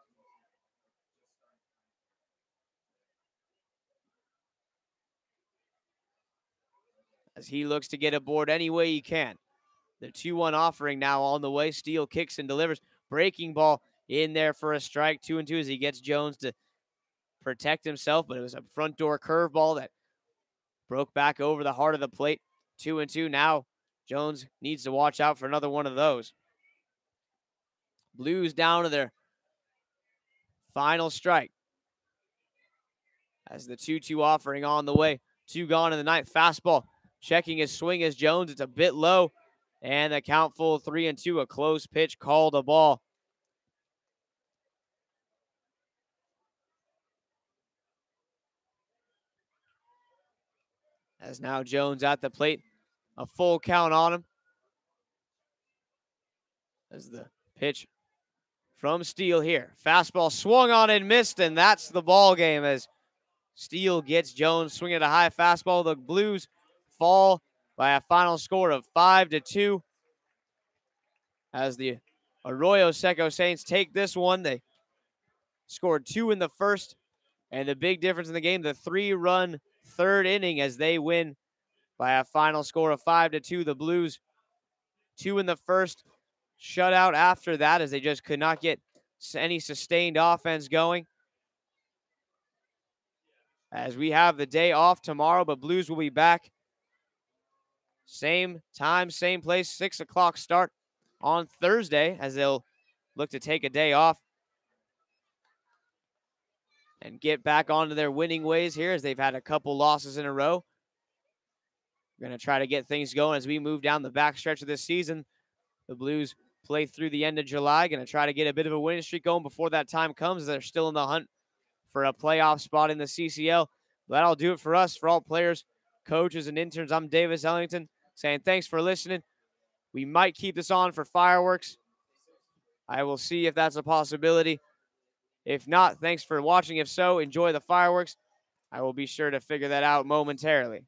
As he looks to get aboard any way he can. The 2-1 offering now on the way. Steele kicks and delivers. Breaking ball in there for a strike. 2-2 as he gets Jones to protect himself, but it was a front door curveball that broke back over the heart of the plate. 2-2. Now Jones needs to watch out for another one of those. Blues down to their final strike. As the 2-2 offering on the way. 2 gone in the ninth. Fastball checking his swing as Jones. It's a bit low. And the count full 3-2. A close pitch called a ball. As now Jones at the plate. A full count on him. As the pitch from Steele here. Fastball swung on and missed, and that's the ball game as Steele gets Jones swinging at a high fastball. The Blues fall by a final score of 5-2 as the Arroyo Seco Saints take this one. They scored 2 in the first, and the big difference in the game, the 3-run third inning as they win by a final score of 5-2. The Blues 2 in the first, shutout after that as they just could not get any sustained offense going. As we have the day off tomorrow, but Blues will be back same time, same place, 6 o'clock start on Thursday as they'll look to take a day off and get back onto their winning ways here as they've had a couple losses in a row. We're going to try to get things going as we move down the backstretch of this season. The Blues play through the end of July. Going to try to get a bit of a winning streak going before that time comes. They're still in the hunt for a playoff spot in the CCL. That'll do it for us, for all players, coaches, and interns. I'm Davis Ellington saying thanks for listening. We might keep this on for fireworks. I will see if that's a possibility. If not, thanks for watching. If so, enjoy the fireworks. I will be sure to figure that out momentarily.